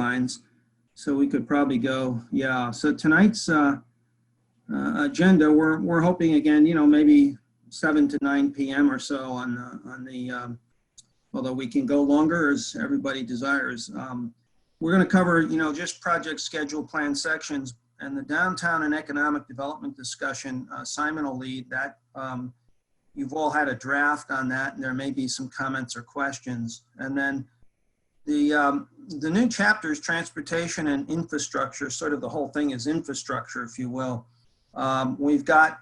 guidelines. So we could probably go, yeah. So tonight's agenda, we're hoping again, maybe 7 to 9 p.m. or so on the although we can go longer as everybody desires. We're going to cover, just project schedule plan sections, and the downtown and economic development discussion. Simon will lead that. You've all had a draft on that, and there may be some comments or questions. And then the new chapters, transportation and infrastructure, sort of the whole thing is infrastructure, if you will. We've got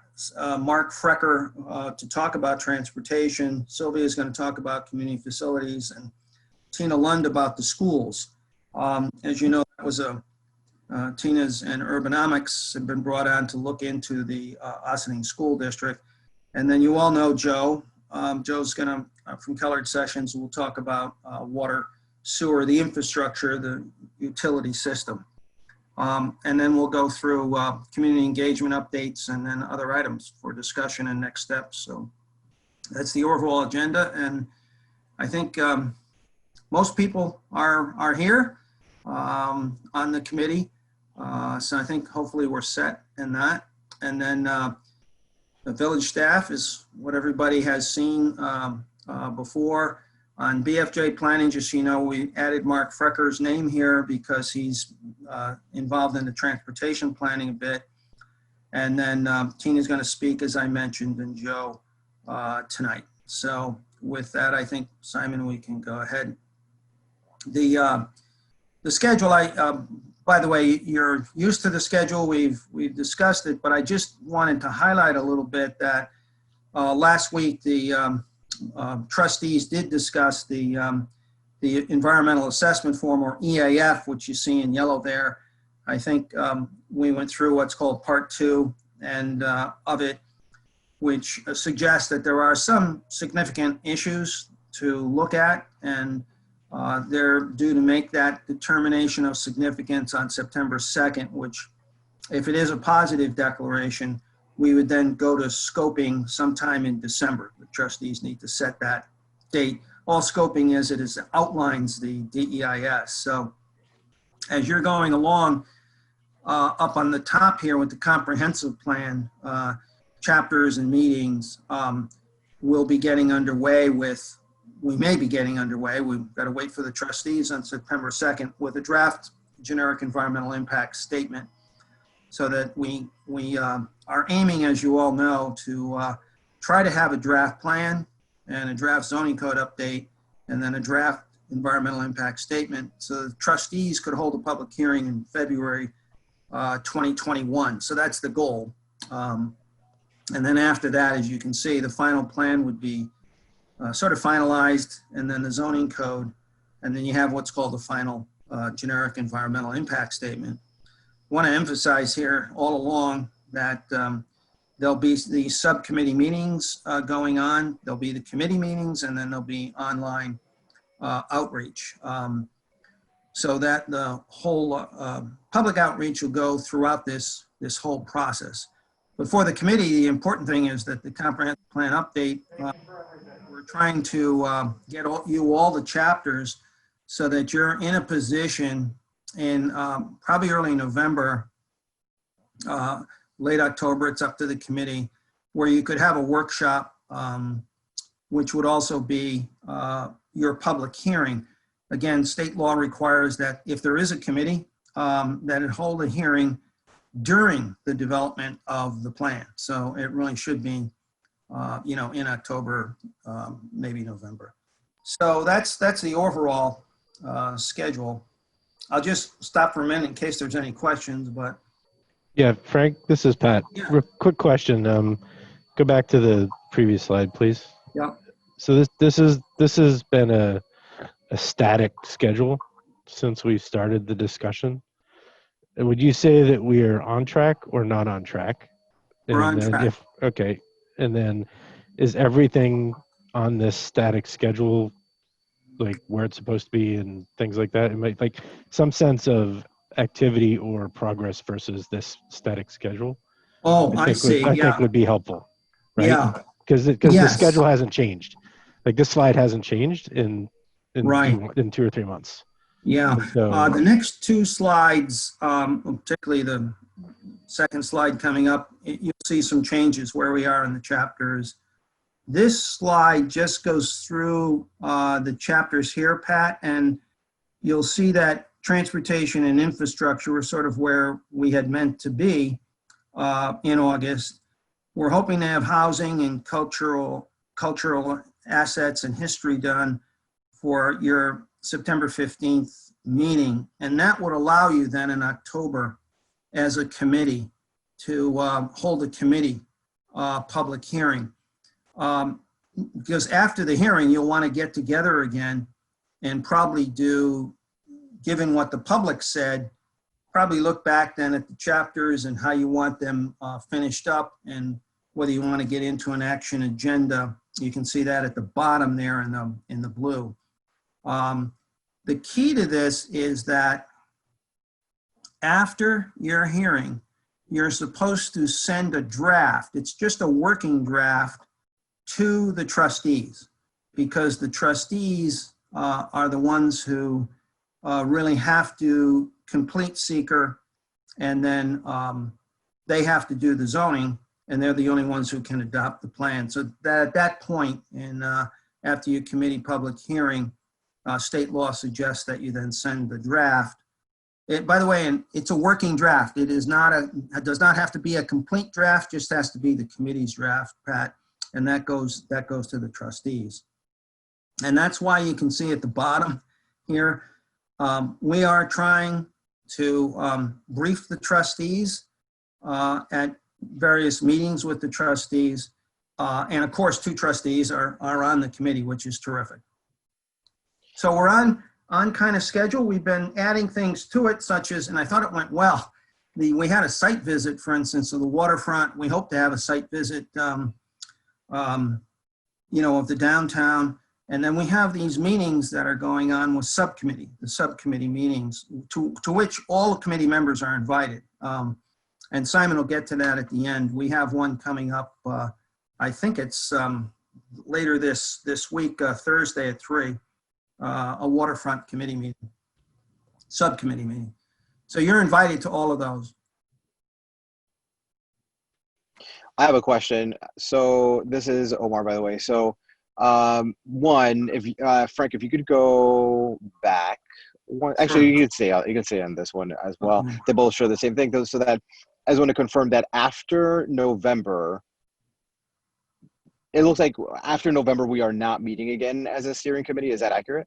Mark Frecker to talk about transportation. Sylvia is going to talk about community facilities, and Tina Lund about the schools. As you know, that was Tina's and Urbanomics have been brought on to look into the Ossining School District. And then you all know Joe. Joe's going to, from Colored Sessions, we'll talk about water, sewer, the infrastructure, the utility system. And then we'll go through community engagement updates and then other items for discussion and next steps. So that's the overall agenda. And I think most people are here on the committee. So I think hopefully we're set in that. And then the village staff is what everybody has seen before. On BFJ planning, just so you know, we added Mark Frecker's name here because he's involved in the transportation planning a bit. And then Tina's going to speak, as I mentioned, and Joe tonight. So with that, I think, Simon, we can go ahead. The schedule, by the way, you're used to the schedule. We've discussed it, but I just wanted to highlight a little bit that last week the trustees did discuss the environmental assessment form, or EAF, which you see in yellow there. I think we went through what's called part 2 and of it, which suggests that there are some significant issues to look at, and they're due to make that determination of significance on September 2nd, which, if it is a positive declaration, we would then go to scoping sometime in December. The trustees need to set that date. All scoping is outlines the DEIS. So as you're going along, up on the top here with the comprehensive plan, chapters and meetings, we'll be getting underway with, we may be getting underway, we've got to wait for the trustees on September 2nd with a draft generic environmental impact statement, so that we are aiming, as you all know, to try to have a draft plan and a draft zoning code update and then a draft environmental impact statement, so the trustees could hold a public hearing in February 2021. So that's the goal. And then after that, as you can see, the final plan would be sort of finalized, and then the zoning code, and then you have what's called the final generic environmental impact statement. I want to emphasize here all along that there'll be the subcommittee meetings going on, there'll be the committee meetings, and then there'll be online outreach. So that the whole public outreach will go throughout this whole process. But for the committee, the important thing is that the comprehensive plan update, we're trying to get you all the chapters so that you're in a position in probably early November, late October, it's up to the committee, where you could have a workshop, which would also be your public hearing. Again, state law requires that if there is a committee, that it hold a hearing during the development of the plan. So it really should be, in October, maybe November. So that's the overall schedule. I'll just stop for a minute in case there's any questions, but. Yeah, Frank, this is Pat. Yeah. Quick question. Go back to the previous slide, please. Yeah. So this has been a static schedule since we started the discussion. And would you say that we are on track or not on track? We're on track. Okay. And then is everything on this static schedule like where it's supposed to be and things like that? It might like some sense of activity or progress versus this static schedule. I see. I think would be helpful, right? Yeah. Because the schedule hasn't changed. Like this slide hasn't changed in right. in 2 or 3 months. Yeah. So, The next two slides, particularly the second slide coming up, you'll see some changes where we are in the chapters. This slide just goes through the chapters here, Pat, and you'll see that transportation and infrastructure were sort of where we had meant to be in August. We're hoping to have housing and cultural assets and history done for your September 15th meeting. And that would allow you then in October as a committee to hold a committee public hearing. Because after the hearing, you'll want to get together again and probably do, given what the public said, probably look back then at the chapters and how you want them finished up and whether you want to get into an action agenda. You can see that at the bottom there in the blue. The key to this is that after your hearing, you're supposed to send a draft. It's just a working draft to the trustees, because the trustees are the ones who really have to complete seeker, and then they have to do the zoning, and they're the only ones who can adopt the plan. So that at that point, and after your committee public hearing, state law suggests that you then send the draft. By the way, it's a working draft. It does not have to be a complete draft, just has to be the committee's draft, Pat, and that goes to the trustees. And that's why you can see at the bottom here, we are trying to brief the trustees at various meetings with the trustees. And of course, 2 trustees are on the committee, which is terrific. So we're on kind of schedule. We've been adding things to it, such as, and I thought it went well. We had a site visit, for instance, of the waterfront. We hope to have a site visit, of the downtown. And then we have these meetings that are going on with subcommittee, the subcommittee meetings, to which all committee members are invited. And Simon will get to that at the end. We have one coming up, I think it's later this week, Thursday at 3, a waterfront committee meeting, subcommittee meeting. So you're invited to all of those. I have a question. So this is Omar, by the way. So one, if Frank, if you could go back one, actually, you can say on this one as well. Okay. They both show the same thing, so that I just want to confirm that after November, it looks like after November we are not meeting again as a steering committee. Is that accurate?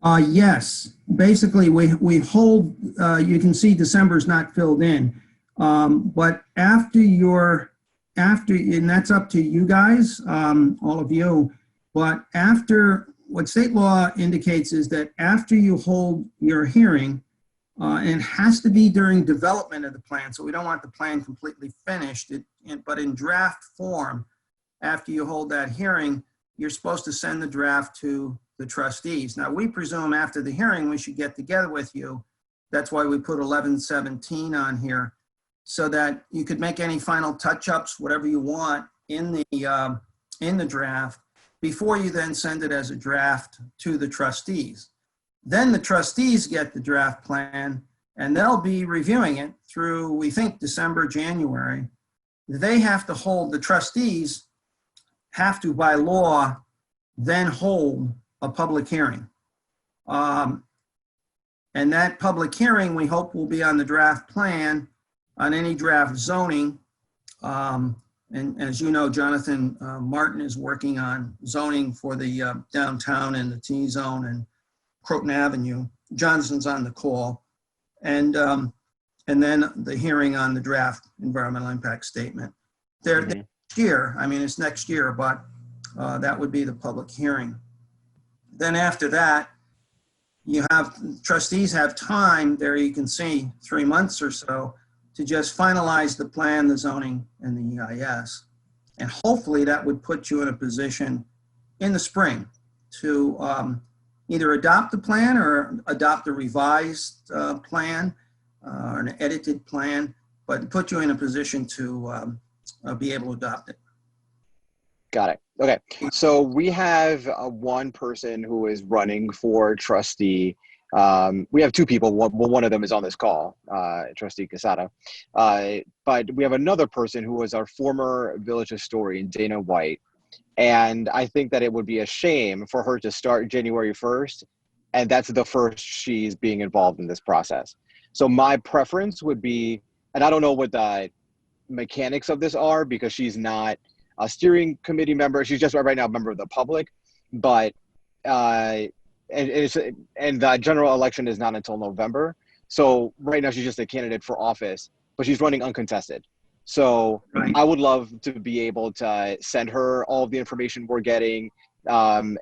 Yes. Basically, we hold. You can see December's not filled in, but after, and that's up to you guys, all of you. But after, what state law indicates is that after you hold your hearing, and it has to be during development of the plan. So we don't want the plan completely finished, but in draft form, after you hold that hearing, you're supposed to send the draft to the trustees. Now, we presume after the hearing, we should get together with you. That's why we put 11/17 on here, so that you could make any final touch-ups, whatever you want in the draft, before you then send it as a draft to the trustees. Then the trustees get the draft plan, and they'll be reviewing it through, we think, December, January. They have to hold, the trustees have to, by law, then hold a public hearing. And that public hearing, we hope, will be on the draft plan, on any draft zoning. And as you know, Jonathan Martin is working on zoning for the downtown and the T-zone and Croton Avenue. Johnson's on the call. And then the hearing on the draft environmental impact statement. Next year, I mean, it's next year, but that would be the public hearing. Then after that, trustees have time, there you can see 3 months or so, to just finalize the plan, the zoning, and the EIS. And hopefully that would put you in a position in the spring to either adopt the plan or adopt a revised plan or an edited plan, but put you in a position to be able to adopt it. Got it. Okay. So we have one person who is running for trustee We have two people. One of them is on this call, Trustee Casada. But we have another person who was our former village historian, Dana White. And I think that it would be a shame for her to start January 1st, and that's the first she's being involved in this process. So my preference would be, and I don't know what the mechanics of this are because she's not a steering committee member. She's just right now a member of the public, but and the general election is not until November. So right now she's just a candidate for office, but she's running uncontested. So Right. I would love to be able to send her all of the information we're getting,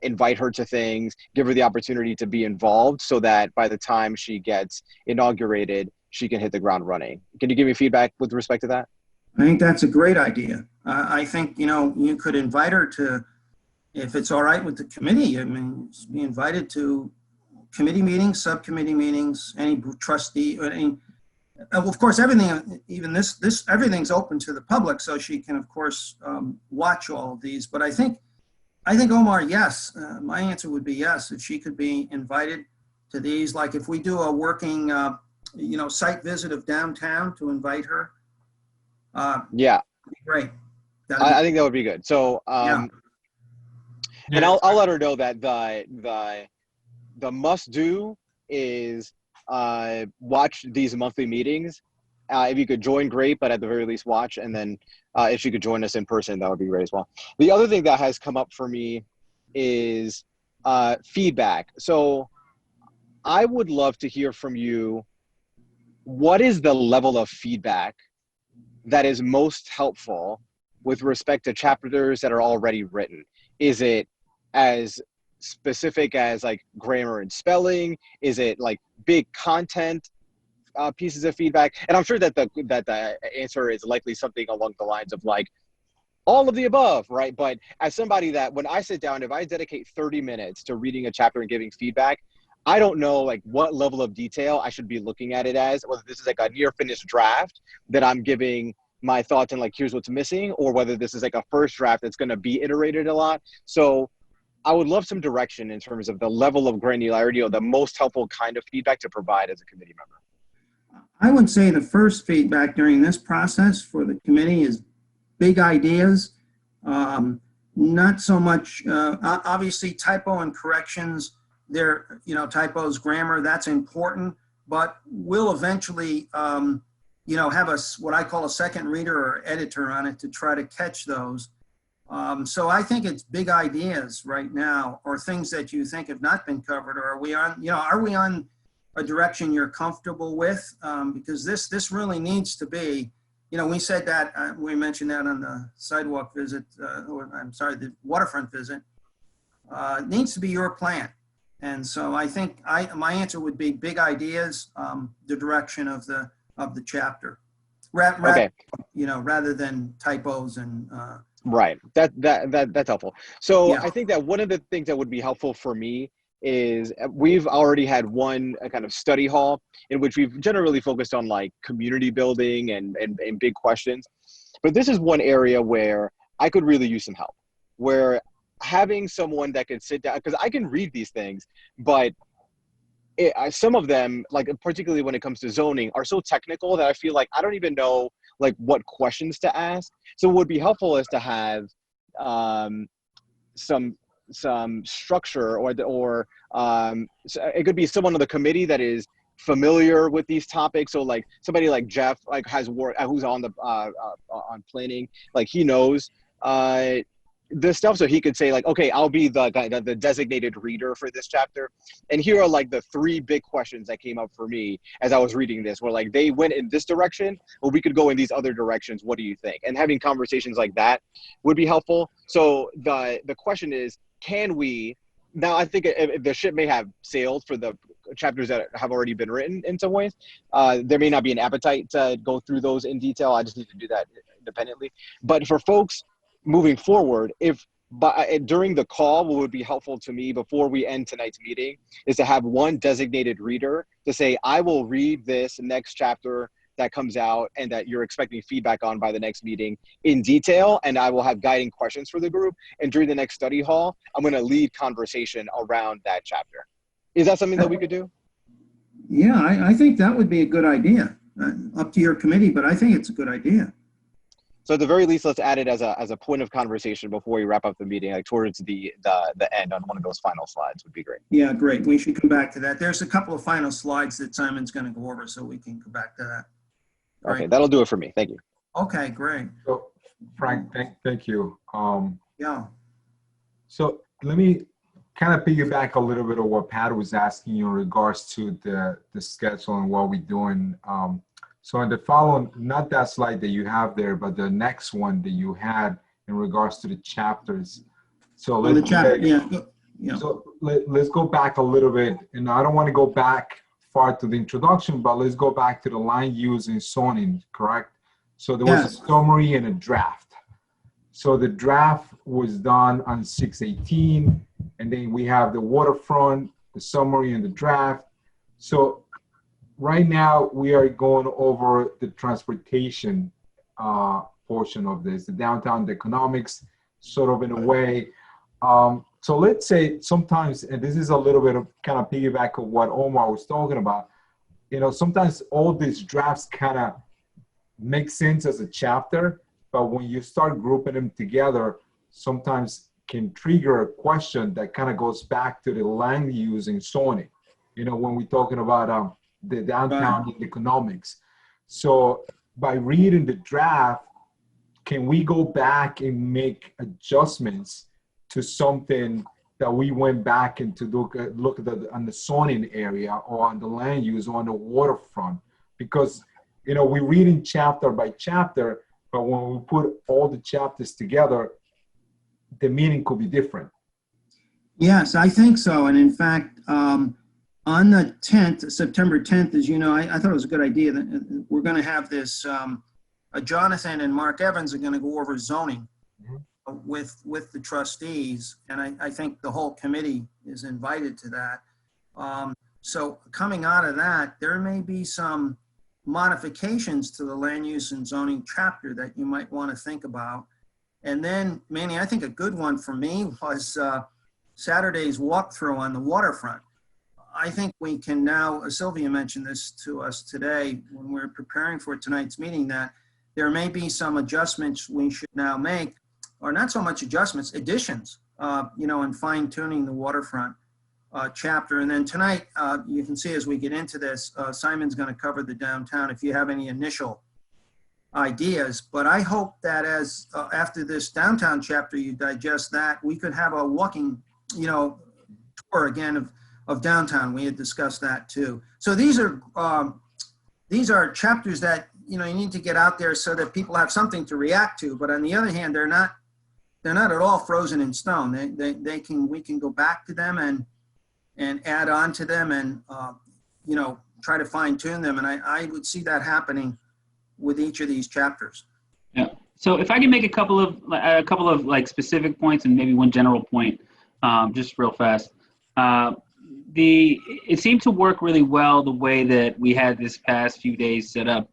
invite her to things, give her the opportunity to be involved so that by the time she gets inaugurated, she can hit the ground running. Can you give me feedback with respect to that? I think that's a great idea. I think, you could invite her to, if it's all right with the committee, I mean, be invited to committee meetings, subcommittee meetings, any trustee, or any, of course, everything, even everything's open to the public, so she can, of course, watch all of these. But I think Omar, yes, my answer would be yes, if she could be invited to these, like if we do a working, site visit of downtown to invite her. Yeah, Great. I think that would be good. So, Yeah. and I'll let her know that the must do is watch these monthly meetings. If you could join, great, but at the very least watch. And then if she could join us in person, that would be great as well. The other thing that has come up for me is feedback. So I would love to hear from you. What is the level of feedback that is most helpful with respect to chapters that are already written? Is it as specific as like grammar and spelling? Is it like big content pieces of feedback? And I'm sure that the answer is likely something along the lines of like all of the above, right? But as somebody that when I sit down, if I dedicate 30 minutes to reading a chapter and giving feedback, I don't know like what level of detail I should be looking at it as, whether this is like a near finished draft that I'm giving my thoughts and like, here's what's missing, or whether this is like a first draft that's going to be iterated a lot. So I would love some direction in terms of the level of granularity or the most helpful kind of feedback to provide as a committee member. I would say the first feedback during this process for the committee is big ideas. Not so much, obviously typo and corrections, they're, typos, grammar, that's important, but we'll eventually, have what I call a second reader or editor on it to try to catch those. So I think it's big ideas right now, or things that you think have not been covered, or are we on a direction you're comfortable with? Because this really needs to be, we said that, we mentioned that on the sidewalk visit, the waterfront visit, it needs to be your plan. And so I think my answer would be big ideas, the direction of the chapter, Okay. rather than typos and. Right. That's helpful. So Yeah. I think that one of the things that would be helpful for me is we've already had one kind of study hall in which we've generally focused on like community building and big questions. But this is one area where I could really use some help, where having someone that could sit down, because I can read these things, but some of them, like particularly when it comes to zoning, are so technical that I feel like I don't even know like what questions to ask. So what would be helpful is to have some structure, or so it could be someone on the committee that is familiar with these topics. So like somebody like Jeff, like has worked, who's on the on planning, like he knows this stuff, so he could say like, okay, I'll be the designated reader for this chapter, and here are like the 3 big questions that came up for me as I was reading this, where like they went in this direction, or we could go in these other directions. What do you think? And having conversations like that would be helpful. So the question is, can we now? I think the ship may have sailed for the chapters that have already been written in some ways. There may not be an appetite to go through those in detail. I just need to do that independently. But for folks moving forward, during the call, what would be helpful to me before we end tonight's meeting is to have one designated reader to say, I will read this next chapter that comes out and that you're expecting feedback on by the next meeting in detail, and I will have guiding questions for the group. And during the next study hall, I'm going to lead conversation around that chapter. Is that something that we could do? Yeah, I think that would be a good idea. Up to your committee, but I think it's a good idea. So at the very least, let's add it as a point of conversation before we wrap up the meeting, like towards the end on one of those final slides would be great. Yeah, great. We should come back to that. There's a couple of final slides that Simon's going to go over, so we can go back to that. Okay, Right. that'll do it for me. Thank you. Okay, great. So, Frank, thank you. Yeah. So let me kind of piggyback a little bit of what Pat was asking you in regards to the schedule and what we're doing. So in the following, not that slide that you have there, but the next one that you had in regards to the chapters. So Well, the chapter, yeah. Yeah. So let's go back a little bit, and I don't want to go back far to the introduction, but let's go back to the land use and zoning, correct? So there was a summary and a draft. So the draft was done on 6/18, and then we have the waterfront, the summary, and the draft. So right now we are going over the transportation portion of this, the downtown economics, sort of in a way. So let's say sometimes, and this is a little bit of kind of piggyback of what Omar was talking about, you know, sometimes all these drafts kind of make sense as a chapter, but when you start grouping them together, sometimes can trigger a question that kind of goes back to the land use and zoning, you know, when we're talking about the downtown economics. So by reading the draft, can we go back and make adjustments to something that we went back and to look at on the zoning area or on the land use or on the waterfront? Because, you know, we're reading chapter by chapter, but when we put all the chapters together, the meaning could be different. Yes, I think so. And in fact, on the 10th, September 10th, as you know, I thought it was a good idea that we're going to have this, Jonathan and Mark Evans are going to go over zoning with the trustees. And I think the whole committee is invited to that. So coming out of that, there may be some modifications to the land use and zoning chapter that you might want to think about. And then, Manny, I think a good one for me was Saturday's walkthrough on the waterfront. I think we can now, Sylvia mentioned this to us today when we're preparing for tonight's meeting, that there may be some adjustments we should now make, or not so much adjustments, additions, you know, and fine tuning the waterfront chapter. And then tonight, you can see as we get into this, Simon's going to cover the downtown if you have any initial ideas. But I hope that as after this downtown chapter, you digest that, we could have a walking, you know, tour again of downtown. We had discussed that too. So these are chapters that, you know, you need to get out there so that people have something to react to. But on the other hand, they're not at all frozen in stone. We can go back to them and add on to them and, you know, try to fine tune them. And I would see that happening with each of these chapters. Yeah. So if I can make a couple of like specific points and maybe one general point, just real fast. It seemed to work really well the way that we had this past few days set up,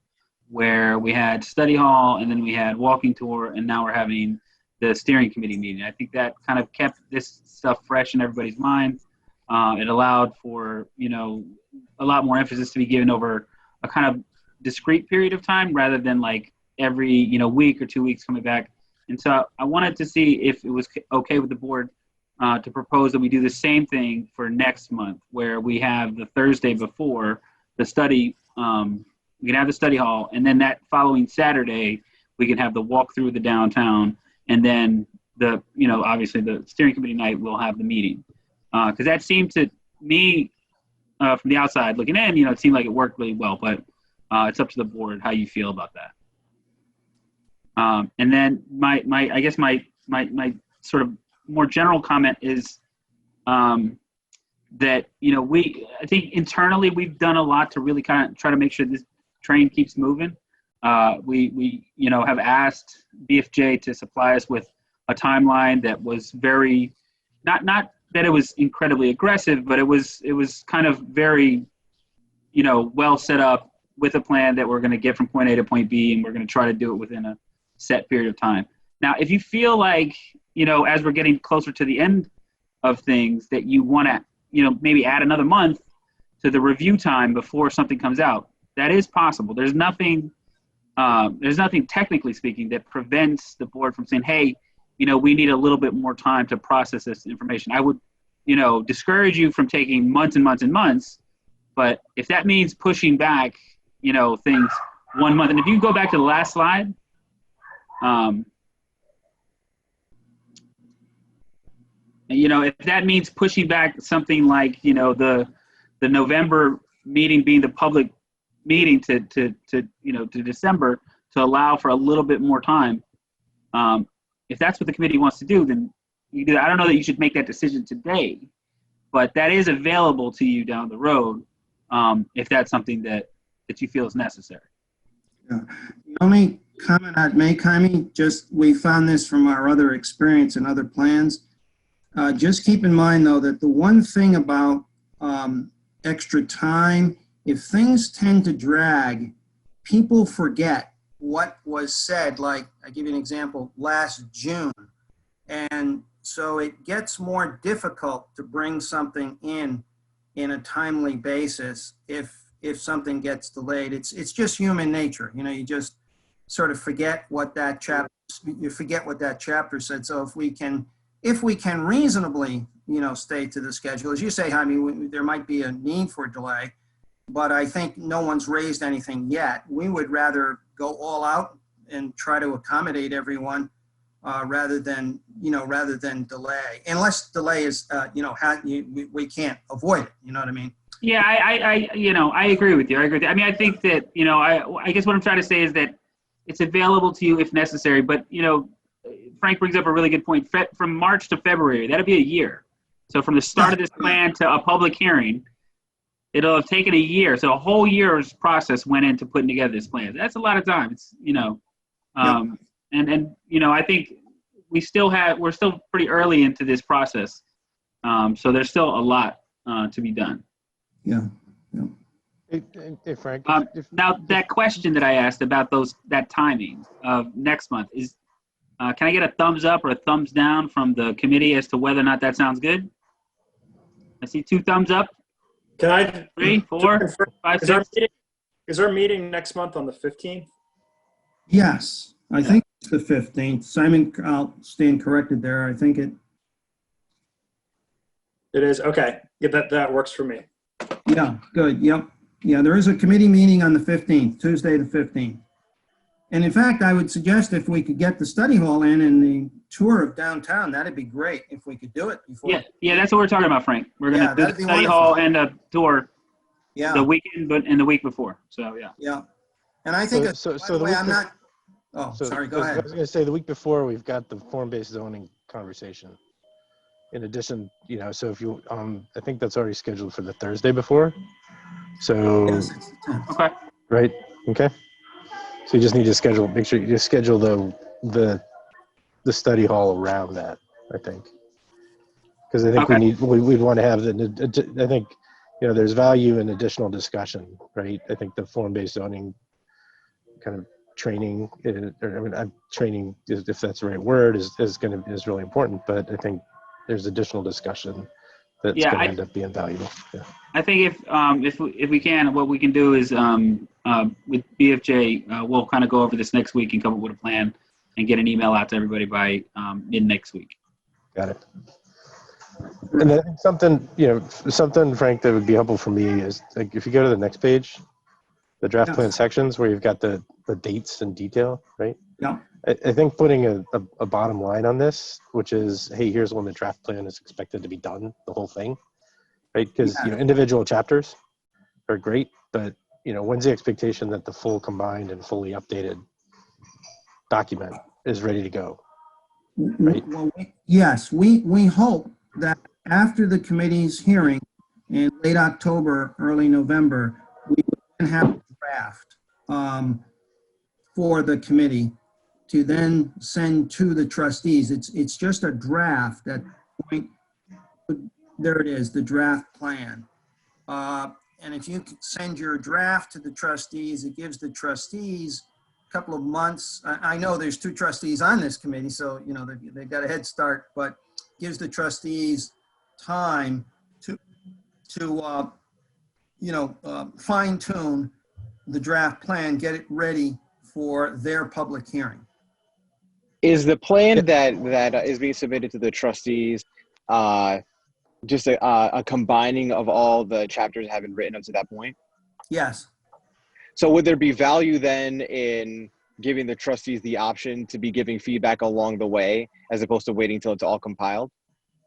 where we had study hall and then we had walking tour, and now we're having the steering committee meeting. I think that kind of kept this stuff fresh in everybody's mind. It allowed for, you know, a lot more emphasis to be given over a kind of discrete period of time rather than like every, you know, week or 2 weeks coming back. And so I wanted to see if it was okay with the board to propose that we do the same thing for next month, where we have the Thursday before the study, we can have the study hall, and then that following Saturday, we can have the walk through the downtown, and then the, you know, obviously the steering committee night will have the meeting. Because that seemed to me, from the outside looking in, you know, it seemed like it worked really well, but it's up to the board how you feel about that. And then I guess my sort of more general comment is that, you know, I think internally we've done a lot to really kind of try to make sure this train keeps moving. We you know, have asked BFJ to supply us with a timeline that was very, not that it was incredibly aggressive, but it was kind of very, you know, well set up with a plan that we're going to get from point A to point B, and we're going to try to do it within a set period of time. Now, if you feel like, you know, as we're getting closer to the end of things that you want to, you know, maybe add another month, to the review time before something comes out. That is possible. There's nothing technically speaking that prevents the board from saying, hey, we need a little bit more time to process this information. I would, discourage you from taking months and months and months. But if that means pushing back, things 1 month, and if you go back to the last slide, if that means pushing back something like, the November meeting being the public meeting to December to allow for a little bit more time. If that's what the committee wants to do, then you do. I don't know that you should make that decision today, but that is available to you down the road if that's something that you feel is necessary. Yeah. The only comment I'd make, Jaime, we found this from our other experience and other plans. Just keep in mind, though, that the one thing about extra time, if things tend to drag, people forget what was said. Like, I give you an example, last June. And so it gets more difficult to bring something in a timely basis if something gets delayed. It's just human nature. You just sort of forget what that chapter said. So if we can reasonably, stay to the schedule, as you say, Jaime, there might be a need for delay, but I think no one's raised anything yet. We would rather go all out and try to accommodate everyone rather than delay, unless delay is, we can't avoid it. You know what I mean? Yeah, I agree with you. I mean, I think that, I guess what I'm trying to say is that it's available to you if necessary, but, Frank brings up a really good point. From March to February, that'll be a year. So from the start of this plan to a public hearing, it'll have taken a year. So a whole year's process went into putting together this plan. That's a lot of time. It's, and I think we're still pretty early into this process. So there's still a lot to be done. Yeah. Hey, Frank. Now that question that I asked about that timing of next month is, can I get a thumbs up or a thumbs down from the committee as to whether or not that sounds good? I see 2 thumbs up. Can I? 3, 4, 5, 6. Is our meeting next month on the 15th? Yes, I think it's the 15th. Simon, I'll stand corrected there. I think it. It is, okay. Yeah, that works for me. Yeah, good. Yep. Yeah, there is a committee meeting on the 15th, Tuesday the 15th. And in fact, I would suggest if we could get the study hall in and the tour of downtown, that'd be great if we could do it before. Yeah, that's what we're talking about, Frank. We're going to do the study hall and a tour the weekend, but in the week before. So, yeah. Yeah. And I think, I'm not. Oh, sorry, go ahead. I was going to say the week before, we've got the form-based zoning conversation. In addition, so if you, I think that's already scheduled for the Thursday before. So, Yes, it's the 10th. Okay. Right. Okay. So you just need to make sure you just schedule the study hall around that, I think. Because I think we'd want to have I think, there's value in additional discussion, right? I think the form-based zoning kind of training, training, if that's the right word, is really important, but I think there's additional discussion that's going to end up being valuable. Yeah. I think if we can, what we can do is with BFJ, we'll kind of go over this next week and come up with a plan and get an email out to everybody by mid next week. Got it. And then something, Frank, that would be helpful for me is like if you go to the next page, the draft plan sections where you've got the dates and detail, right? Yeah. I think putting a bottom line on this, which is, hey, here's when the draft plan is expected to be done, the whole thing, right? Because individual chapters are great, but when's the expectation that the full combined and fully updated document is ready to go? Right? Well, yes, we hope that after the committee's hearing in late October, early November, we will have a draft for the committee to then send to the trustees. It's just a draft at point. There it is, the draft plan. And if you send your draft to the trustees, it gives the trustees a couple of months. I know there's 2 trustees on this committee, so they've got a head start, but gives the trustees time to fine tune the draft plan, get it ready for their public hearing. Is the plan that is being submitted to the trustees just a combining of all the chapters that have been written up to that point? Yes. So would there be value then in giving the trustees the option to be giving feedback along the way as opposed to waiting till it's all compiled?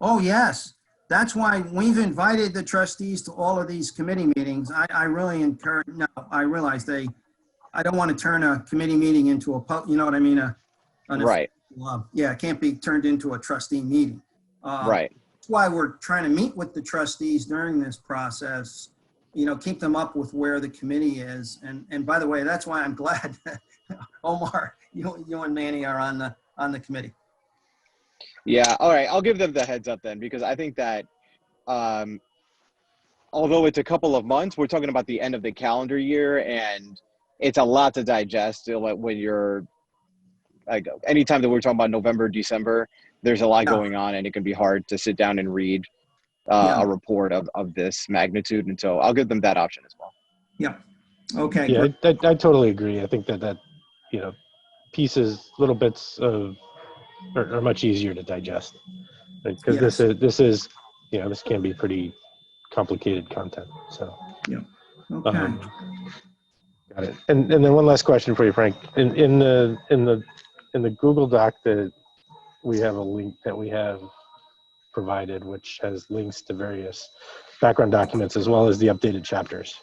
Oh, yes. That's why we've invited the trustees to all of these committee meetings. I really encourage, no, I realize I don't want to turn a committee meeting into a, you know what I mean? Right. Yeah, it can't be turned into a trustee meeting. Right. That's why we're trying to meet with the trustees during this process, keep them up with where the committee is. And by the way, that's why I'm glad, Omar, you and Manny are on the committee. Yeah. All right. I'll give them the heads up then, because I think that although it's a couple of months, we're talking about the end of the calendar year, and it's a lot to digest when you're like, anytime that we're talking about November, December, there's a lot going on, and it can be hard to sit down and read a report of this magnitude. And so I'll give them that option as well. Yeah. Okay. Yeah, I totally agree. I think that pieces, little bits of are much easier to digest, because this can be pretty complicated content. So yeah. Okay. Got it. And then one last question for you, Frank. In the Google Doc that we have a link that we have provided, which has links to various background documents as well as the updated chapters,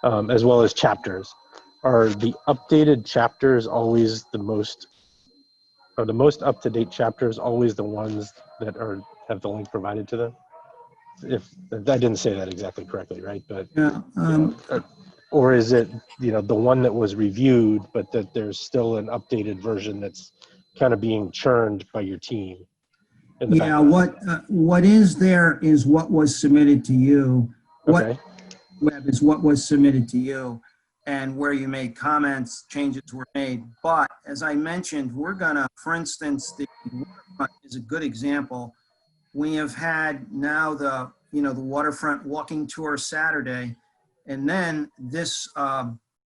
as well as chapters. Are the updated chapters always the most up-to-date chapters always the ones that have the link provided to them? If I didn't say that exactly correctly, right? But or is it the one that was reviewed, but that there's still an updated version that's kind of being churned by your team? Yeah, what is there is what was submitted to you. Okay. What web is what was submitted to you, and where you made comments, changes were made. But as I mentioned, we're gonna, for instance, the Waterfront is a good example. We have had now the Waterfront walking tour Saturday, and then this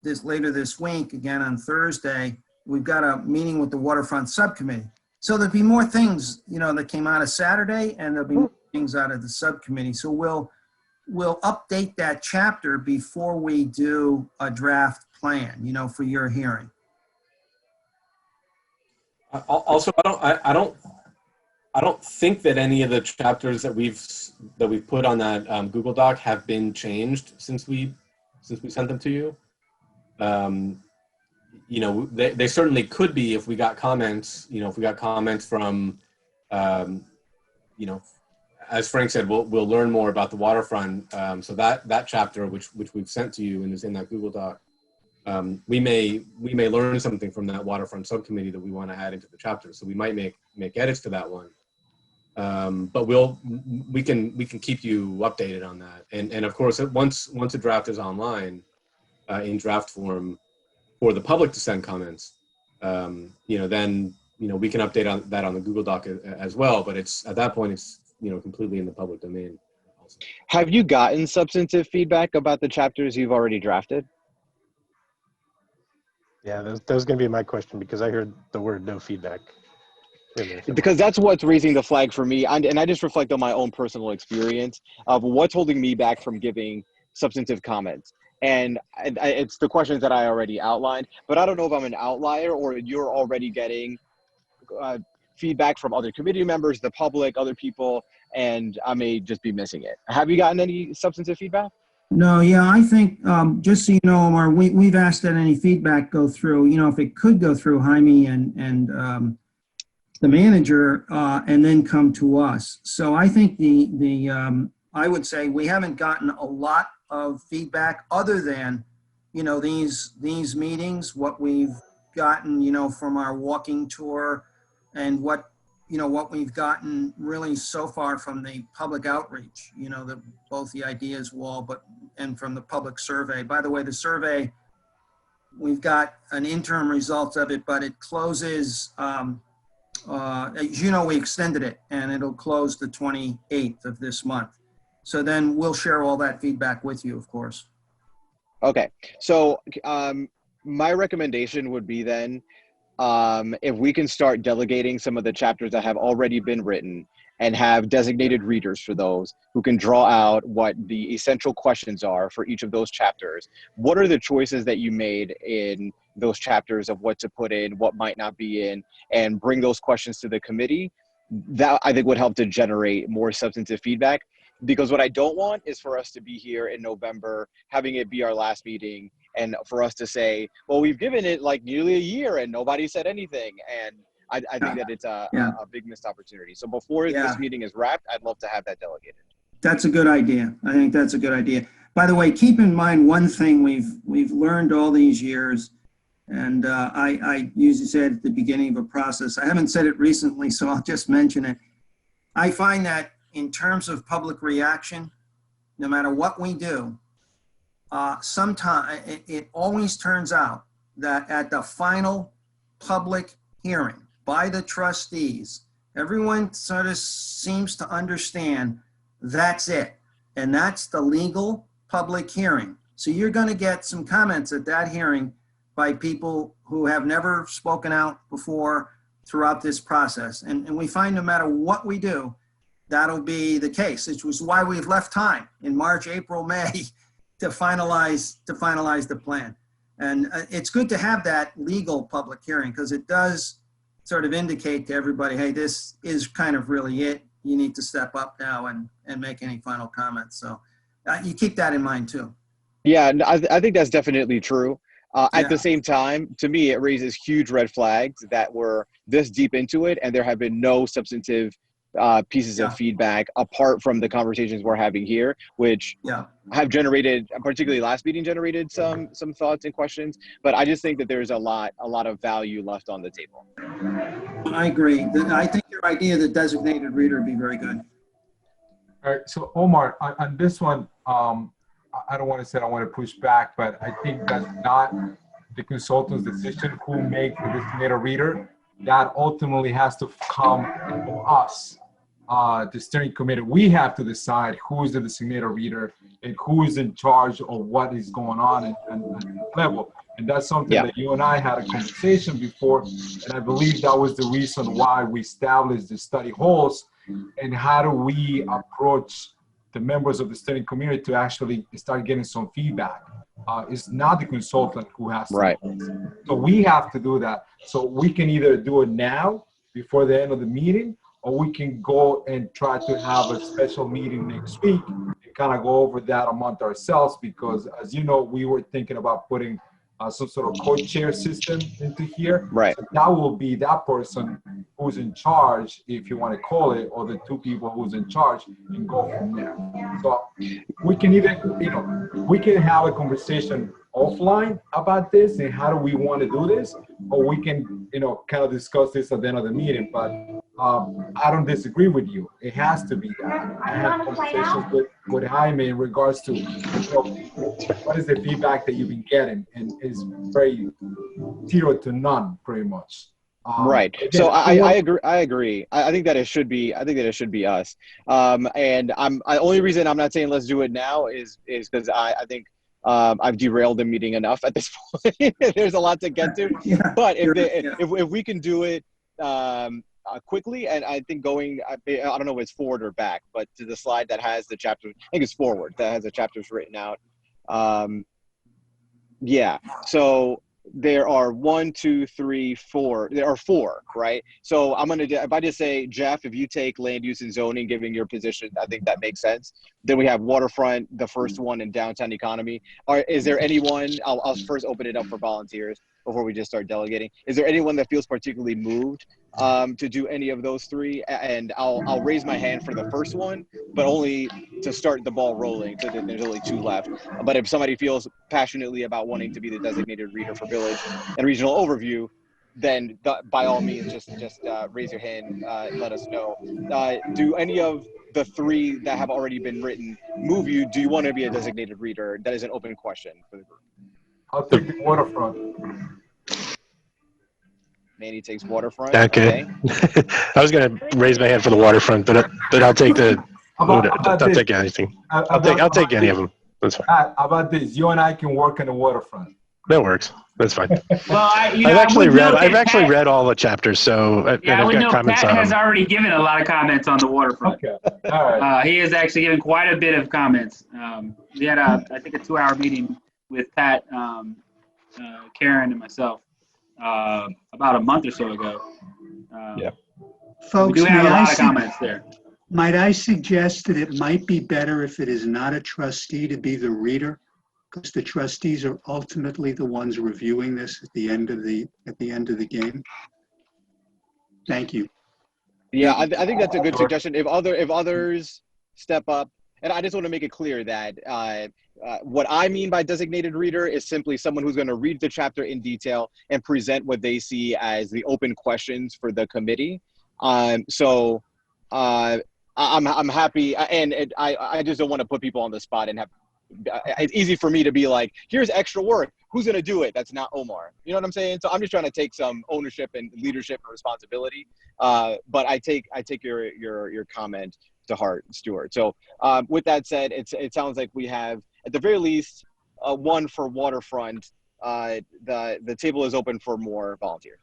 later this week, again on Thursday, we've got a meeting with the Waterfront Subcommittee. So there'll be more things, that came out of Saturday, and there'll be more things out of the subcommittee. So we'll update that chapter before we do a draft plan, for your hearing. Also, I don't think that any of the chapters that we've put on that Google Doc have been changed since we sent them to you. They certainly could be if we got comments. If we got comments from, as Frank said, we'll learn more about the Waterfront. So that chapter, which we've sent to you and is in that Google Doc, we may learn something from that Waterfront subcommittee that we want to add into the chapter. So we might make edits to that one. But we can keep you updated on that. And of course, once a draft is online in draft form for the public to send comments, then we can update that on the Google Doc as well. But at that point it's completely in the public domain also. Have you gotten substantive feedback about the chapters you've already drafted? Yeah, that was going to be my question, because I heard the word no feedback. Because that's what's raising the flag for me. And I just reflect on my own personal experience of what's holding me back from giving substantive comments. And it's the questions that I already outlined, but I don't know if I'm an outlier or you're already getting feedback from other committee members, the public, other people, and I may just be missing it. Have you gotten any substantive feedback? No, yeah, I think, just so you know, Omar, we've asked that any feedback go through, if it could go through Jaime and the manager, and then come to us. So I think I would say we haven't gotten a lot of feedback other than, these meetings, what we've gotten, from our walking tour, and what we've gotten really so far from the public outreach, both the ideas wall, and from the public survey. By the way, the survey, we've got an interim results of it, but it closes, as you know, we extended it, and it'll close the 28th of this month. So then we'll share all that feedback with you, of course. Okay, so my recommendation would be then, if we can start delegating some of the chapters that have already been written and have designated readers for those who can draw out what the essential questions are for each of those chapters. What are the choices that you made in those chapters of what to put in, what might not be in, and bring those questions to the committee? That I think would help to generate more substantive feedback. Because what I don't want is for us to be here in November, having it be our last meeting, and for us to say, well, we've given it like nearly a year and nobody said anything. And I think that it's a big missed opportunity. So before this meeting is wrapped, I'd love to have that delegated. That's a good idea. I think that's a good idea. By the way, keep in mind one thing we've learned all these years, and I usually say it at the beginning of a process. I haven't said it recently, so I'll just mention it. I find that in terms of public reaction, no matter what we do, sometimes it always turns out that at the final public hearing by the trustees, everyone sort of seems to understand that's it. And that's the legal public hearing. So you're going to get some comments at that hearing by people who have never spoken out before throughout this process. And we find no matter what we do, that'll be the case, which was why we've left time in March, April, May to finalize the plan. And it's good to have that legal public hearing because it does sort of indicate to everybody, hey, this is kind of really it. You need to step up now and make any final comments. So you keep that in mind too. Yeah, I think that's definitely true. At the same time, to me, it raises huge red flags that we're this deep into it and there have been no substantive pieces of feedback apart from the conversations we're having here, which have generated, particularly last meeting, generated some thoughts and questions. But I just think that there's a lot of value left on the table. I agree. I think your idea of the designated reader would be very good. All right. So Omar, on this one, I don't want to say I want to push back, but I think that's not the consultant's decision who makes the designated reader. That ultimately has to come from us, the steering committee. We have to decide who is the designated reader and who is in charge of what is going on at level. And that's something that you and I had a conversation before. And I believe that was the reason why we established the study halls and how do we approach the members of the steering committee to actually start getting some feedback. It's not the consultant who has to do this. So we have to do that. So we can either do it now before the end of the meeting, or we can go and try to have a special meeting next week and kind of go over that among ourselves, because as you know, we were thinking about putting some sort of co-chair system into here. Right. So that will be that person who's in charge, if you want to call it, or the two people who's in charge, and go from there. So we can either, we can have a conversation offline about this and how do we want to do this, or we can, kind of discuss this at the end of the meeting. But I don't disagree with you. It has to be that. I had conversations with Jaime in regards to what is the feedback that you've been getting, and it's very 0 to none, pretty much. Right. So I agree. I think that it should be. I think that it should be us. And the only reason I'm not saying let's do it now is because I think I've derailed the meeting enough at this point. There's a lot to get to. But if we can do it quickly, and I think I don't know if it's forward or back, but to the slide that has the chapters, I think it's forward, that has the chapters written out. So there are 1, 2, 3, 4. There are 4, right? So if I just say, Jeff, if you take land use and zoning, giving your position, I think that makes sense. Then we have waterfront, the first one, and downtown economy. Is there anyone? I'll first open it up for volunteers before we just start delegating. Is there anyone that feels particularly moved to do any of those 3? And I'll raise my hand for the first one, but only to start the ball rolling, so that there's only 2 left. But if somebody feels passionately about wanting to be the designated reader for village and regional overview, then by all means, just raise your hand and let us know. Do any of the 3 that have already been written move you? Do you want to be a designated reader? That is an open question for the group. I'll take the waterfront. Manny takes waterfront. Okay. I was going to raise my hand for the waterfront, but I'll take the I'll take anything. I'll take any of them. That's fine. How about this? You and I can work on the waterfront. That works. That's fine. Well, I've actually read all the chapters, so yeah, I I've would got know comments Pat on has them. already given a lot of comments on the waterfront. Okay. All right. He has actually given quite a bit of comments. We had I think a 2-hour meeting with Pat, Karen, and myself about a month or so ago. Yeah. We Folks, do have a lot of comments there. might I suggest that it might be better if it is not a trustee to be the reader? Because the trustees are ultimately the ones reviewing this at the end of the game. Thank you. Yeah, I think that's a good suggestion. If others step up, and I just want to make it clear that what I mean by designated reader is simply someone who's going to read the chapter in detail and present what they see as the open questions for the committee. So I'm happy, and I just don't want to put people on the spot and have. It's easy for me to be like, here's extra work. Who's going to do it? That's not Omar. You know what I'm saying? So I'm just trying to take some ownership and leadership and responsibility. But I take your comment to heart, Stuart. So with that said, it sounds like we have, at the very least, one for Waterfront. The table is open for more volunteers.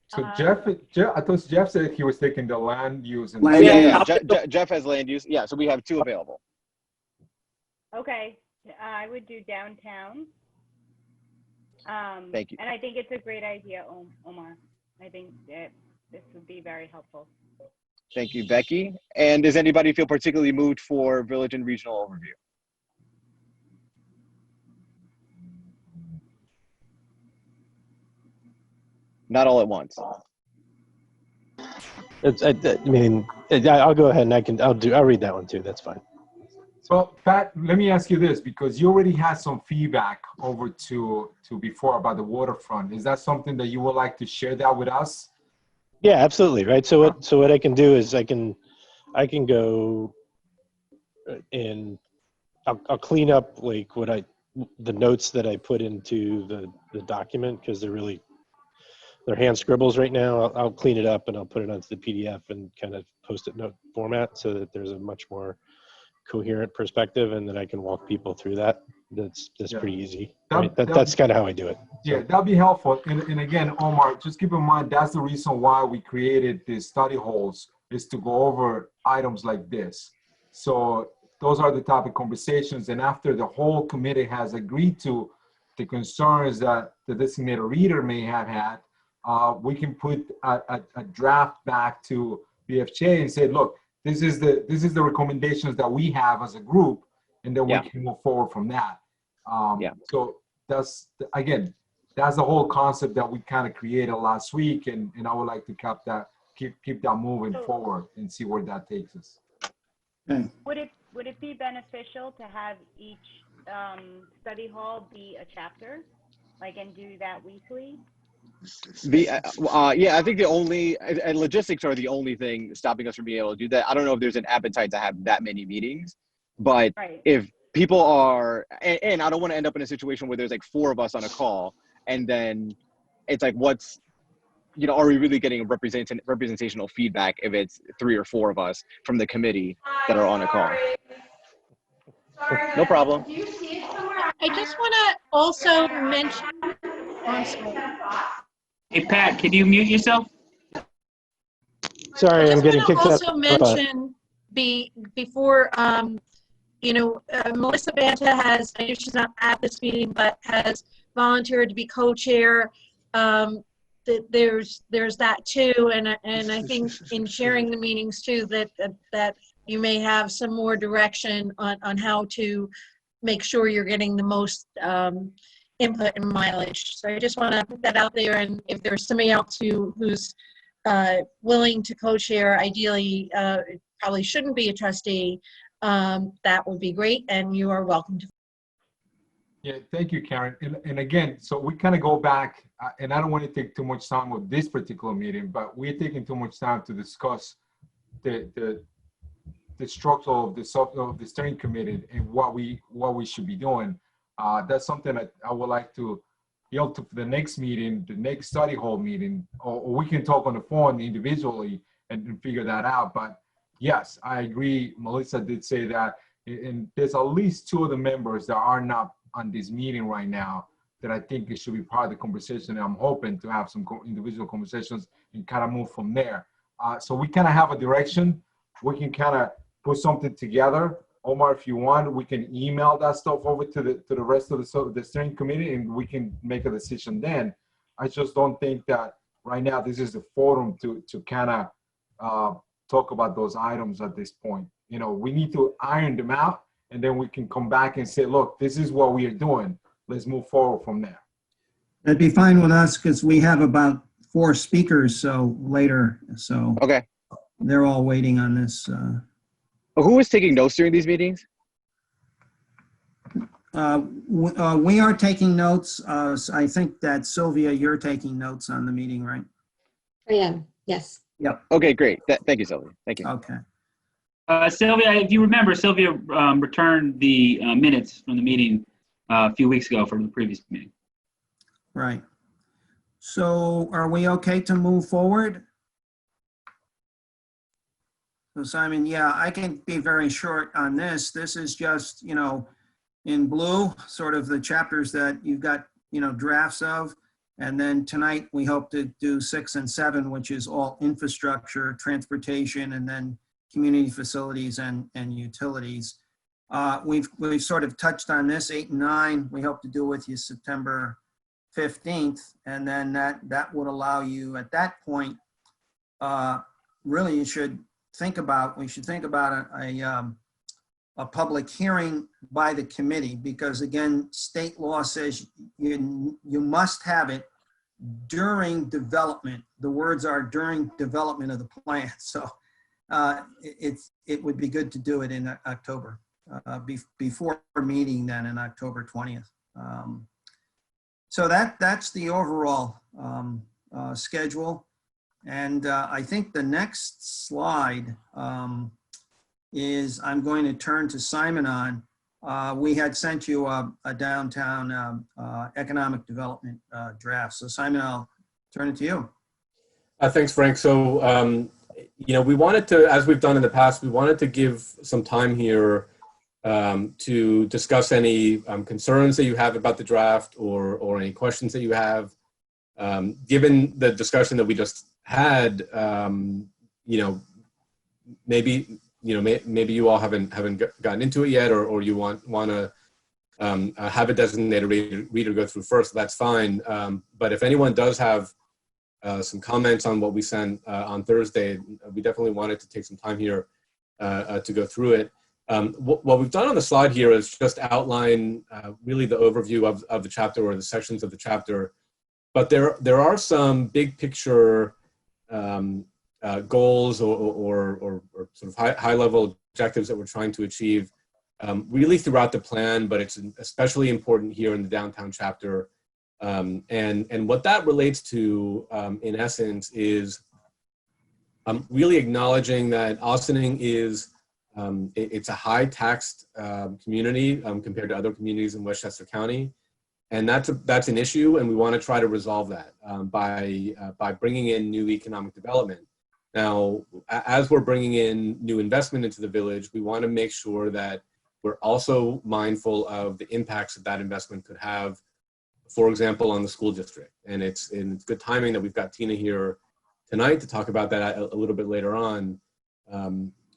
So Jeff, I thought Jeff said he was taking the land use. And Jeff has land use. Yeah, so we have 2 available. Okay, I would do downtown. Thank you. And I think it's a great idea, Omar. I think that this would be very helpful. Thank you, Becky. And does anybody feel particularly moved for village and regional overview? Not all at once. I'll go ahead and I'll read that one too. That's fine. So Pat, let me ask you this, because you already had some feedback over to before about the waterfront. Is that something that you would like to share that with us? Yeah, absolutely. Right. So what I can do is I can go and I'll clean up like the notes that I put into the document, because they're hand scribbles right now. I'll clean it up and I'll put it onto the PDF and kind of post-it note format so that there's a much more coherent perspective, and then I can walk people through that. That's pretty easy. That's kind of how I do it. Yeah, that'd be helpful. And again, Omar, just keep in mind, that's the reason why we created these study halls, is to go over items like this. So those are the topic conversations. And after the whole committee has agreed to the concerns that the designated reader may have had, we can put a draft back to BFJ and say, look, this is the recommendations that we have as a group, and then we can move forward from that. So that's the whole concept that we kind of created last week, and I would like to keep that moving forward and see where that takes us. Okay. Would it be beneficial to have each study hall be a chapter, and do that weekly? I think the only and logistics are the only thing stopping us from being able to do that. I don't know if there's an appetite to have that many meetings, but if people are, and I don't want to end up in a situation where there's 4 of us on a call, and then it's what's, are we really getting representational feedback if it's 3 or 4 of us from the committee that are on a call? No problem. I just want to also mention. Hey, Pat, can you mute yourself? Sorry, I'm getting kicked out. Also mention before, Melissa Banta has, I know she's not at this meeting, but has volunteered to be co-chair. There's that too, and I think in sharing the meetings too, that you may have some more direction on how to make sure you're getting the most input and mileage. So I just want to put that out there, and if there's somebody else who's willing to co-chair, ideally it probably shouldn't be a trustee, that would be great, and you are welcome to. Yeah, thank you, Karen. And again, so we kind of go back, and I don't want to take too much time with this particular meeting, but we're taking too much time to discuss the structure of the steering committee and what we should be doing. That's something that I would like to be able to, for the next meeting, the next study hall meeting, or we can talk on the phone individually and figure that out. But yes, I agree. Melissa did say that, and there's at least 2 of the members that are not on this meeting right now that I think it should be part of the conversation. And I'm hoping to have some individual conversations and kind of move from there. So we kind of have a direction. We can kind of put something together. Omar, if you want, we can email that stuff over to the rest of the steering committee, and we can make a decision then. I just don't think that right now this is the forum to kind of talk about those items at this point. You know, we need to iron them out, and then we can come back and say, look, this is what we are doing. Let's move forward from there. That'd be fine with us because we have about 4 speakers so later. So Okay. they're all waiting on this. Who is taking notes during these meetings? We are taking notes. I think that Sylvia, you're taking notes on the meeting, right? I am, yes. Yep. Okay, great. Thank you, Sylvia. Thank you. Okay. Sylvia, if you remember, Sylvia returned the minutes from the meeting a few weeks ago from the previous meeting. Right. So are we okay to move forward? So Simon, yeah, I can be very short on this. This is just, you know, in blue, sort of the chapters that you've got, you know, drafts of. And then tonight we hope to do 6 and 7, which is all infrastructure, transportation, and then community facilities and utilities. We've sort of touched on this, 8 and 9. We hope to do with you September 15th. And then that would allow you at that point, really we should think about a public hearing by the committee, because again, state law says you must have it during development. The words are during development of the plan. So it would be good to do it in October, before meeting then in October 20th. So that's the overall schedule. And I think the next slide is I'm going to turn to Simon on. We had sent you a downtown economic development draft. So Simon, I'll turn it to you. Thanks, Frank. So, you know, we wanted to, as we've done in the past, we wanted to give some time here to discuss any concerns that you have about the draft or any questions that you have. Given the discussion that we just had, you know, maybe you all haven't gotten into it yet, or you want to have a designated reader go through first. That's fine. But if anyone does have some comments on what we sent on Thursday, we definitely wanted to take some time here to go through it. What we've done on the slide here is just outline really the overview of the chapter or the sections of the chapter. But there are some big picture goals or sort of high level objectives that we're trying to achieve really throughout the plan, but it's especially important here in the downtown chapter. And what that relates to, in essence, is really acknowledging that Austining is it's a high taxed community compared to other communities in Westchester County. And that's an issue, and we want to try to resolve that by bringing in new economic development. Now, as we're bringing in new investment into the village, we want to make sure that we're also mindful of the impacts that investment could have, for example, on the school district. And it's good timing that we've got Tina here tonight to talk about that a little bit later on.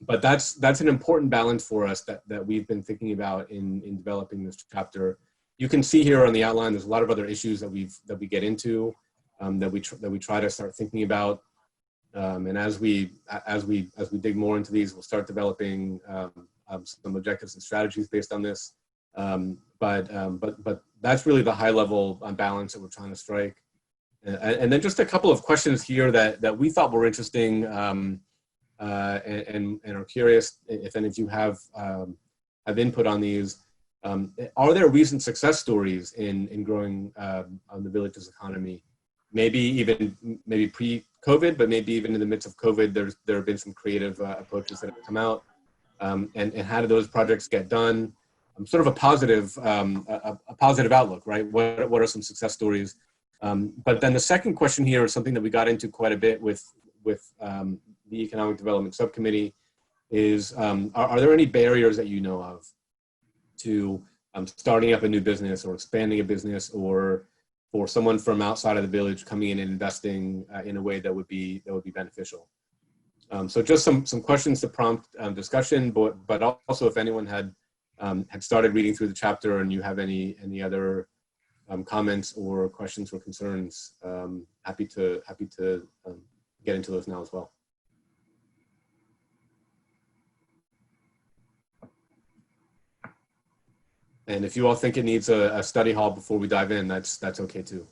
But that's an important balance for us that we've been thinking about in developing this chapter. You can see here on the outline, there's a lot of other issues that we get into, that we try to start thinking about. And as we dig more into these, we'll start developing some objectives and strategies based on this. But that's really the high level balance that we're trying to strike. And then just a couple of questions here that we thought were interesting and are curious if any of you have input on these. Are there recent success stories in growing on the village's economy? Maybe pre-COVID, but maybe even in the midst of COVID, there have been some creative approaches that have come out. And how do those projects get done? Sort of a positive outlook, right? What are some success stories? But then the second question here is something that we got into quite a bit with the Economic Development Subcommittee, is, are there any barriers that you know of to starting up a new business or expanding a business, or for someone from outside of the village coming in and investing in a way that would be beneficial? So just some questions to prompt discussion, but also if anyone had started reading through the chapter and you have any other comments or questions or concerns, happy to get into those now as well. And if you all think it needs a study hall before we dive in, that's okay too.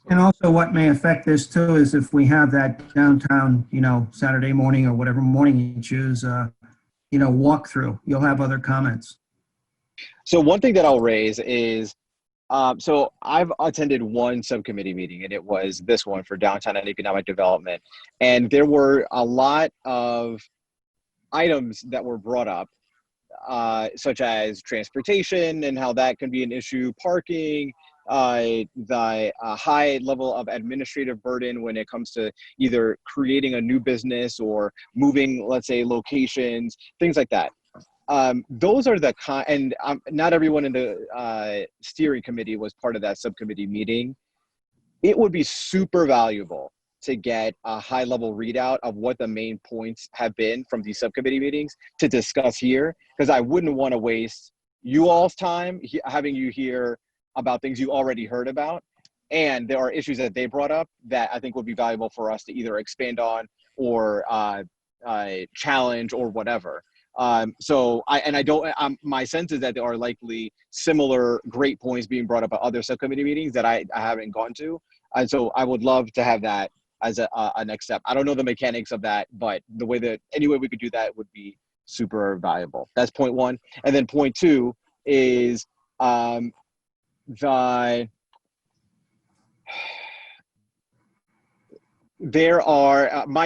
And also what may affect this too is if we have that downtown, Saturday morning or whatever morning you choose, walkthrough, you'll have other comments. So one thing that I'll raise is, so I've attended one subcommittee meeting, and it was this one for downtown and economic development. And there were a lot of items that were brought up, such as transportation and how that can be an issue, parking, the high level of administrative burden when it comes to either creating a new business or moving, let's say, locations, things like that. Those are the and not everyone in the steering committee was part of that subcommittee meeting. It would be super valuable to get a high level readout of what the main points have been from these subcommittee meetings to discuss here, because I wouldn't want to waste you all's time having you hear about things you already heard about. And there are issues that they brought up that I think would be valuable for us to either expand on or challenge or whatever. So my sense is that there are likely similar great points being brought up at other subcommittee meetings that I haven't gone to. And so I would love to have that as a next step. I don't know the mechanics of that, but any way we could do that would be super valuable. That's point one. And then point two is my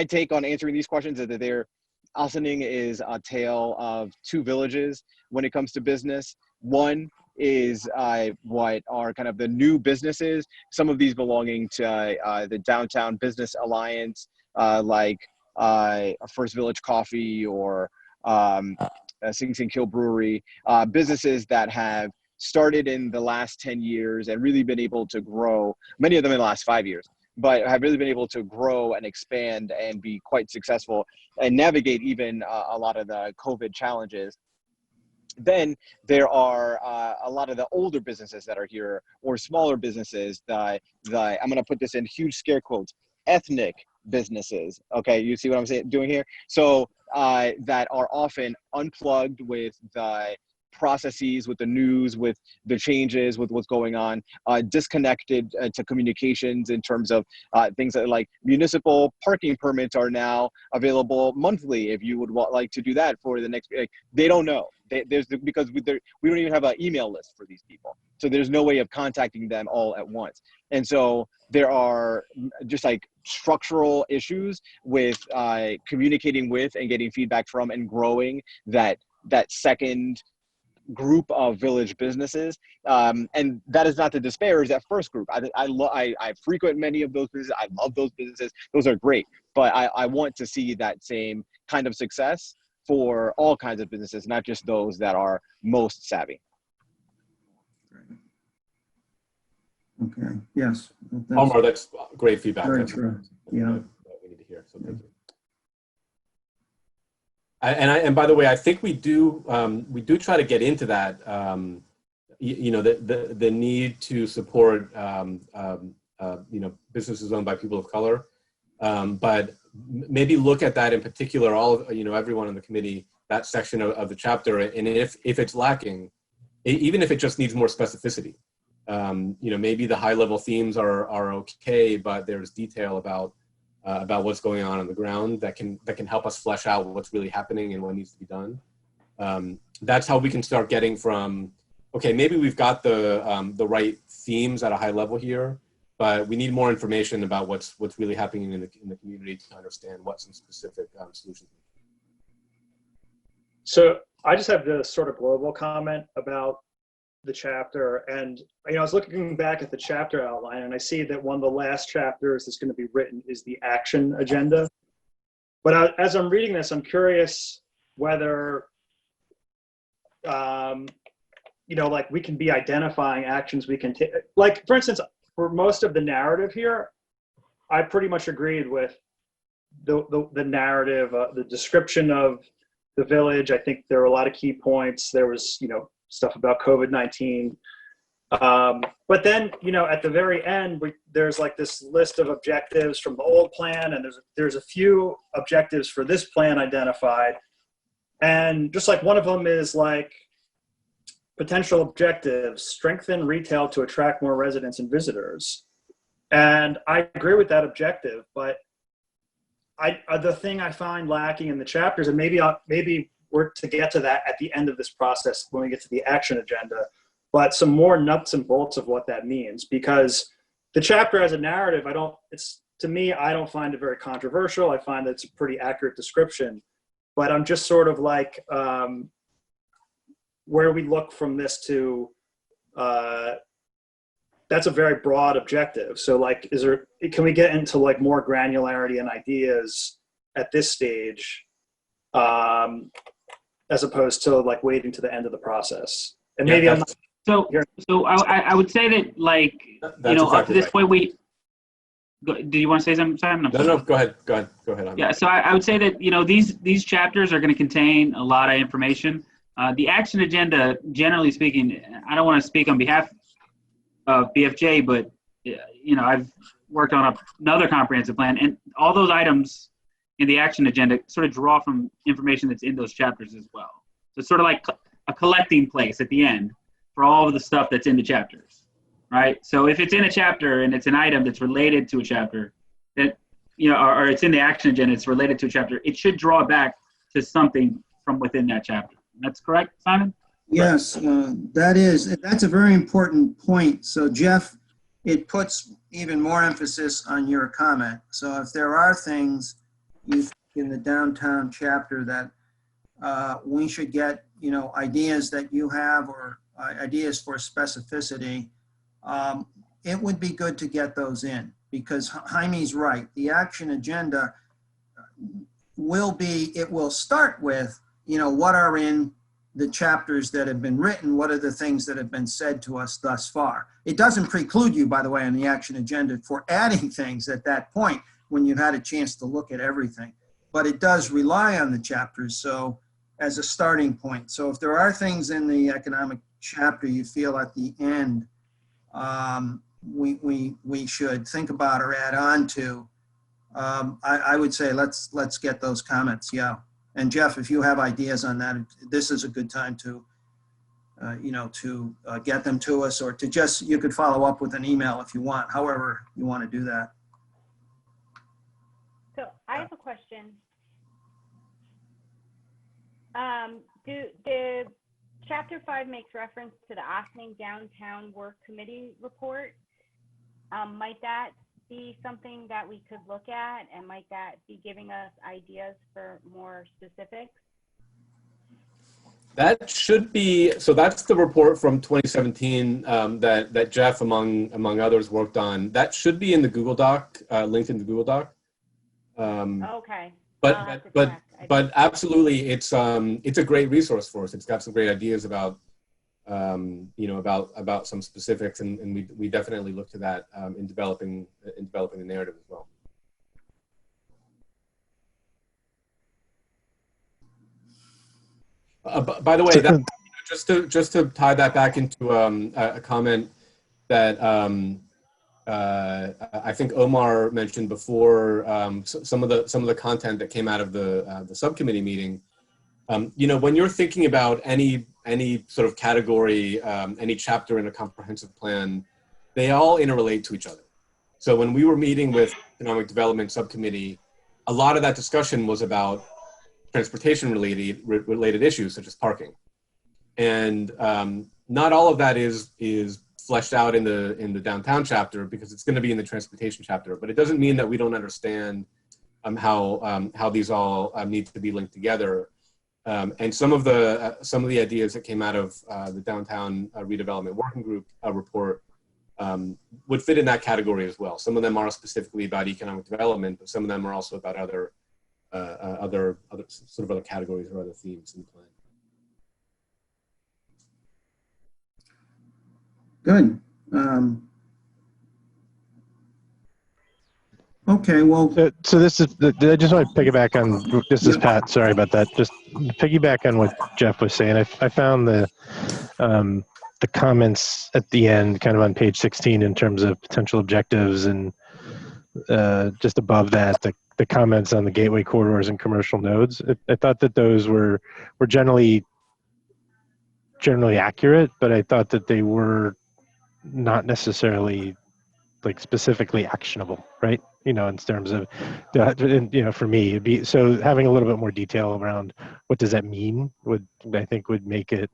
take on answering these questions is that Ossining is a tale of two villages when it comes to business. One is what are kind of the new businesses, some of these belonging to the Downtown Business Alliance, like First Village Coffee or Sing Sing Kill Brewery, businesses that have started in the last 10 years and really been able to grow, many of them in the last 5 years, but have really been able to grow and expand and be quite successful and navigate even a lot of the COVID challenges. Then there are a lot of the older businesses that are here, or smaller businesses, I'm going to put this in huge scare quotes, ethnic businesses. Okay, you see what I'm doing here? So that are often unplugged with the processes, with the news, with the changes, with what's going on, disconnected to communications in terms of things that, like, municipal parking permits are now available monthly if you would like to do that for the next, they don't know. Because we don't even have an email list for these people. So there's no way of contacting them all at once. And so there are just like structural issues with communicating with and getting feedback from and growing that second group of village businesses, and that is not to disparage that first group. I frequent many of those businesses. I love those businesses. Those are great, but I want to see that same kind of success for all kinds of businesses, not just those that are most savvy. Okay. Yes. Omar, that's great feedback. Very That's true. Yeah. what we need to hear. So thank you. And by the way, I think we do try to get into that, the need to support, businesses owned by people of color, but maybe look at that in particular, everyone on the committee, that section of the chapter, and if it's lacking, even if it just needs more specificity, maybe the high level themes are okay, but there's detail about what's going on the ground that can help us flesh out what's really happening and what needs to be done. That's how we can start getting from, okay, maybe we've got the right themes at a high level here, but we need more information about what's really happening in the community to understand what some specific solutions. So I just have this sort of global comment about the chapter, and I was looking back at the chapter outline, and I see that one of the last chapters that's going to be written is the action agenda. But as I'm reading this, I'm curious whether, like we can be identifying actions we can take. Like, for instance, for most of the narrative here, I pretty much agreed with the narrative, the description of the village. I think there were a lot of key points. There was, stuff about COVID-19. But then, at the very end, there's like this list of objectives from the old plan, and there's a few objectives for this plan identified. And just like one of them is like potential objectives, strengthen retail to attract more residents and visitors. And I agree with that objective, but the thing I find lacking in the chapters, and maybe we're to get to that at the end of this process when we get to the action agenda, but some more nuts and bolts of what that means, because the chapter as a narrative, I don't find it very controversial. I find that it's a pretty accurate description, but I'm just sort of like, where we look from this to, that's a very broad objective. So like, can we get into like more granularity and ideas at this stage, as opposed to like waiting to the end of the process? And maybe I'm not. So I would say that, like, That's up to exactly this right. point, do you want to say something, Simon? No, go ahead. Yeah, so I would say that, these chapters are going to contain a lot of information. The action agenda, generally speaking, I don't want to speak on behalf of BFJ, but, I've worked on another comprehensive plan, and all those items in the action agenda sort of draw from information that's in those chapters as well. So it's sort of like a collecting place at the end for all of the stuff that's in the chapters, right? So if it's in a chapter and it's an item that's related to a chapter, that, or it's in the action agenda, it's related to a chapter, it should draw back to something from within that chapter. That's correct, Simon? Yes, that's a very important point. So Jeff, it puts even more emphasis on your comment. So if there are things you think in the downtown chapter that we should get, ideas that you have or ideas for specificity, it would be good to get those in, because Jaime's right. The action agenda will start with, what are in the chapters that have been written, what are the things that have been said to us thus far. It doesn't preclude you, by the way, on the action agenda for adding things at that point when you've had a chance to look at everything. But it does rely on the chapters, so as a starting point. So if there are things in the economic chapter you feel at the end we should think about or add on to, I would say let's get those comments, yeah. And Jeff, if you have ideas on that, this is a good time to get them to us, or to you could follow up with an email if you want, however you want to do that. So I have a question. The Chapter 5 makes reference to the Opening Downtown Work Committee report. Might that be something that we could look at, and might that be giving us ideas for more specifics? That should be, so that's the report from 2017 that Jeff, among others, worked on. That should be in the Google Doc, linked in the Google Doc. Okay. But absolutely, it's a great resource for us. It's got some great ideas about about some specifics, and we definitely look to that in developing the narrative as well. By the way, that, just to tie that back into a comment that I think Omar mentioned before, some of the content that came out of the subcommittee meeting. When you're thinking about any sort of category, any chapter in a comprehensive plan, they all interrelate to each other. So when we were meeting with Economic Development Subcommittee, a lot of that discussion was about transportation related issues such as parking, and not all of that is fleshed out in the downtown chapter, because it's going to be in the transportation chapter. But it doesn't mean that we don't understand how these all need to be linked together. And some of the ideas that came out of the downtown redevelopment working group report would fit in that category as well. Some of them are specifically about economic development, but some of them are also about other other sort of other categories or other themes in the plan. Good. Okay, well, So this is, I just want to piggyback on, this is Pat, sorry about that. Just piggyback on what Jeff was saying. I found the comments at the end, kind of on page 16 in terms of potential objectives, and just above that, the comments on the gateway corridors and commercial nodes. I thought that those were generally accurate, but I thought that they were not necessarily like specifically actionable, right? You know, in terms of, you know, for me, it'd be, so having a little bit more detail around what does that mean would, I think, would make it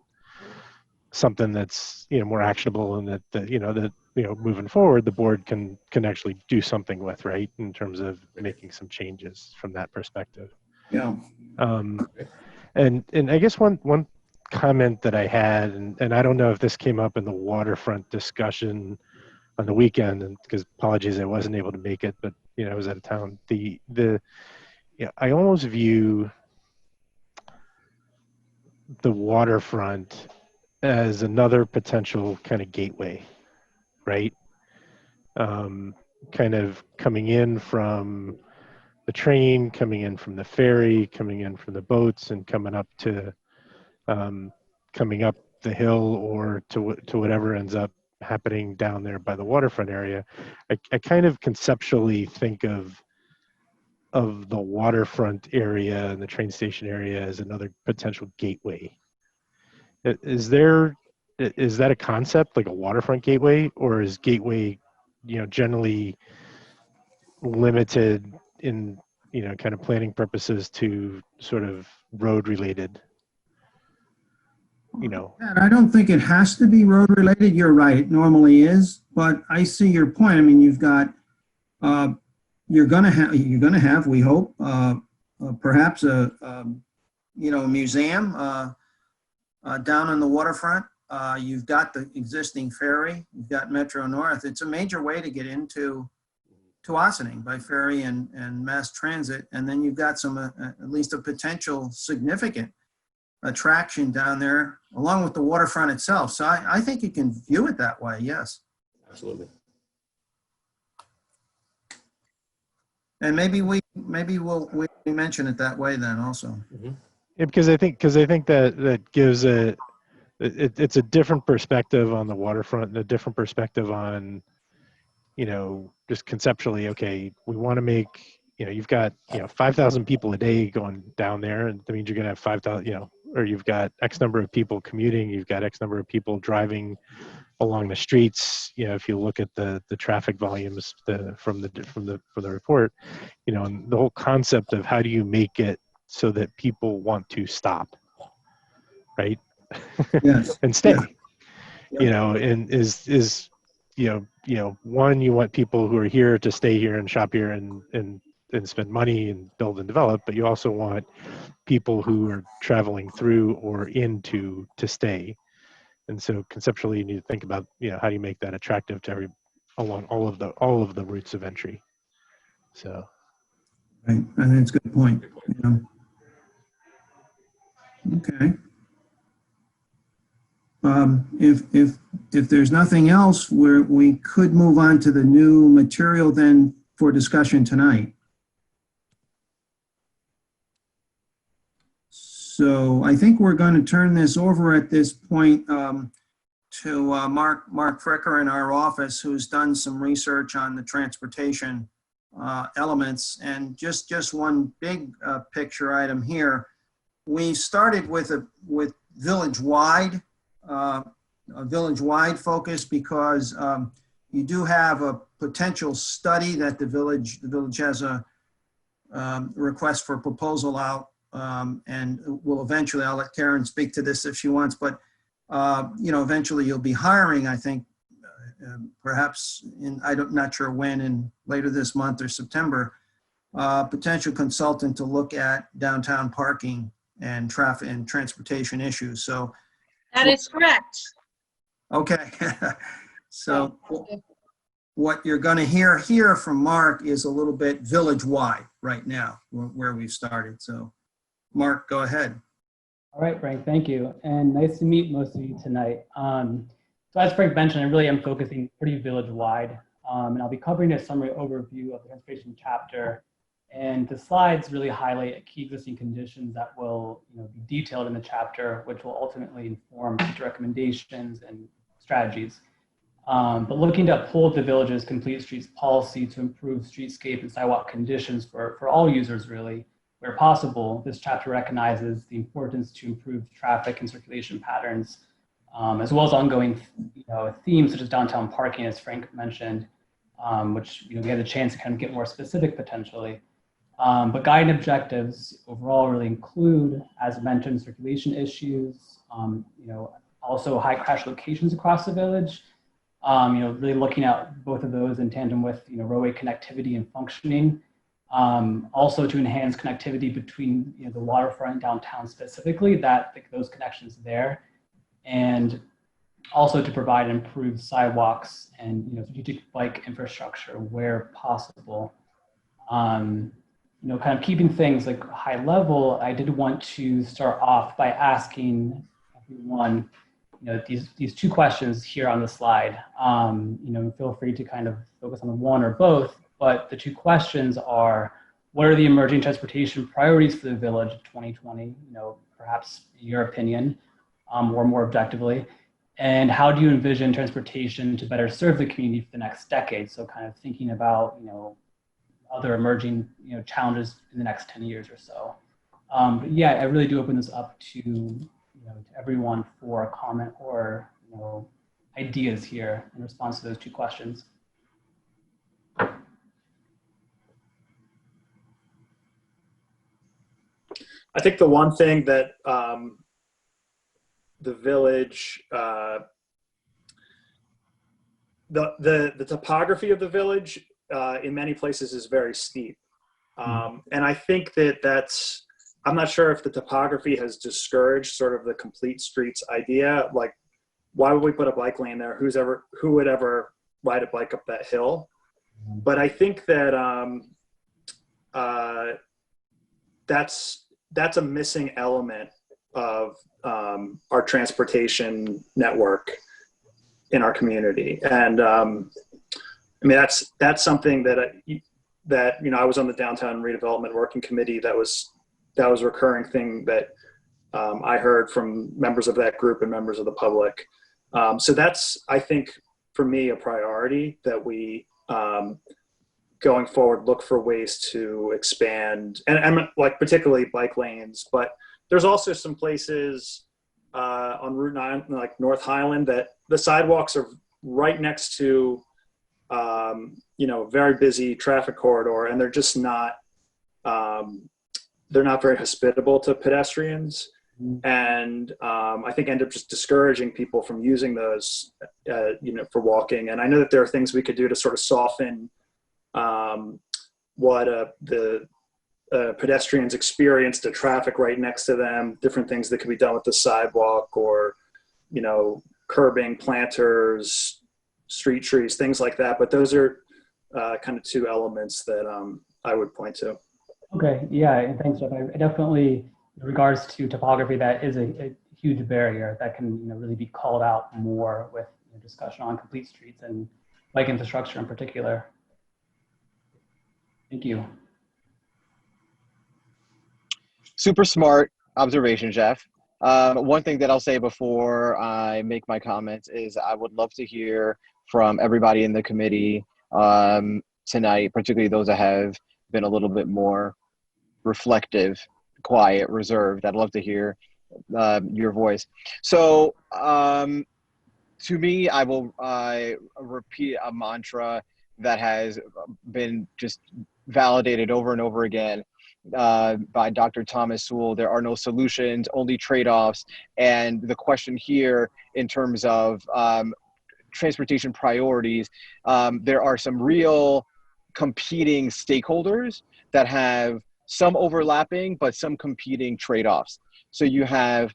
something that's, you know, more actionable, and that you know, moving forward, the board can actually do something with, right, in terms of making some changes from that perspective. yeah. And I guess one comment that I had, and I don't know if this came up in the waterfront discussion on the weekend, and because apologies, I wasn't able to make it, but you know, I was out of town. Yeah, I almost view the waterfront as another potential kind of gateway, right? Kind of coming in from the train, coming in from the ferry, coming in from the boats, and coming up to coming up the hill, or to whatever ends up happening down there by the waterfront area. I kind of conceptually think of the waterfront area and the train station area as another potential gateway. Is that a concept, like a waterfront gateway, or is gateway, you know, generally limited in, you know, kind of planning purposes to sort of road related, you know? And I don't think it has to be road related. You're right, it normally is, but I see your point. I mean, you've got, you're gonna have, we hope, perhaps a you know, museum down on the waterfront. You've got the existing ferry, you've got Metro North. It's a major way to get into Ossining by ferry and mass transit. And then you've got some, at least a potential significant attraction down there along with the waterfront itself. So I think you can view it that way, yes. Absolutely. And maybe we'll mention it that way then also. Mm-hmm. Yeah, because I think that gives it's a different perspective on the waterfront, and a different perspective on, you know, just conceptually, okay, we want to make, you know, you've got, you know, 5,000 people a day going down there, and that means you're going to have 5,000, you know, or you've got X number of people commuting, you've got X number of people driving along the streets. You know, if you look at the traffic volumes from the report, you know, and the whole concept of how do you make it so that people want to stop, right? Yes. And stay. Yeah. You know, and is you know, one, you want people who are here to stay here and shop here and spend money and build and develop, but you also want people who are traveling through or into to stay. And so conceptually, you need to think about, you know, how do you make that attractive to along all of the routes of entry. So, Right, I think it's a good point. Yeah. Okay. If there's nothing else, we could move on to the new material then for discussion tonight. So I think we're going to turn this over at this point to Mark Fricker in our office, who's done some research on the transportation elements. And just one big picture item here. We started with village-wide, a village-wide focus, because you do have a potential study that the village has a request for proposal out, and will eventually, I'll let Karen speak to this if she wants, but you know, eventually you'll be hiring, I think, perhaps not sure when, in later this month or September, potential consultant to look at downtown parking and traffic and transportation issues. So That is correct. okay. So what you're going to hear here from Mark is a little bit village-wide right now, where we've started. So, Mark, go ahead. All right, Frank, thank you. And nice to meet most of you tonight. So as Frank mentioned, I really am focusing pretty village-wide. And I'll be covering a summary overview of the transportation chapter. And the slides really highlight key existing conditions that will be detailed in the chapter, which will ultimately inform future recommendations and strategies. But looking to uphold the village's complete streets policy to improve streetscape and sidewalk conditions for all users, really, where possible, this chapter recognizes the importance to improve traffic and circulation patterns, as well as ongoing themes such as downtown parking, as Frank mentioned, which we had the chance to kind of get more specific potentially. But guiding objectives overall really include, as mentioned, circulation issues, also high crash locations across the village, really looking at both of those in tandem with, roadway connectivity and functioning. Also to enhance connectivity between, the waterfront and downtown specifically, those connections there. And also to provide improved sidewalks and, strategic bike infrastructure where possible. Kind of keeping things like high level, I did want to start off by asking everyone, these two questions here on the slide. Feel free to kind of focus on one or both, but the two questions are, what are the emerging transportation priorities for the village of 2020, perhaps in your opinion, or more objectively, and how do you envision transportation to better serve the community for the next decade? So kind of thinking about, other emerging, challenges in the next 10 years or so. But yeah, I really do open this up to, to everyone for a comment or, ideas here in response to those two questions. I think the one thing that the village, the topography of the village in many places is very steep. And I think that's, I'm not sure if the topography has discouraged sort of the complete streets idea. Like, why would we put a bike lane there? Who would ever ride a bike up that hill? But I think that that's a missing element of our transportation network in our community. And I mean, that's something that I was on the downtown redevelopment working committee. That was a recurring thing that I heard from members of that group and members of the public. So that's, I think, for me, a priority that we going forward look for ways to expand and like particularly bike lanes. But there's also some places on Route 9, like North Highland, that the sidewalks are right next to very busy traffic corridor, and they're just not they're not very hospitable to pedestrians, and I think end up just discouraging people from using those for walking. And I know that there are things we could do to sort of soften what the pedestrians experience, the traffic right next to them, different things that could be done with the sidewalk, or curbing, planters, street trees, things like that. But those are kind of two elements that I would point to. Okay, yeah, and thanks, Jeff. I definitely, in regards to topography, that is a huge barrier that can really be called out more with discussion on complete streets and bike infrastructure in particular. Thank you. Super smart observation, Jeff. One thing that I'll say before I make my comments is I would love to hear from everybody in the committee tonight, particularly those that have been a little bit more reflective, quiet, reserved. I'd love to hear your voice. So to me, I repeat a mantra that has been just validated over and over again by Dr. Thomas Sewell. There are no solutions, only trade-offs. And the question here in terms of transportation priorities, there are some real competing stakeholders that have some overlapping, but some competing trade-offs. So you have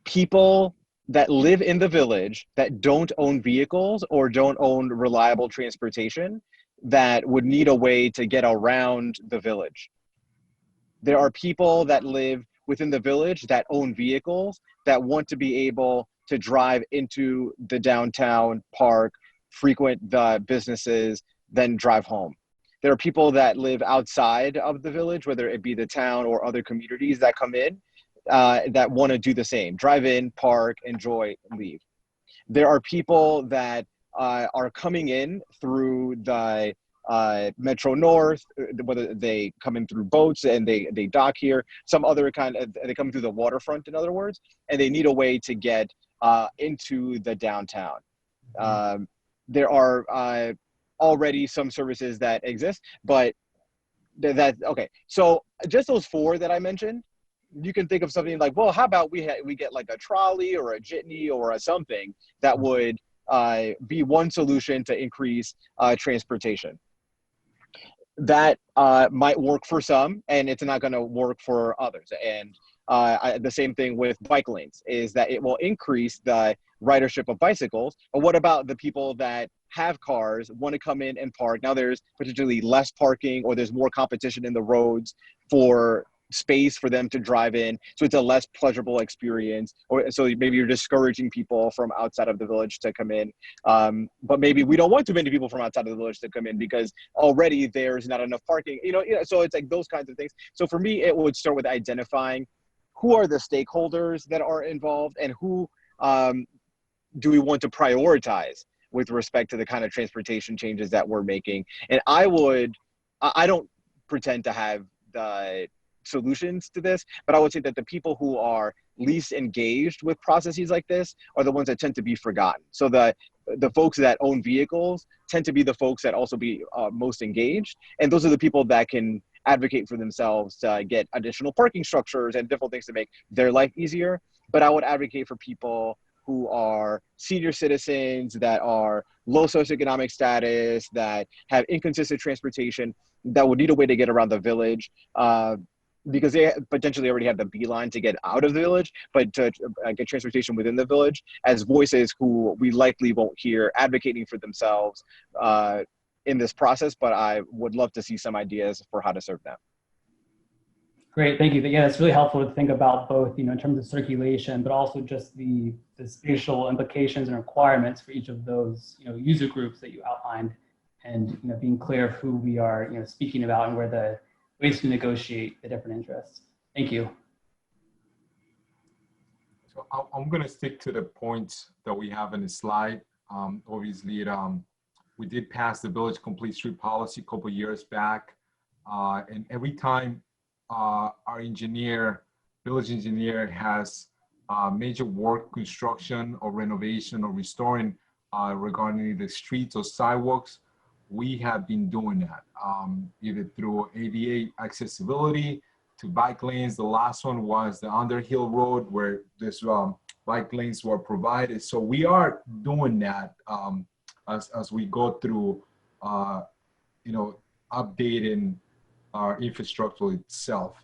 people that live in the village that don't own vehicles or don't own reliable transportation that would need a way to get around the village. There are people that live within the village that own vehicles that want to be able to drive into the downtown park, frequent the businesses, then drive home. There are people that live outside of the village, whether it be the town or other communities that come in, that want to do the same, drive in, park, enjoy, leave. There are people that are coming in through the Metro North, whether they come in through boats and they dock here, some other kind of, they come through the waterfront, in other words, and they need a way to get into the downtown. There are already some services that exist, but okay. So just those four that I mentioned, you can think of something like, well, how about we get like a trolley or a jitney or a something that would be one solution to increase transportation. That might work for some, and it's not going to work for others. And the same thing with bike lanes, is that it will increase the ridership of bicycles. But what about the people that have cars, want to come in and park? Now there's potentially less parking, or there's more competition in the roads for space for them to drive in, so it's a less pleasurable experience, or so maybe you're discouraging people from outside of the village to come in, but maybe we don't want too many people from outside of the village to come in because already there's not enough parking, so it's like those kinds of things. So for me, it would start with identifying who are the stakeholders that are involved, and who do we want to prioritize with respect to the kind of transportation changes that we're making. And I don't pretend to have the solutions to this, but I would say that the people who are least engaged with processes like this are the ones that tend to be forgotten. So the folks that own vehicles tend to be the folks that also be most engaged, and those are the people that can advocate for themselves to get additional parking structures and different things to make their life easier. But I would advocate for people who are senior citizens, that are low socioeconomic status, that have inconsistent transportation, that would need a way to get around the village, because they potentially already have the Beeline to get out of the village, but to get transportation within the village, as voices who we likely won't hear advocating for themselves in this process. But I would love to see some ideas for how to serve them. Great, thank you. Yeah, it's really helpful to think about both, in terms of circulation, but also just the spatial implications and requirements for each of those, user groups that you outlined, and being clear of who we are, speaking about, and where the ways to negotiate the different interests. Thank you. So I'm going to stick to the points that we have in the slide. Obviously, we did pass the Village Complete Street policy a couple of years back, and every time our village engineer has major work, construction or renovation or restoring regarding the streets or sidewalks, we have been doing that, either through ADA accessibility to bike lanes. The last one was the Underhill Road, where this bike lanes were provided. So we are doing that as we go through, updating our infrastructure itself.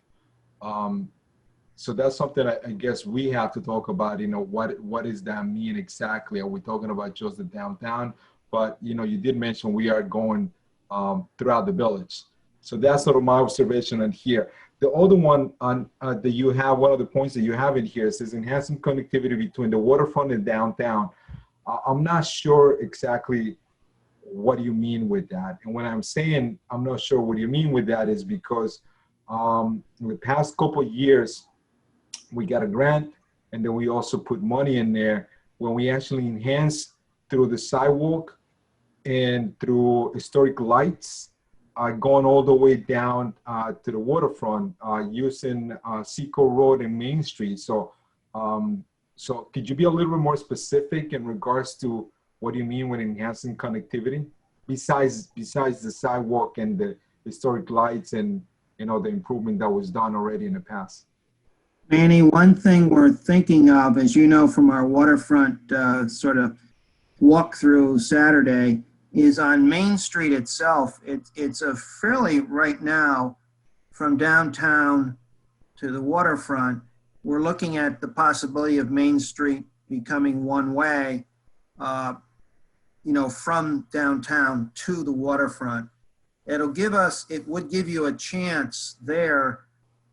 So that's something I guess we have to talk about, what does that mean exactly? Are we talking about just the downtown? But, you did mention we are going throughout the village. So that's sort of my observation on here. The other one on that you have, one of the points that you have in here says enhancing connectivity between the waterfront and downtown. I'm not sure exactly what you mean with that. And when I'm saying I'm not sure what you mean with that is because in the past couple of years, we got a grant, and then we also put money in there when we actually enhance through the sidewalk and through historic lights, going all the way down to the waterfront, using Seco Road and Main Street. So, so could you be a little bit more specific in regards to what do you mean when enhancing connectivity, besides the sidewalk and the historic lights and the improvement that was done already in the past? Manny, one thing we're thinking of, as you know from our waterfront sort of walkthrough Saturday, is on Main Street itself. It's a fairly, right now, from downtown to the waterfront, we're looking at the possibility of Main Street becoming one way, you know, from downtown to the waterfront. It would give you a chance there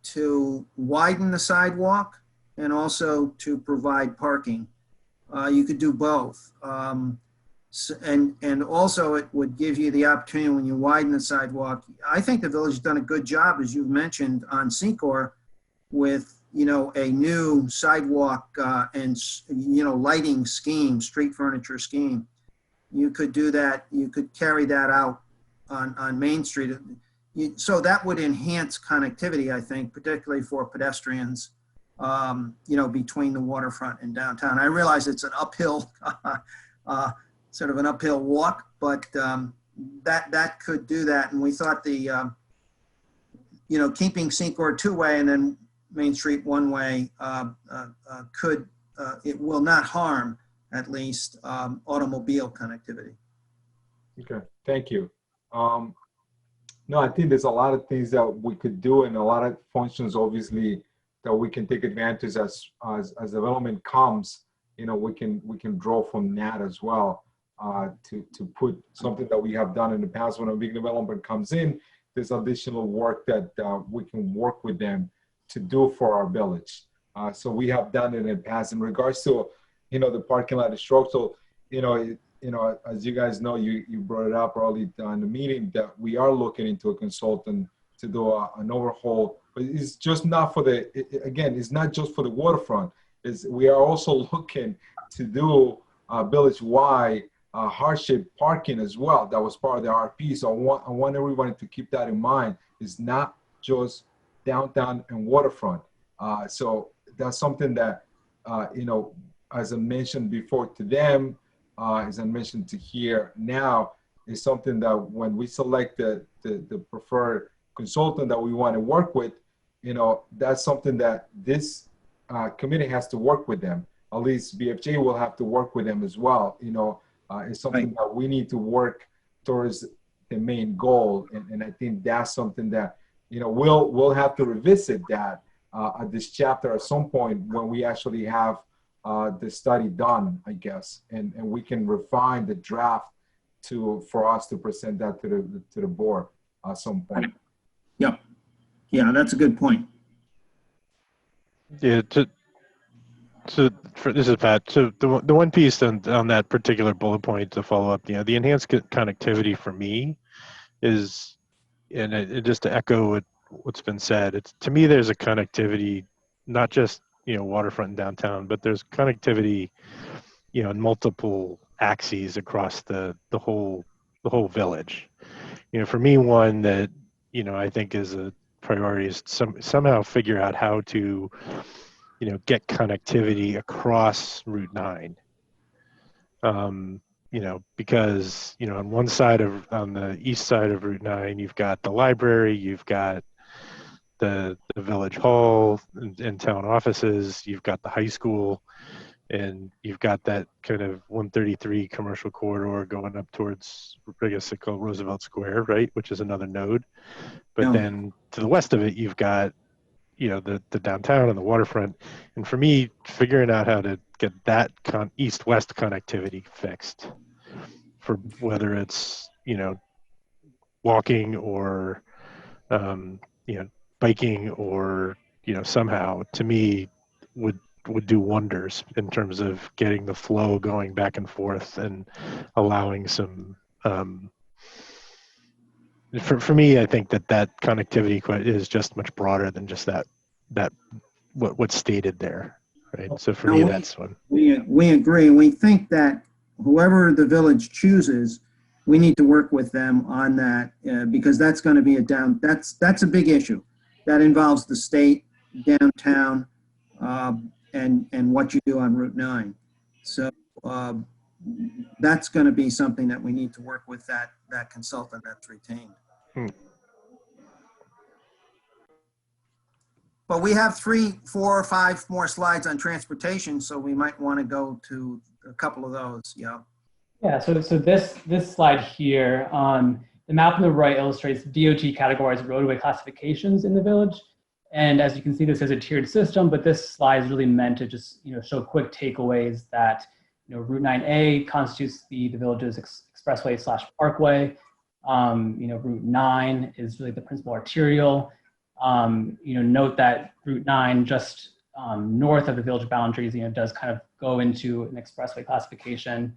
to widen the sidewalk and also to provide parking. You could do both. And also it would give you the opportunity when you widen the sidewalk. I think the village has done a good job, as you've mentioned, on Secor with, you know, a new sidewalk and, you know, lighting scheme, street furniture scheme. You could do that. You could carry that out on Main Street. So that would enhance connectivity, I think, particularly for pedestrians, you know, between the waterfront and downtown. I realize it's an uphill, sort of an uphill walk, but that could do that. And we thought the, you know, keeping Secor two-way and then Main Street one-way it will not harm, at least, automobile connectivity. Okay, thank you. No, I think there's a lot of things that we could do and a lot of functions, obviously, that we can take advantage as development comes. You know, we can draw from that as well to put something that we have done in the past. When a big development comes in, there's additional work that we can work with them to do for our village. So we have done it in the past. In regards to, you know, the parking lot structure, you know, as you guys know, you brought it up early in the meeting that we are looking into a consultant to do an overhaul, but it's just not for again, it's not just for the waterfront. We are also looking to do village-wide hardship parking as well. That was part of the RP. So I want everybody to keep that in mind. It's not just downtown and waterfront. So that's something that, you know, as I mentioned before to them, as I mentioned to here now, is something that when we select the preferred consultant that we want to work with, you know, that's something that this committee has to work with them. At least BFJ will have to work with them as well. You know, it's something that we need to work towards the main goal. And I think that's something that, you know, we'll have to revisit that at this chapter at some point when we actually have the study done, I guess, and we can refine the draft for us to present that to the board at some point. Yep. Yeah, that's a good point. Yeah. This is Pat. So the one piece on that particular bullet point to follow up, you know, the enhanced connectivity for me is, and just to echo what's been said, it's, to me, there's a connectivity, not just, you know, waterfront and downtown, but there's connectivity, you know, in multiple axes across the whole village. You know, for me, one that, you know, I think is a priority is somehow figure out how to, you know, get connectivity across Route 9. You know, because, you know, on the east side of Route 9, you've got the library, you've got the village hall and town offices, you've got the high school, and you've got that kind of 133 commercial corridor going up towards, I guess they call Roosevelt Square, right, which is another node. But then to the west of it, you've got, you know, the downtown and the waterfront. And for me, figuring out how to get that east-west connectivity fixed, for whether it's, you know, walking or, you know, biking or, you know, somehow, to me, would do wonders in terms of getting the flow going back and forth and allowing some, for me, I think that connectivity is just much broader than just that what's stated there, right? So for me, that's one. We agree. We think that whoever the village chooses, we need to work with them on that because that's going to be that's a big issue. That involves the state, downtown, and what you do on Route 9. So that's going to be something that we need to work with that consultant that's retained. But we have 3, 4, or 5 more slides on transportation, so we might want to go to a couple of those. Yeah. Yeah. So this slide here, the map on the right illustrates DOT categories roadway classifications in the village, And as you can see, this is a tiered system, but this slide is really meant to just show quick takeaways that Route 9A constitutes the village's expressway / parkway. Route 9 is really the principal arterial. Note that Route 9 just north of the village boundaries, does kind of go into an expressway classification.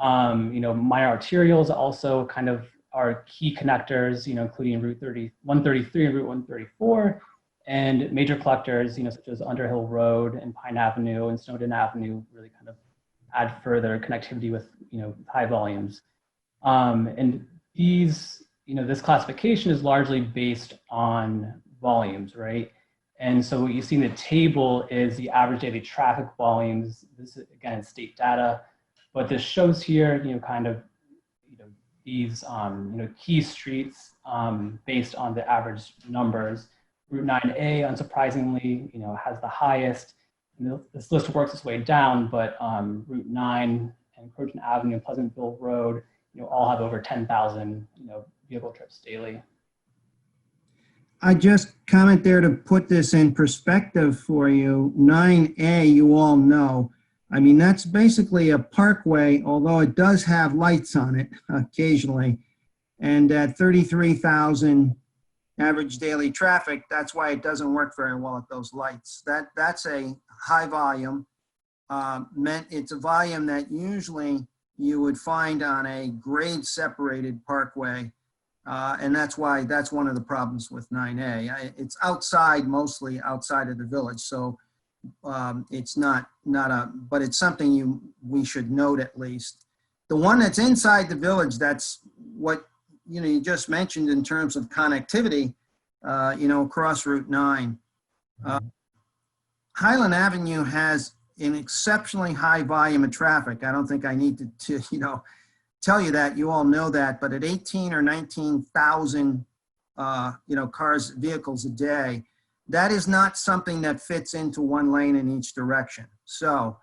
Minor arterials also kind of are key connectors, including Route 133 and Route 134, and major collectors, such as Underhill Road and Pine Avenue and Snowden Avenue really kind of add further connectivity with, high volumes. And these, this classification is largely based on volumes, right? And so what you see in the table is the average daily traffic volumes. This is, again, state data, but this shows here, kind of, these, key streets based on the average numbers. Route 9A, unsurprisingly, has the highest. And this list works its way down, but Route 9 and Croton Avenue and Pleasantville Road, all have over 10,000, vehicle trips daily. I just comment there to put this in perspective for you. 9A, you all know. I mean, that's basically a parkway, although it does have lights on it occasionally. And at 33,000 average daily traffic, that's why it doesn't work very well at those lights. That's a high volume. It's a volume that usually you would find on a grade separated parkway. And that's one of the problems with 9A. It's mostly outside of the village. So it's but it's something we should note at least. The one that's inside the village, that's what, you just mentioned in terms of connectivity, across Route 9. Highland Avenue has an exceptionally high volume of traffic. I don't think I need to tell you that. You all know that, but at 18 or 19,000, vehicles a day, that is not something that fits into one lane in each direction. So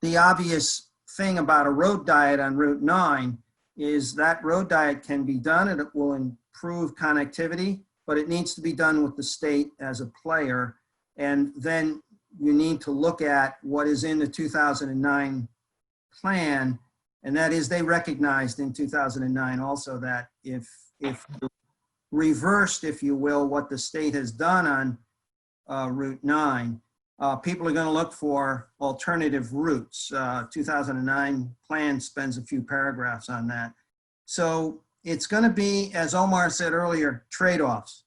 the obvious thing about a road diet on Route 9 is that road diet can be done and it will improve connectivity, but it needs to be done with the state as a player. And then you need to look at what is in the 2009 plan. And that is, they recognized in 2009 also that if reversed, if you will, what the state has done on Route 9, people are going to look for alternative routes. 2009 plan spends a few paragraphs on that. So it's going to be, as Omar said earlier, trade-offs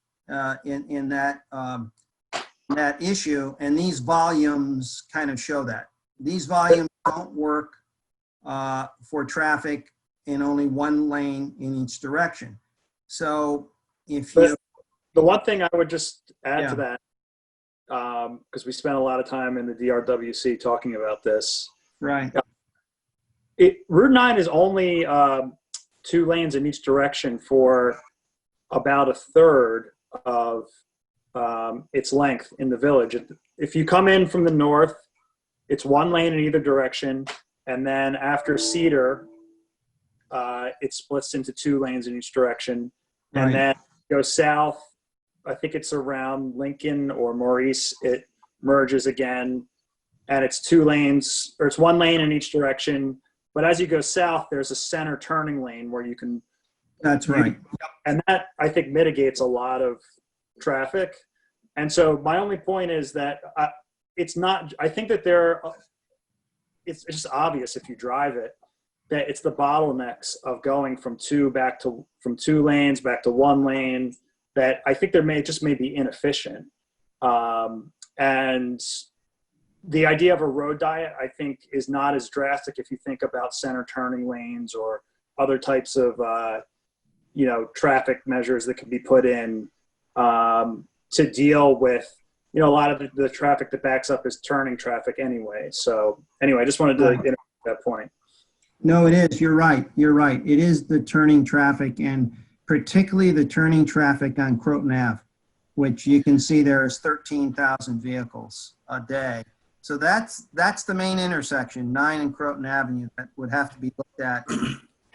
in that issue. And these volumes kind of show that. These volumes don't work for traffic in only one lane in each direction. So if you... The one thing I would just add to that, because we spent a lot of time in the DRWC talking about this. Right. Route 9 is only 2 lanes in each direction for about a third of its length in the village. If you come in from the north, it's 1 lane in either direction. And then after Cedar, it splits into 2 lanes in each direction. Right. And then go south, I think it's around Lincoln or Maurice, it merges again, and it's 2 lanes, or it's 1 lane in each direction. But as you go south, there's a center turning lane where you can. That's right. And that, I think, mitigates a lot of traffic. And so my only point is that it's not, I think that it's just obvious if you drive it, that it's the bottlenecks of going from 2 lanes back to 1 lane, that I think may be inefficient. And the idea of a road diet, I think, is not as drastic if you think about center turning lanes or other types of, traffic measures that can be put in to deal with, a lot of the traffic that backs up is turning traffic anyway. So anyway, I just wanted to interrupt that point. No, it is. You're right. You're right. It is the turning traffic, and particularly the turning traffic on Croton Ave, which you can see there is 13,000 vehicles a day. So that's the main intersection, 9 and Croton Avenue, that would have to be looked at,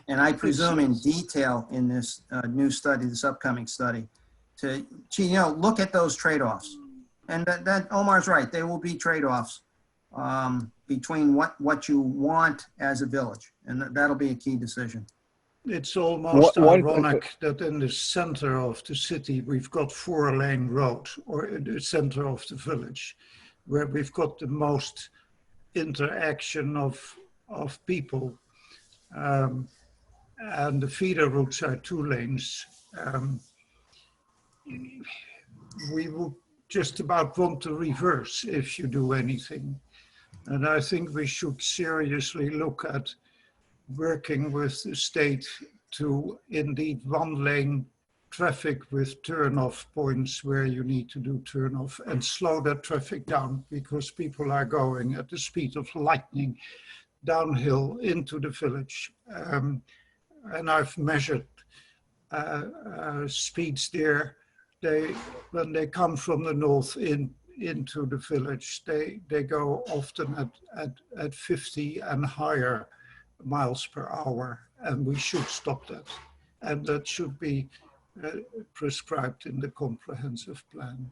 and I presume in detail in this new study, this upcoming study, to look at those trade-offs. And that Omar's right. There will be trade-offs between what you want as a village, and that'll be a key decision. It's almost One- ironic that in the center of the city, we've got 4-lane road, or in the center of the village, where we've got the most interaction of people. And the feeder routes are 2 lanes. We will just about want to reverse if you do anything. And I think we should seriously look at working with the state to indeed 1-lane traffic with turn-off points where you need to do turn-off and slow that traffic down, because people are going at the speed of lightning downhill into the village. And I've measured speeds there. When they come from the north into the village, they go often at 50 and higher miles per hour, and we should stop that. And that should be prescribed in the comprehensive plan.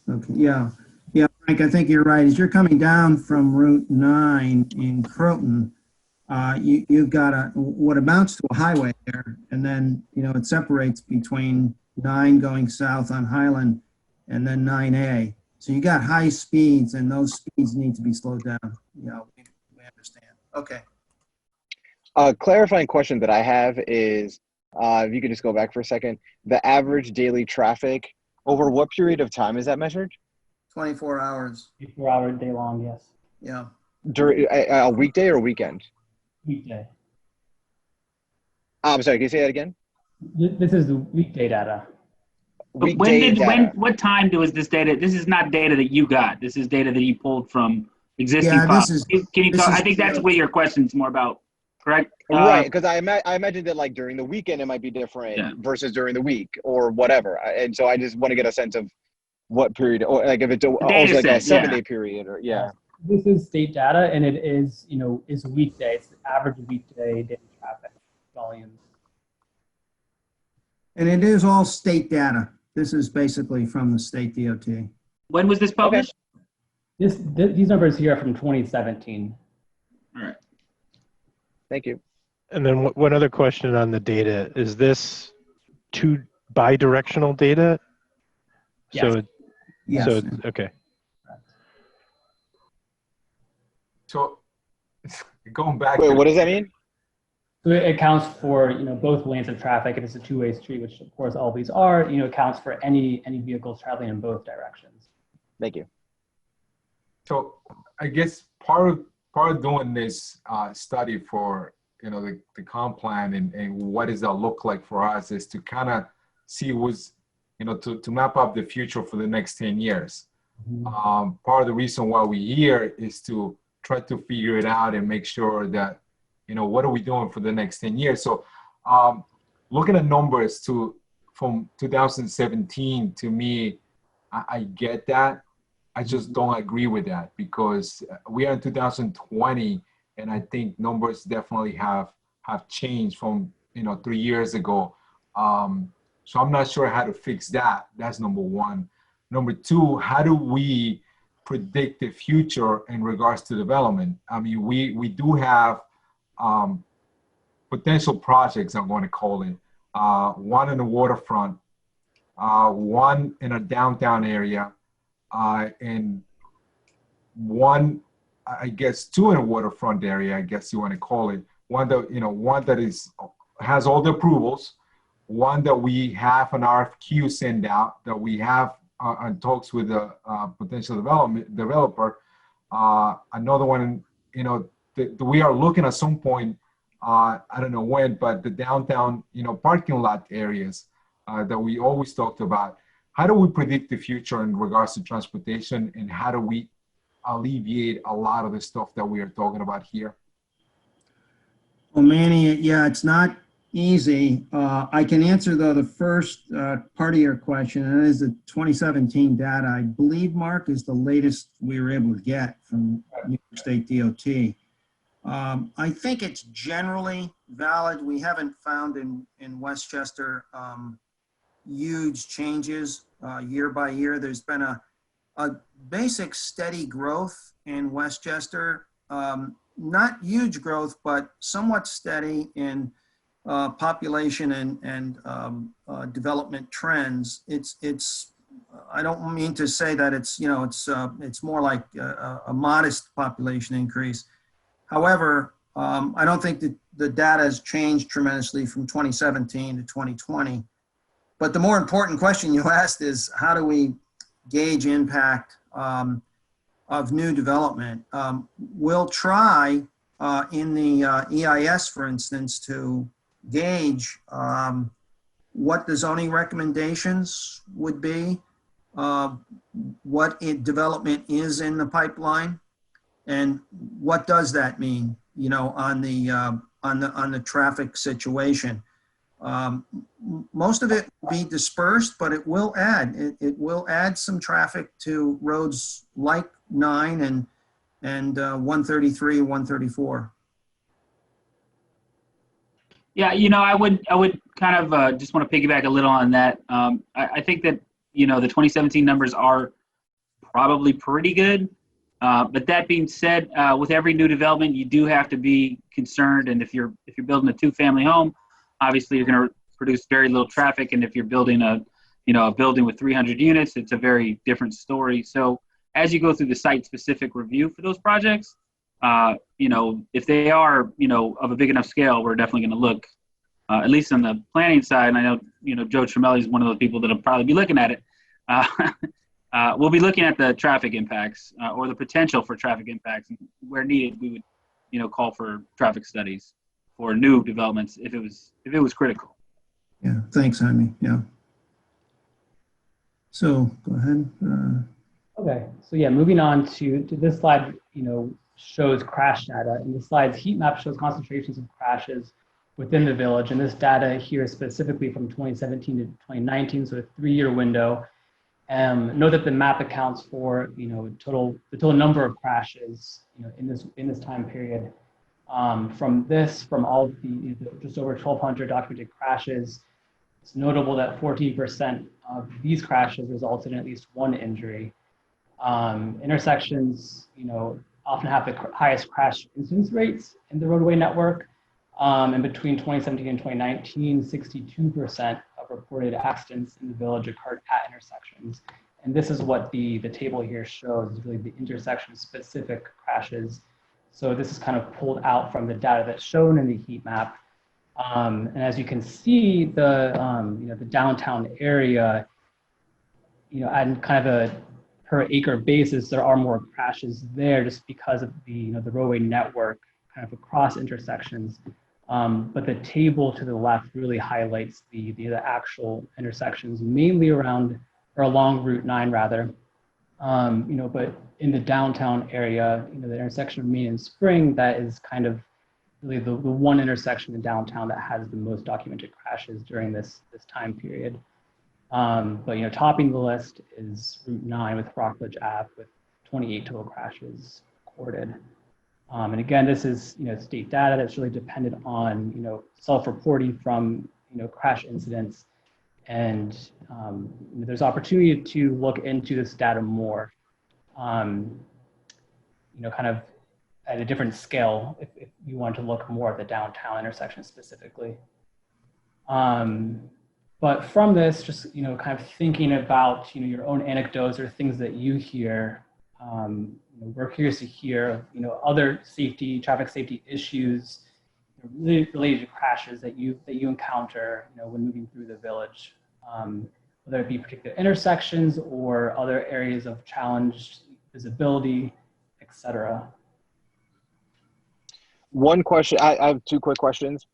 Okay, yeah, Frank, I think you're right. As you're coming down from Route 9 in Croton, you've got what amounts to a highway there, and then it separates between 9 going south on Highland and then 9A. So you got high speeds, and those speeds need to be slowed down. We understand. Okay. Clarifying question that I have is, if you could just go back for a second, the average daily traffic, over what period of time is that measured? 24 hours. 24 hour day long, yes. Yeah. During a weekday or weekend? Weekday. I'm sorry, can you say that again? This is the weekday data. But what time was this data? This is not data that you got. This is data that you pulled from existing files. Can you talk? I think that's what your question's more about, correct? Right, because I imagine that like during the weekend it might be different versus during the week or whatever. And so I just want to get a sense of what period, or like if it's also like a 7-day period, or This is state data, and it is is weekday. It's the average weekday daily traffic volume. And it is all state data. This is basically from the state DOT. When was this published? Okay. These numbers here are from 2017. All right. Thank you. And then one other question on the data. Is this bi-directional data? Yes. Yes. So, okay. So going back. Wait, what does that mean? So it accounts for both lanes of traffic. If it's a 2-way street, which of course all these are, accounts for any vehicles traveling in both directions. Thank you. So I guess part of doing this study for the comp plan and what does that look like for us is to kind of see what's to map up the future for the next 10 years. Mm-hmm. Part of the reason why we're here is to try to figure it out and make sure that what are we doing for the next 10 years? So looking at numbers from 2017, to me, I get that. I just don't agree with that because we are in 2020, and I think numbers definitely have changed from 3 years ago. So I'm not sure how to fix that. That's number one. Number two, how do we predict the future in regards to development? I mean, we do have potential projects, I'm going to call it. One in the waterfront, one in a downtown area, and one, I guess, 2 in a waterfront area, I guess you want to call it. One that has all the approvals, one that we have an RFQ send out, that we have on talks with a potential developer. Another one, we are looking at some point, I don't know when, but the downtown, parking lot areas that we always talked about. How do we predict the future in regards to transportation, and how do we alleviate a lot of the stuff that we are talking about here? Well, Manny, yeah, it's not easy. I can answer, though, the first part of your question, and that is the 2017 data. I believe, Mark, is the latest we were able to get from New York State DOT. I think it's generally valid. We haven't found in Westchester huge changes year by year. There's been a a basic steady growth in Westchester. Not huge growth, but somewhat steady in population and development trends. It's I don't mean to say that it's, it's more like a modest population increase. However, I don't think that the data has changed tremendously from 2017 to 2020. But the more important question you asked is, how do we gauge impact of new development? We'll try in the EIS, for instance, to gauge what the zoning recommendations would be, what development is in the pipeline, and what does that mean, on the traffic situation. Most of it will be dispersed, but it will add. It will add some traffic to roads like 9 and 133 and 134. Yeah, I would kind of just want to piggyback a little on that. I think that the 2017 numbers are probably pretty good. But that being said, with every new development, you do have to be concerned. And if you're building a 2-family home, obviously you're going to produce very little traffic. And if you're building a building with 300 units, it's a very different story. So as you go through the site-specific review for those projects, if they are, of a big enough scale, we're definitely going to look, at least on the planning side. And I know, Joe Tremelli is one of those people that'll probably be looking at it. We'll be looking at the traffic impacts or the potential for traffic impacts. And where needed, we would, call for traffic studies for new developments if it was critical. Yeah, thanks, Jaime. Yeah. So go ahead. Okay, so yeah, moving on to this slide, shows crash data, and the slide's heat map shows concentrations of crashes within the village. And this data here is specifically from 2017 to 2019, so a 3-year from note that the map accounts for the total number of crashes in this time period. From all of the just over 1,200 documented crashes, it's notable that 14% of these crashes resulted in at least one injury. Intersections, often have the highest crash incidence rates in the roadway network. And between 2017 and 2019, 62% of reported accidents in the village occurred at intersections. And this is what the table here shows, is really the intersection-specific crashes. So this is kind of pulled out from the data that's shown in the heat map. And as you can see, the downtown area, at kind of a per acre basis, there are more crashes there just because of the roadway network kind of across intersections. But the table to the left really highlights the actual intersections, mainly along Route 9 rather. But in the downtown area, the intersection of Main and Spring, that is kind of really the one intersection in downtown that has the most documented crashes during this time period. But topping the list is Route 9 with Rockledge Ave with 28 total crashes recorded. And again, this is state data that's really dependent on self-reporting from crash incidents, and there's opportunity to look into this data more, kind of at a different scale if you want to look more at the downtown intersection specifically. But from this, just kind of thinking about your own anecdotes or things that you hear. We're curious to hear, other traffic safety issues related to crashes that you encounter, when moving through the village, whether it be particular intersections or other areas of challenged visibility, etc. One question, I have 2 quick questions.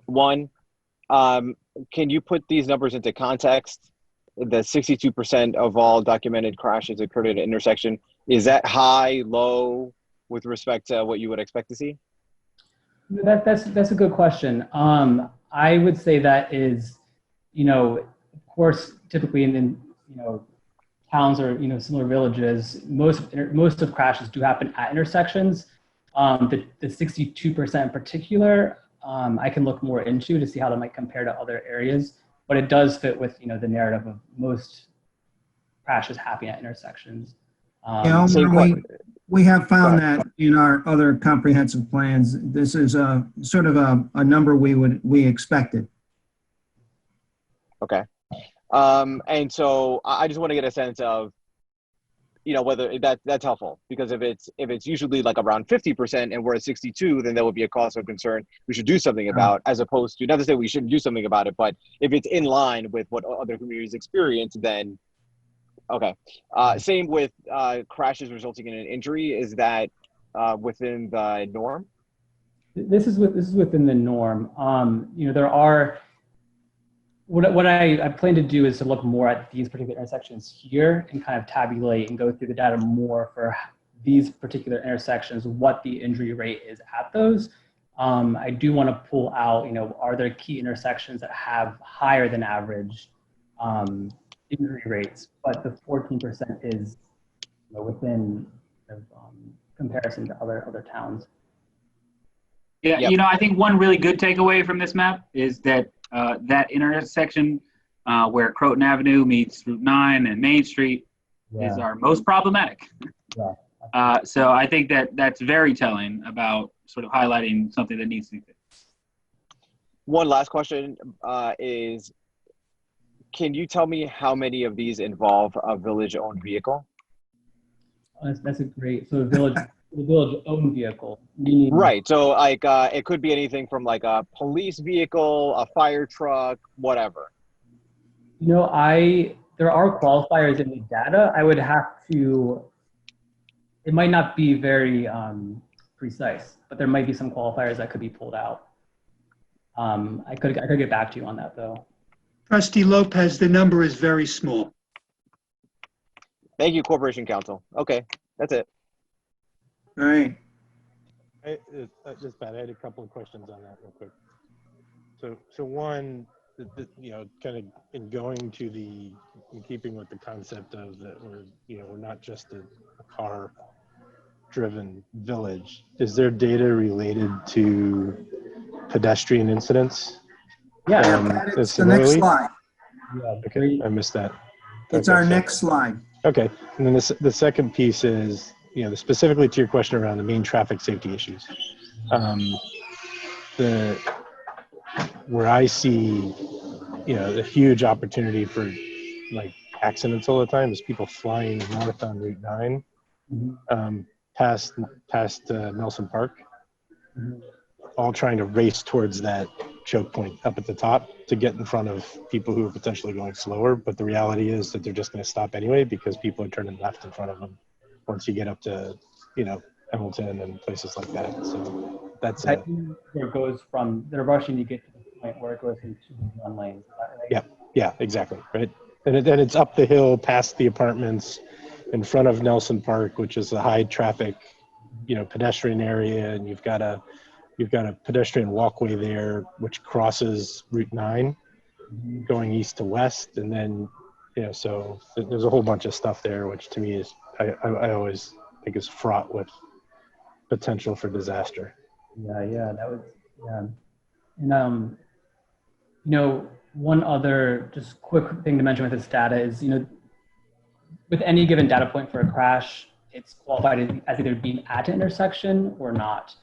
One, can you put these numbers into context? The 62% of all documented crashes occurred at an intersection. Is that high, low, with respect to what you would expect to see? That's a good question. I would say that is, of course, typically in towns or similar villages, most of crashes do happen at intersections. The 62% in particular, I can look more into to see how that might compare to other areas, but it does fit with the narrative of most crashes happening at intersections. Yeah, Same we have found that in our other comprehensive plans. This is a sort of a number we expected. Okay. And so I just want to get a sense of, whether that's helpful, because if it's usually like around 50% and we're at 62, then that would be a cause of concern we should do something about, as opposed to, not to say we shouldn't do something about it, but if it's in line with what other communities experience, then okay. Same with crashes resulting in an injury. Is that within the norm? This is within the norm. There are, what I plan to do is to look more at these particular intersections here and kind of tabulate and go through the data more for these particular intersections, what the injury rate is at those. I do want to pull out, are there key intersections that have higher than average injury rates, but the 14% is within comparison to other towns. Yeah, Yep. I think one really good takeaway from this map is that that intersection where Croton Avenue meets Route 9 and Main Street is our most problematic. Yeah. So I think that's very telling about sort of highlighting something that needs to be fixed. One last question is, can you tell me how many of these involve a village-owned vehicle? That's a great, so the village-owned vehicle, meaning. Right, so like it could be anything from like a police vehicle, a fire truck, whatever. There are qualifiers in the data. I would have to, it might not be very precise, but there might be some qualifiers that could be pulled out. I could get back to you on that though. Trustee Lopez, the number is very small. Thank you, Corporation Counsel. Okay, that's it. All right. Just Pat, I had a couple of questions on that real quick. So one, kind of in going to in keeping with the concept of that we're not just a car-driven village. Is there data related to pedestrian incidents? Yeah, it's the next slide. Okay, I missed that. It's our next slide. Okay, and then the second piece is, specifically to your question around the main traffic safety issues. Where I see, the huge opportunity for like accidents all the time is people flying north on Route 9, past Nelson Park, all trying to race towards that choke point up at the top to get in front of people who are potentially going slower. But the reality is that they're just going to stop anyway because people are turning left in front of them once you get up to, Hamilton and places like that. So that's where it goes from, they're rushing to get to the point where it goes into one lane. Right? Yeah, exactly. Right. And then it's up the hill past the apartments in front of Nelson Park, which is a high traffic, pedestrian area. And you've got a pedestrian walkway there, which crosses Route 9 going east to west. And then, so there's a whole bunch of stuff there, which to me is, I always think is fraught with potential for disaster. Yeah, that was, And, one other just quick thing to mention with this data is, with any given data point for a crash, it's qualified as either being at an intersection or not.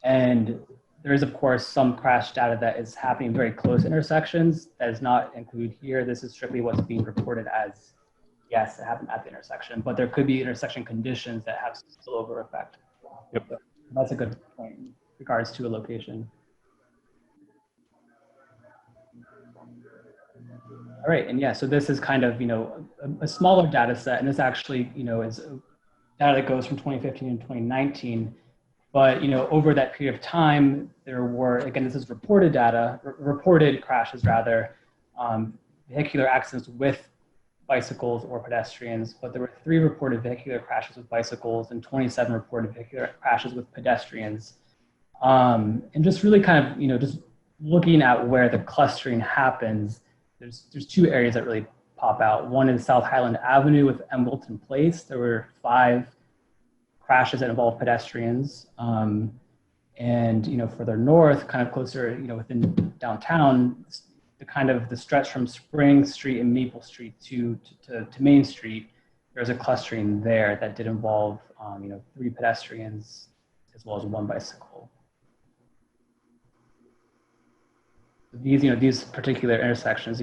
And there is, of course, some crash data that is happening very close intersections that is not included here. This is strictly what's being reported as, yes, it happened at the intersection, but there could be intersection conditions that have spillover effect. Yep. So that's a good point in regards to a location. All right, and yeah, so this is kind of, a smaller data set, and this actually, is data that goes from 2015 and 2019. But, over that period of time, there were, again, this is reported data, reported crashes rather, vehicular accidents with bicycles or pedestrians, but there were 3 reported vehicular crashes with bicycles and 27 reported vehicular crashes with pedestrians. And just really kind of, just looking at where the clustering happens, there's 2 areas that really pop out. One is South Highland Avenue with Embleton Place. There were 5 crashes that involved pedestrians. And, further north, kind of closer, within downtown, the kind of the stretch from Spring Street and Maple Street to Main Street, there's a clustering there that did involve, 3 pedestrians as well as 1 bicycle. These particular intersections,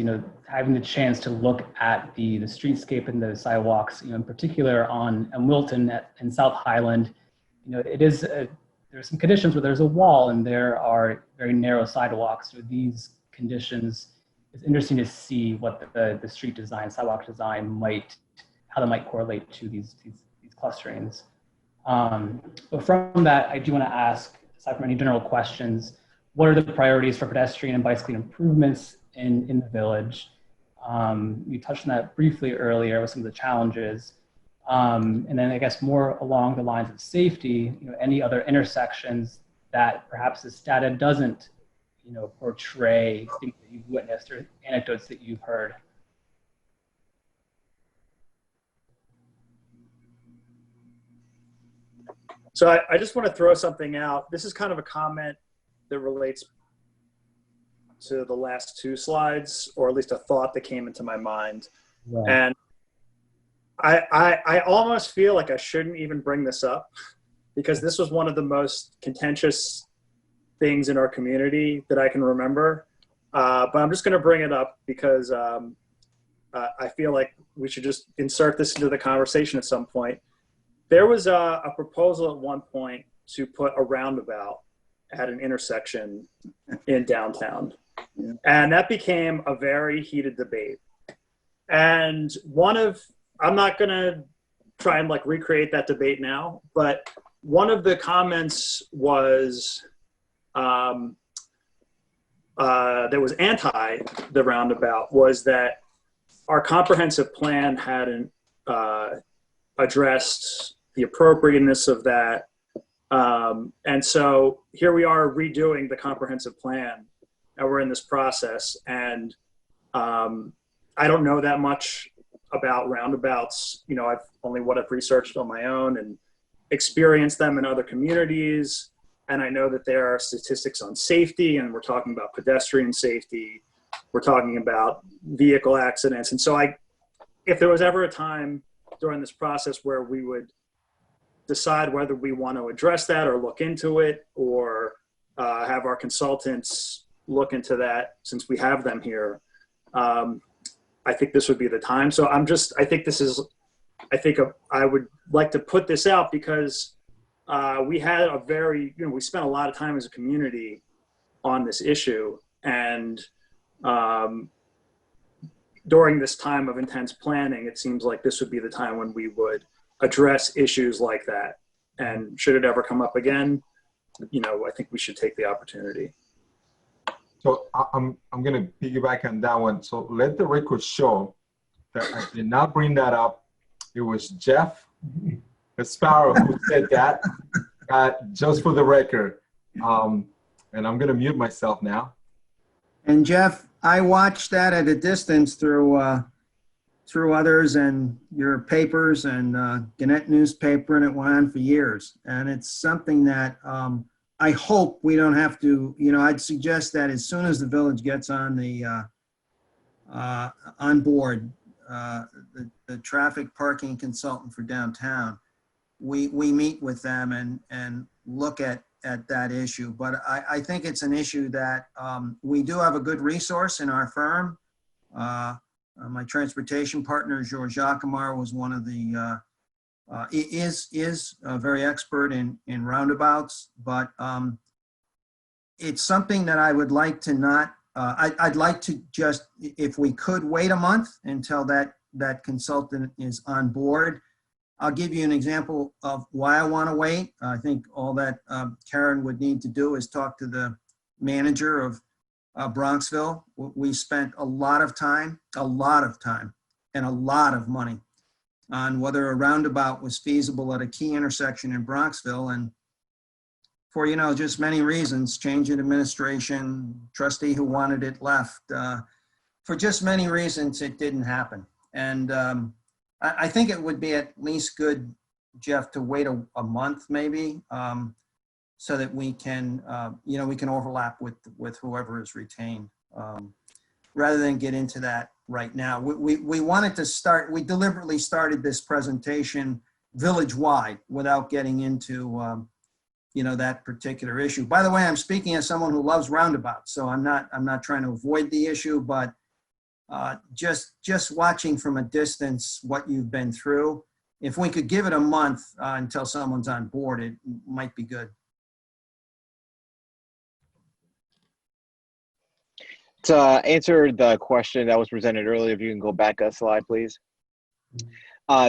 having the chance to look at the streetscape and the sidewalks, in particular on Wilton and South Highland, it is there's some conditions where there's a wall and there are very narrow sidewalks. So these conditions, it's interesting to see what the street design, sidewalk design how that might correlate to these clusterings. But from that, I do want to ask, aside from any general questions, what are the priorities for pedestrian and bicycling improvements in the village? We touched on that briefly earlier with some of the challenges. And then I guess more along the lines of safety, any other intersections that perhaps this data doesn't, portray things that you've witnessed or anecdotes that you've heard. So I just want to throw something out. This is kind of a comment that relates to the last 2 slides, or at least a thought that came into my mind. Right. And I almost feel like I shouldn't even bring this up, because this was one of the most contentious things in our community that I can remember. But I'm just going to bring it up because I feel like we should just insert this into the conversation at some point. There was a proposal at one point to put a roundabout at an intersection in downtown. Yeah. And that became a very heated debate. And I'm not going to try and recreate that debate now, but one of the comments was that was anti the roundabout was that our comprehensive plan hadn't addressed the appropriateness of that. And so here we are redoing the comprehensive plan, and we're in this process. And I don't know that much about roundabouts. I've only what I've researched on my own and experienced them in other communities. And I know that there are statistics on safety, and we're talking about pedestrian safety. We're talking about vehicle accidents. And so if there was ever a time during this process where we would decide whether we want to address that or look into it, or have our consultants look into that, since we have them here, I think this would be the time. So I would like to put this out because we had we spent a lot of time as a community on this issue. And during this time of intense planning, it seems like this would be the time when we would address issues like that. And should it ever come up again, I think we should take the opportunity. So I'm going to piggyback on that one. So let the record show that I did not bring that up. It was Jeff Sparrow who said that, just for the record. And I'm going to mute myself now. And Jeff, I watched that at a distance through others and your papers and Gannett newspaper, and it went on for years. And it's something that I hope we don't have to, I'd suggest that as soon as the village gets on on board, the traffic parking consultant for downtown, we meet with them and look at that issue. But I think it's an issue that we do have a good resource in our firm. My transportation partner, George Jacquemart, was one of the, is very expert in roundabouts, but it's something that I would like to not, I'd like to just, if we could wait a month until that consultant is on board. I'll give you an example of why I want to wait. I think all that Karen would need to do is talk to the manager of Bronxville. We spent a lot of time and a lot of money on whether a roundabout was feasible at a key intersection in Bronxville, and for just many reasons, change in administration, trustee who wanted it left, for just many reasons it didn't happen. And I think it would be at least good, Jeff, to wait a month maybe, so that we can we can overlap with whoever is retained. rather than get into that right now. We wanted to start, we deliberately started this presentation village-wide without getting into, you know, that particular issue. By the way, I'm speaking as someone who loves roundabouts, so I'm not trying to avoid the issue, but just watching from a distance what you've been through, if we could give it a month until someone's on board, it might be good. To answer the question that was presented earlier, if you can go back a slide, please.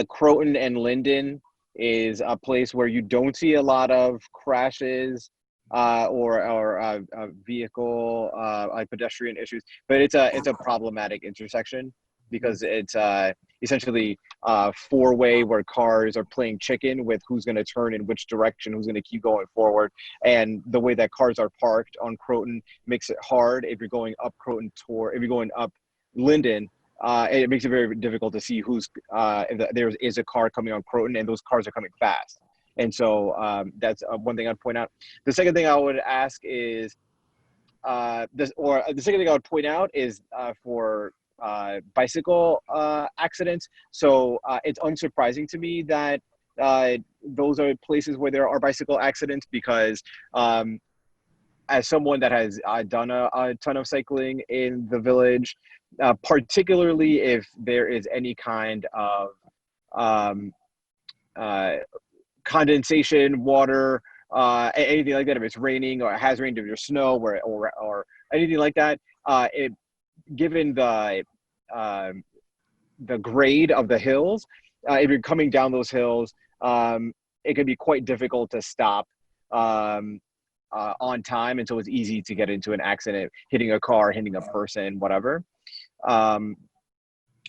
Croton and Linden is a place where you don't see a lot of crashes or vehicle like pedestrian issues, but it's a problematic intersection because it's essentially four-way where cars are playing chicken with who's going to turn in which direction, who's going to keep going forward, and the way that cars are parked on Croton makes it hard if you're going up Croton if you're going up Linden. It makes it very difficult to see who's if there is a car coming on Croton, and those cars are coming fast. And so that's one thing I'd point out. The second thing I would ask is the second thing I would point out is for bicycle accidents. So it's unsurprising to me that those are places where there are bicycle accidents because as someone that has done a ton of cycling in the village, particularly if there is any kind of condensation, water, anything like that, if it's raining or it has rained, if there's snow or anything like that, given the grade of the hills, if you're coming down those hills, it can be quite difficult to stop on time, and so it's easy to get into an accident, hitting a car, hitting a person, whatever.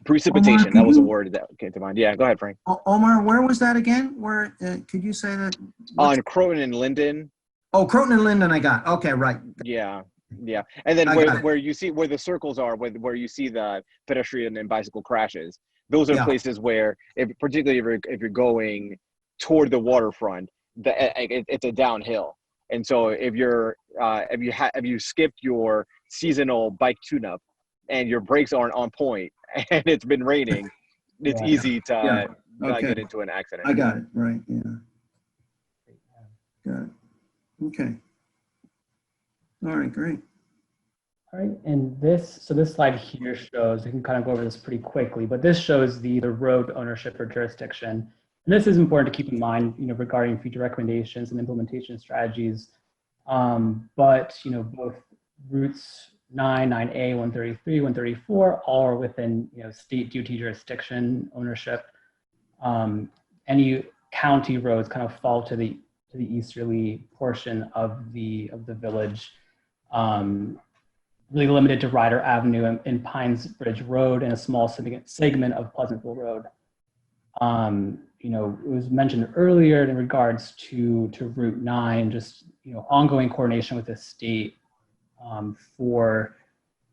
Precipitation, Omar, that was a word that came to mind. Yeah, go ahead, Frank. Omar, where was that again? Where, could you say that? On Croton and Linden. Oh, Croton and Linden, I got. Okay, right. Yeah, yeah. And then where you see where the circles are, where you see the pedestrian and bicycle crashes, those are places where, particularly if you're going toward the waterfront, it's a downhill. And so if you skipped your seasonal bike tune-up and your brakes aren't on point and it's been raining, it's easy to get into an accident. I got it. Right. Yeah. Got it. Okay. All right. Great. All right, and this slide here shows, we can kind of go over this pretty quickly, but this shows the road ownership or jurisdiction. And this is important to keep in mind, you know, regarding future recommendations and implementation strategies. But, you know, both routes 9, 9A, 133, 134, all are within, you know, state DOT jurisdiction ownership. Any county roads kind of fall to the easterly portion of the village. Really limited to Ryder Avenue and Pines Bridge Road and a small segment of Pleasantville Road. You know, it was mentioned earlier in regards to Route 9, just, you know, ongoing coordination with the state for,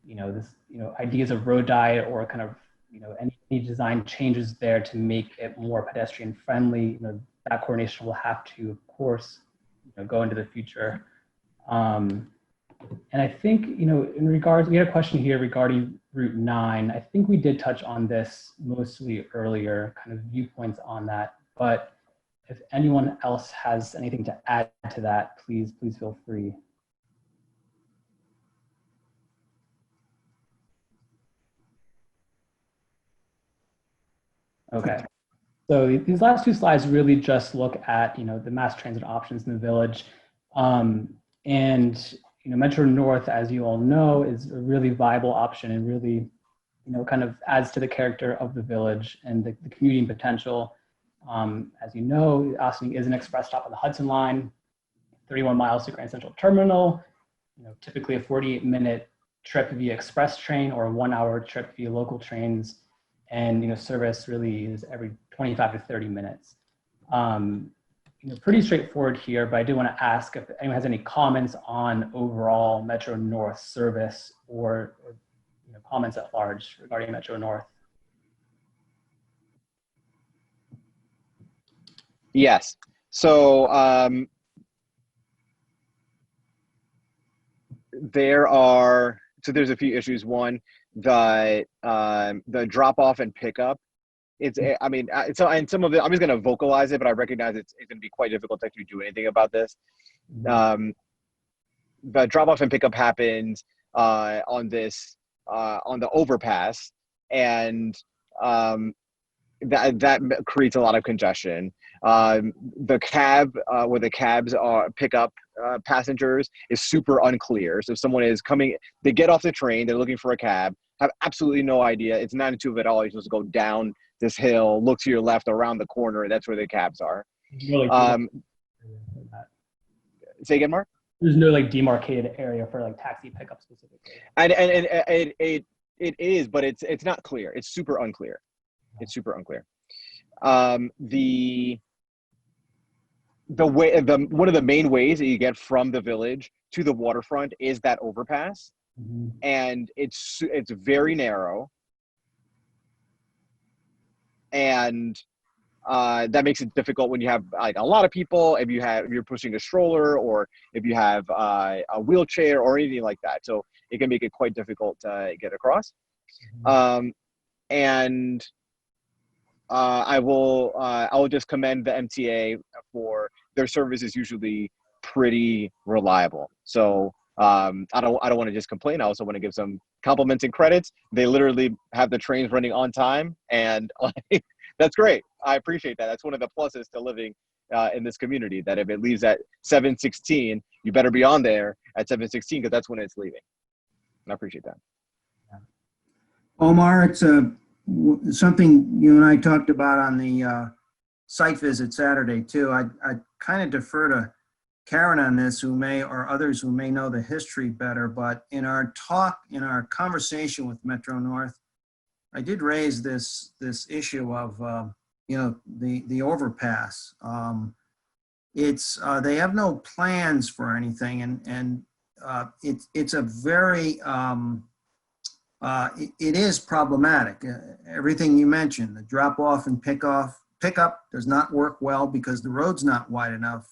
you know, this, you know, ideas of road diet or kind of, you know, any design changes there to make it more pedestrian friendly. You know, that coordination will have to, of course, you know, go into the future. And I think, you know, in regards, we had a question here regarding Route 9. I think we did touch on this mostly earlier, kind of viewpoints on that. But if anyone else has anything to add to that, please feel free. Okay. So these last two slides really just look at, you know, the mass transit options in the village. And you know, Metro North, as you all know, is a really viable option and really, you know, kind of adds to the character of the village and the commuting potential. As you know, Ossining is an express stop on the Hudson Line, 31 miles to Grand Central Terminal, you know, typically a 48-minute trip via express train or a 1-hour trip via local trains. And, you know, service really is every 25 to 30 minutes. You know, pretty straightforward here, but I do want to ask if anyone has any comments on overall Metro North service or you know, comments at large regarding Metro North. Yes. So there are so there's a few issues. One, the drop off and pickup. I mean, and some of it, I'm just going to vocalize it, but I recognize it's going to be quite difficult to actually do anything about this. The drop off and pickup happens on the overpass, and that creates a lot of congestion. The cab, where the cabs pick up passengers, is super unclear. So if someone is coming, they get off the train, they're looking for a cab, have absolutely no idea. It's not intuitive at all. You're supposed to go down this hill, look to your left, around the corner, and that's where the cabs are. Really say again, Mark? There's no like demarcated area for like taxi pickup specifically. And it is, but it's not clear. It's super unclear. It's super unclear. One of the main ways that you get from the village to the waterfront is that overpass, and it's very narrow, and that makes it difficult when you have like a lot of people, if you're pushing a stroller, or if you have a wheelchair or anything like that. So it can make it quite difficult to get across. And I will just commend the MTA for their service is usually pretty reliable. So I don't want to just complain. I also want to give some compliments and credits. They literally have the trains running on time, and that's great. I appreciate that. That's one of the pluses to living in this community, that if it leaves at 7:16, you better be on there at 7:16, because that's when it's leaving. And I appreciate that. Omar, it's something you and I talked about on the site visit Saturday too. I kind of defer to Karen on this, or others who may know the history better, but in our conversation with Metro North, I did raise this issue of the overpass. They have no plans for anything, and it's a very it is problematic. Everything you mentioned, the drop off and pickup does not work well because the road's not wide enough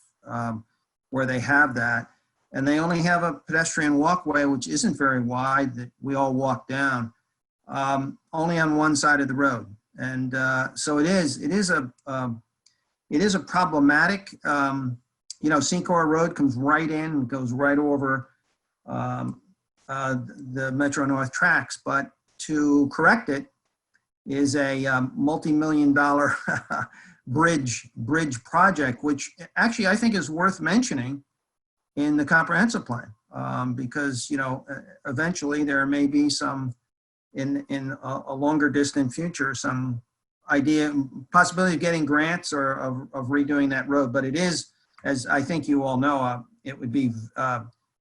where they have that, and they only have a pedestrian walkway which isn't very wide that we all walk down, only on one side of the road, and so it is a problematic. Secor Road comes right in and goes right over the Metro North tracks, but to correct it is a multi-million-dollar bridge project, which actually I think is worth mentioning in the comprehensive plan, because eventually there may be some in a longer distant future some possibility of getting grants or of redoing that road. But it is, as I think you all know, it would be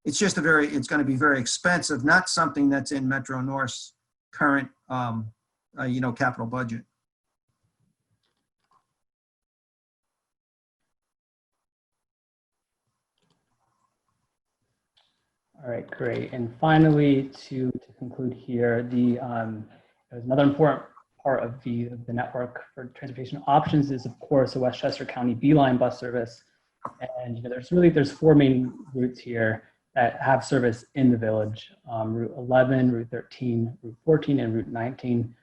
it's going to be very expensive, not something that's in Metro North's current capital budget. All right, great. And finally, to conclude here, there's another important part of the network for transportation options is, of course, the Westchester County Beeline bus service. And there's four main routes here that have service in the village: Route 11, Route 13, Route 14, and Route 19.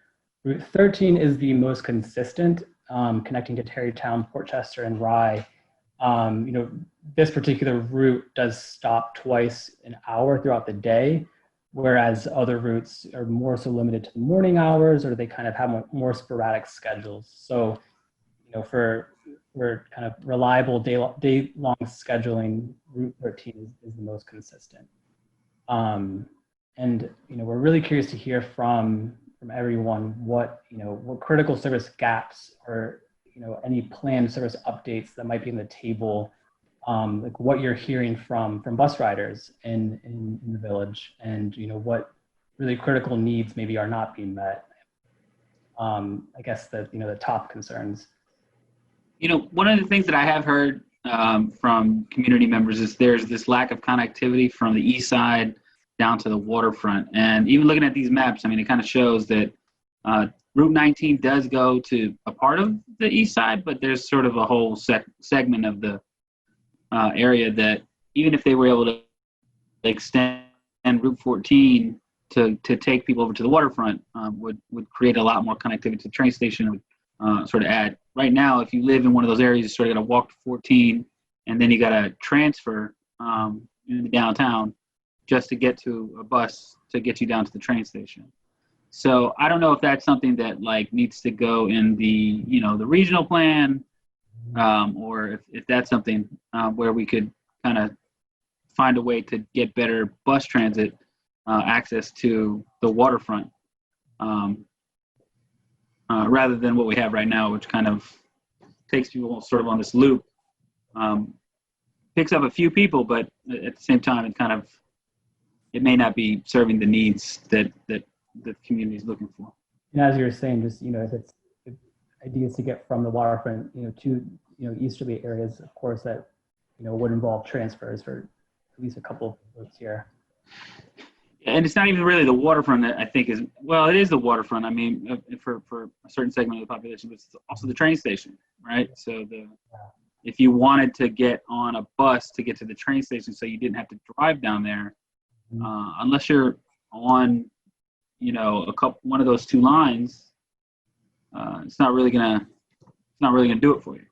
Route 13 is the most consistent, connecting to Terrytown, Portchester, and Rye. This particular route does stop twice an hour throughout the day, whereas other routes are more so limited to the morning hours, or they kind of have more sporadic schedules. So, for kind of reliable day-long scheduling, Route 13 is the most consistent. And we're really curious to hear from everyone what critical service gaps or any planned service updates that might be on the table, like what you're hearing from bus riders in the village, and what really critical needs maybe are not being met. I guess the top concerns. One of the things that I have heard from community members is there's this lack of connectivity from the east side down to the waterfront. And even looking at these maps, it kind of shows that Route 19 does go to a part of the east side, but there's sort of a whole segment of the area that even if they were able to extend Route 14 to take people over to the waterfront would create a lot more connectivity to the train station. Sort of add. Right now, if you live in one of those areas, you sort of got to walk to 14, and then you got to transfer in the downtown just to get to a bus to get you down to the train station. So I don't know if that's something that like needs to go in the the regional plan, or if that's something where we could kind of find a way to get better bus transit access to the waterfront. Rather than what we have right now, which kind of takes people sort of on this loop, picks up a few people, but at the same time, it may not be serving the needs that the community is looking for. And as you were saying, just if it's ideas to get from the waterfront, to easterly areas, of course, that would involve transfers for at least a couple of routes here. And it's not even really the waterfront that I think is, well, it is the waterfront. I mean, for a certain segment of the population, but it's also the train station, right? So if you wanted to get on a bus to get to the train station so you didn't have to drive down there, unless you're on, one of those two lines, it's not really gonna do it for you.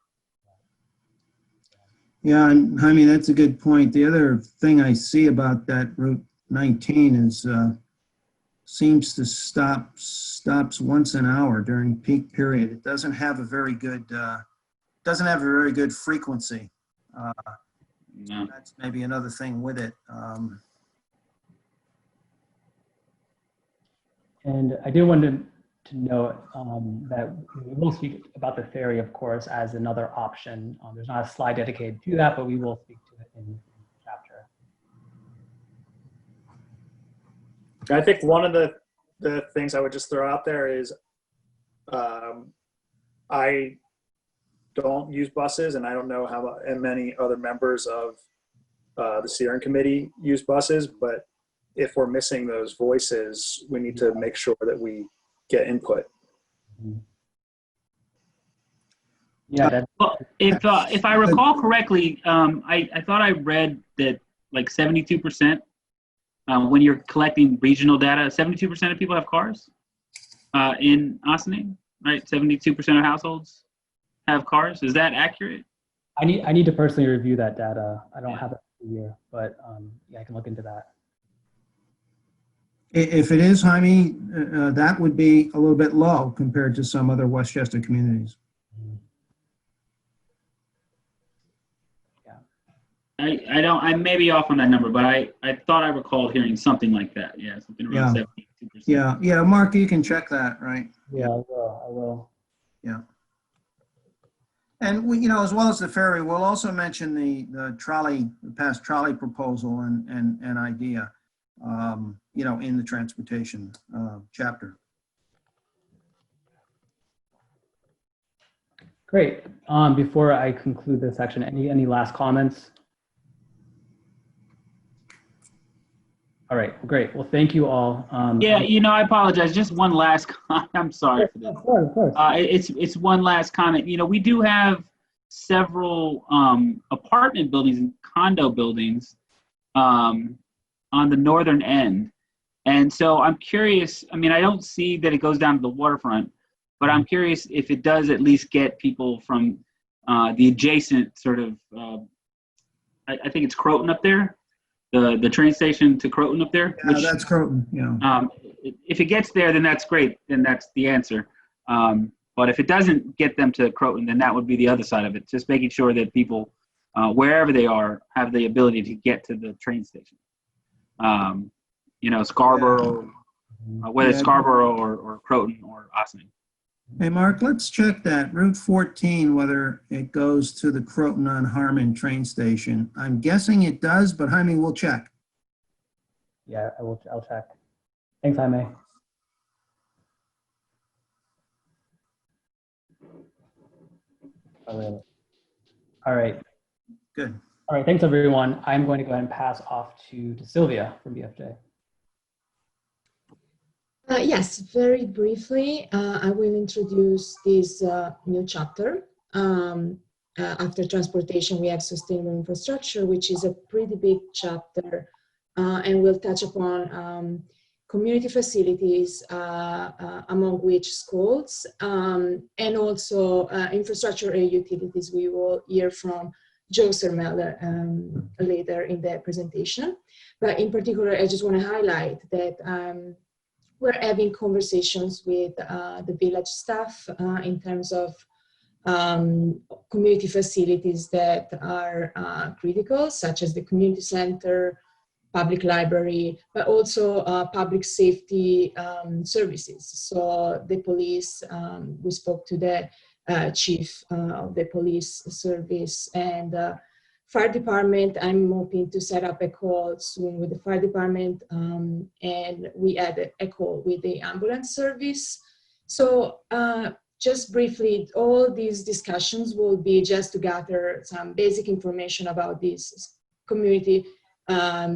Yeah, and I mean, that's a good point. The other thing I see about that Route 19 is seems to stops once an hour during peak period. It doesn't have a very good frequency. No. That's maybe another thing with it. And I did want to note that we will speak about the ferry, of course, as another option. There's not a slide dedicated to that, but we will speak to it in the chapter. I think one of the things I would just throw out there is I don't use buses, and I don't know how many other members of the steering committee use buses, but if we're missing those voices, we need to make sure that we get input. Yeah. Well, if I recall correctly, I thought I read that like 72%, when you're collecting regional data, 72% of people have cars in Ossining, right? 72% of households have cars. Is that accurate? I need to personally review that data. I don't have it for the year, but yeah, I can look into that. If it is, Jaime, that would be a little bit low compared to some other Westchester communities. I may be off on that number, but I thought I recalled hearing something like that. Yeah, something around 72%. Yeah, Mark, you can check that, right? Yeah, I will. Yeah. And we, as well as the ferry, we'll also mention the past trolley proposal and idea, in the transportation chapter. Great. Before I conclude this section, any last comments? All right, great. Well, thank you all. I apologize. Just one last comment. I'm sorry for this. Of course. It's one last comment. We do have several apartment buildings and condo buildings on the northern end. And so I'm curious, I don't see that it goes down to the waterfront, but I'm curious if it does at least get people from the adjacent sort of, I think it's Croton up there. The train station to Croton up there. Yeah, that's Croton. Yeah. If it gets there, then that's great. Then that's the answer. But if it doesn't get them to Croton, then that would be the other side of it. Just making sure that people, wherever they are, have the ability to get to the train station. Scarborough, whether it's Scarborough or Croton or Ossining. Hey, Mark, let's check that Route 14, whether it goes to the Croton on Harmon train station. I'm guessing it does, but Jaime, we'll check. Yeah, I'll check. Thanks, Jaime. All right. Good. All right, thanks everyone. I'm going to go ahead and pass off to Sylvia from BFJ. Yes, very briefly, I will introduce this new chapter, after transportation, we have sustainable infrastructure, which is a pretty big chapter, and we'll touch upon community facilities, among which schools, and also infrastructure and utilities. We will hear from Joe Sermel later in the presentation. But in particular, I just want to highlight that we're having conversations with the village staff in terms of community facilities that are critical, such as the community center, public library, but also public safety services. So the police, we spoke to the chief of the police service, and fire department. I'm hoping to set up a call soon with the fire department, and we had a call with the ambulance service. So just briefly, all these discussions will be just to gather some basic information about these community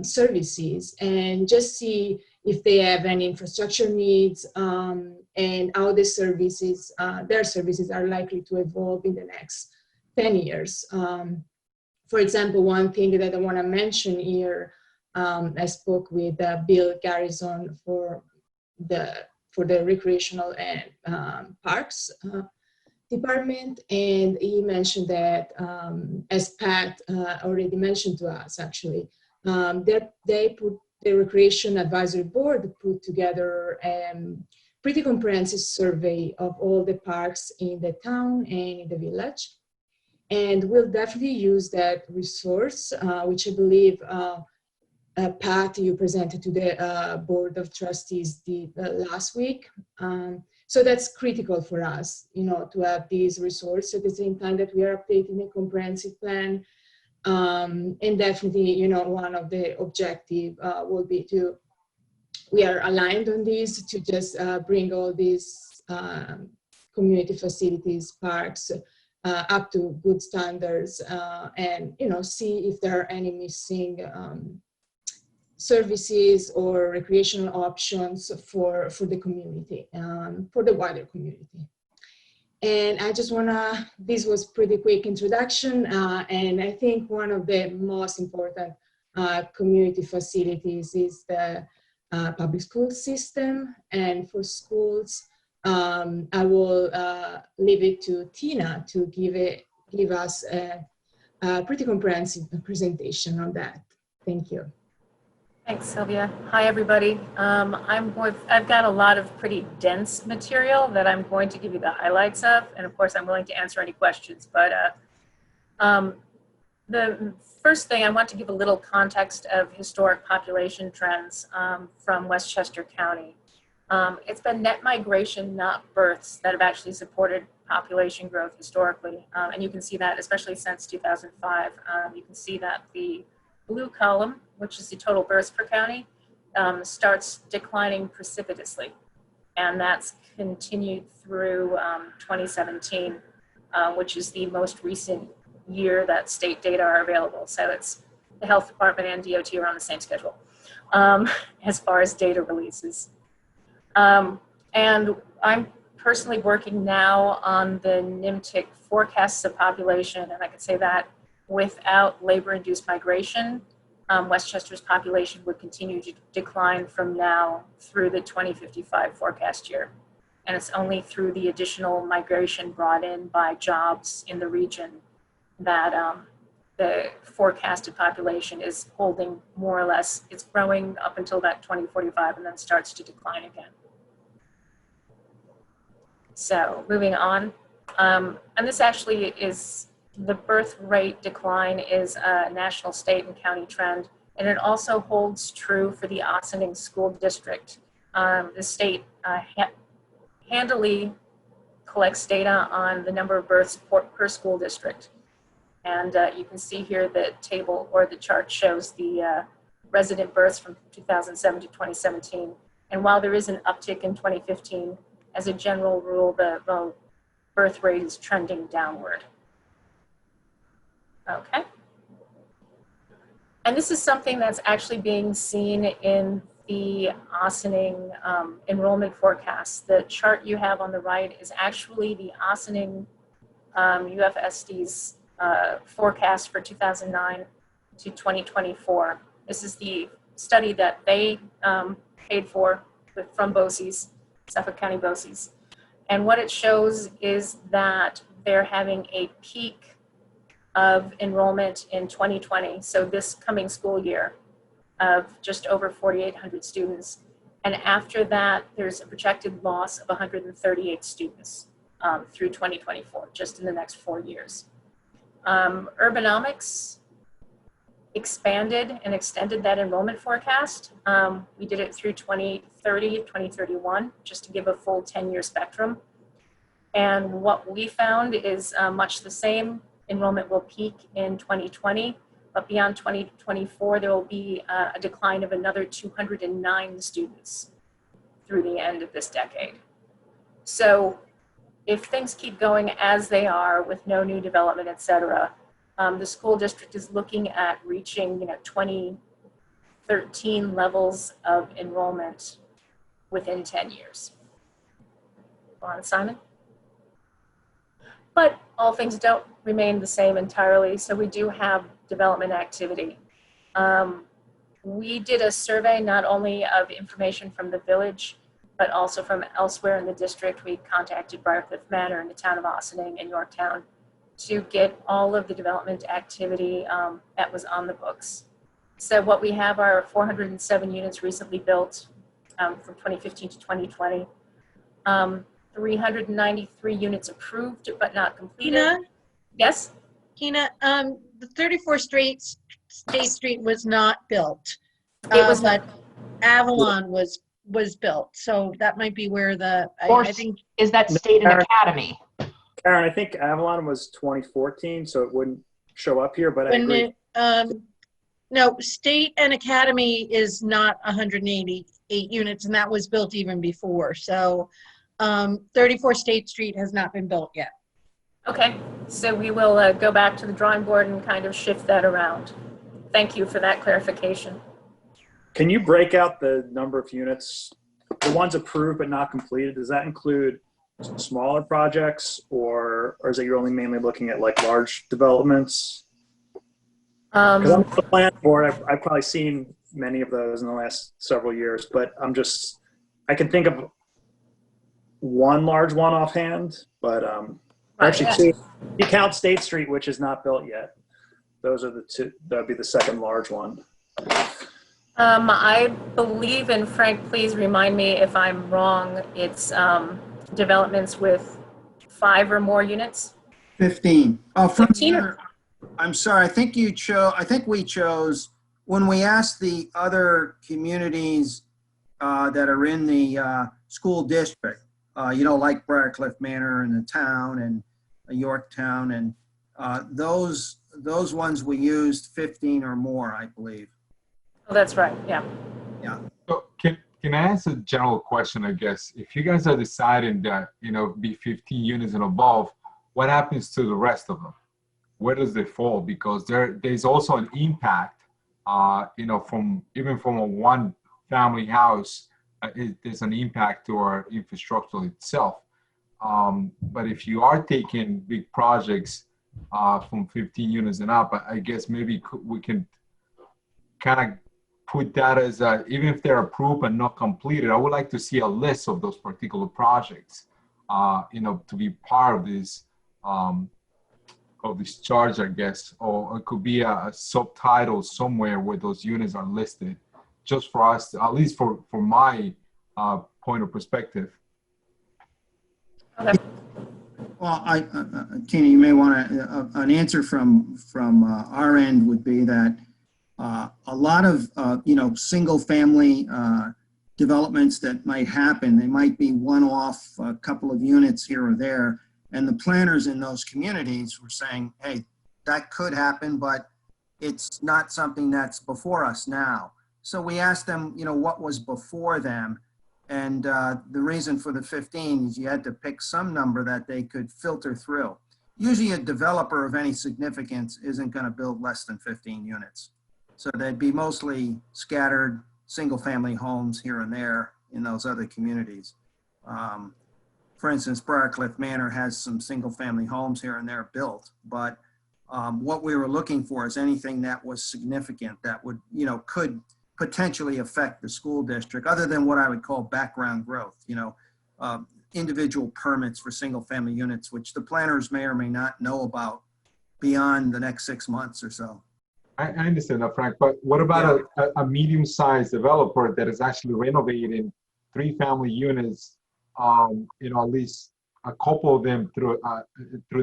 services and just see if they have any infrastructure needs and how the services, their services are likely to evolve in the next 10 years. For example, one thing that I want to mention here, I spoke with Bill Garrison for the recreational and parks department, and he mentioned that, as Pat already mentioned to us, actually, they put the Recreation Advisory Board put together a pretty comprehensive survey of all the parks in the town and in the village. And we'll definitely use that resource, which I believe, Pat, you presented to the Board of Trustees last week. So that's critical for us, to have these resources at the same time that we are updating a comprehensive plan. And definitely, one of the objective will be we are aligned on this to just bring all these community facilities, parks, up to good standards, and see if there are any missing services or recreational options for the community, for the wider community. And I just this was pretty quick introduction, and I think one of the most important community facilities is the public school system. And for schools, I will leave it to Tina to give us a pretty comprehensive presentation on that. Thank you. Thanks, Sylvia. Hi, everybody. I've got a lot of pretty dense material that I'm going to give you the highlights of, and of course, I'm willing to answer any questions. But the first thing, I want to give a little context of historic population trends from Westchester County. It's been net migration, not births, that have actually supported population growth historically. And you can see that, especially since 2005. You can see that the blue column, which is the total births per county, starts declining precipitously. And that's continued through 2017, which is the most recent year that state data are available. So it's the health department and DOT are on the same schedule as far as data releases. And I'm personally working now on the NIMTIC forecasts of population, and I could say that without labor-induced migration, Westchester's population would continue to decline from now through the 2055 forecast year. And it's only through the additional migration brought in by jobs in the region that the forecasted population is holding more or less. It's growing up until that 2045 and then starts to decline again. So moving on, and this actually is, the birth rate decline is a national, state, and county trend, and it also holds true for the Ossining School District. The state handily collects data on the number of births per school district. And you can see here the table or the chart shows the resident births from 2007 to 2017. And while there is an uptick in 2015, as a general rule, the birth rate is trending downward. Okay. And this is something that's actually being seen in the Ossining enrollment forecast. The chart you have on the right is actually the Ossining UFSD's forecast for 2009 to 2024. This is the study that they paid for from BOCES, Suffolk County BOCES. And what it shows is that they're having a peak of enrollment in 2020, so this coming school year, of just over 4,800 students. And after that, there's a projected loss of 138 students through 2024, just in the next 4 years. Urbanomics expanded and extended that enrollment forecast. We did it through 2030, 2031, just to give a full 10-year spectrum. And what we found is much the same. Enrollment will peak in 2020, but beyond 2024, there will be a decline of another 209 students through the end of this decade. So if things keep going as they are with no new development, et cetera, the school district is looking at reaching 2013 levels of enrollment within 10 years. Go on, Simon. But all things don't remain the same entirely, so we do have development activity. We did a survey not only of information from the village, but also from elsewhere in the district. We contacted Briarcliff Manor and the town of Ossining and Yorktown to get all of the development activity that was on the books. So what we have are 407 units recently built from 2015 to 2020. 393 units approved but not completed. Tina? Yes? Tina, the 34 State Street was not built. It was but Avalon was built. So that might be where the, Or I think. is that State and Academy? Karen, I think Avalon was 2014, so it wouldn't show up here, but I agree. No, State and Academy is not 188 units, and that was built even before. So 34 State Street has not been built yet. Okay, so we will go back to the drawing board and kind of shift that around. Thank you for that clarification. Can you break out the number of units, the ones approved but not completed? Does that include smaller projects, or is it you're only mainly looking at like large developments? Because I'm on the plan board, I've probably seen many of those in the last several years, but I can think of one large one offhand, but actually two. You count State Street, which is not built yet. Those are the two. That'd be the second large one. I believe, and Frank, please remind me if I'm wrong, it's developments with 5 or more units? 15. Oh, 15? I'm sorry, I think we chose, when we asked the other communities that are in the school district, like Briarcliff Manor and the town and Yorktown, and those ones we used 15 or more, I believe. Oh, that's right, yeah. Yeah. So can I ask a general question, I guess? If you guys are deciding that, be 15 units and above, what happens to the rest of them? Where does they fall? Because there's also an impact, from a one family house, there's an impact to our infrastructure itself. But if you are taking big projects from 15 units and up, I guess maybe we can kind of put that as even if they're approved but not completed, I would like to see a list of those particular projects, to be part of this charge, I guess, or it could be a subtitle somewhere where those units are listed, just for us, at least for my point of perspective. Okay. Well, Tina, you may want an answer from our end would be that a lot of single family developments that might happen, they might be one-off, a couple of units here or there, and the planners in those communities were saying, hey, that could happen, but it's not something that's before us now. So we asked them, what was before them, and the reason for the 15 is you had to pick some number that they could filter through. Usually a developer of any significance isn't going to build less than 15 units. So they'd be mostly scattered single-family homes here and there in those other communities. For instance, Briarcliff Manor has some single-family homes here and there built, but what we were looking for is anything that was significant that would, could potentially affect the school district, other than what I would call background growth, individual permits for single family units, which the planners may or may not know about beyond the next 6 months or so. I understand that, Frank, but what about a medium-sized developer that is actually renovating 3 family units, at least a couple of them through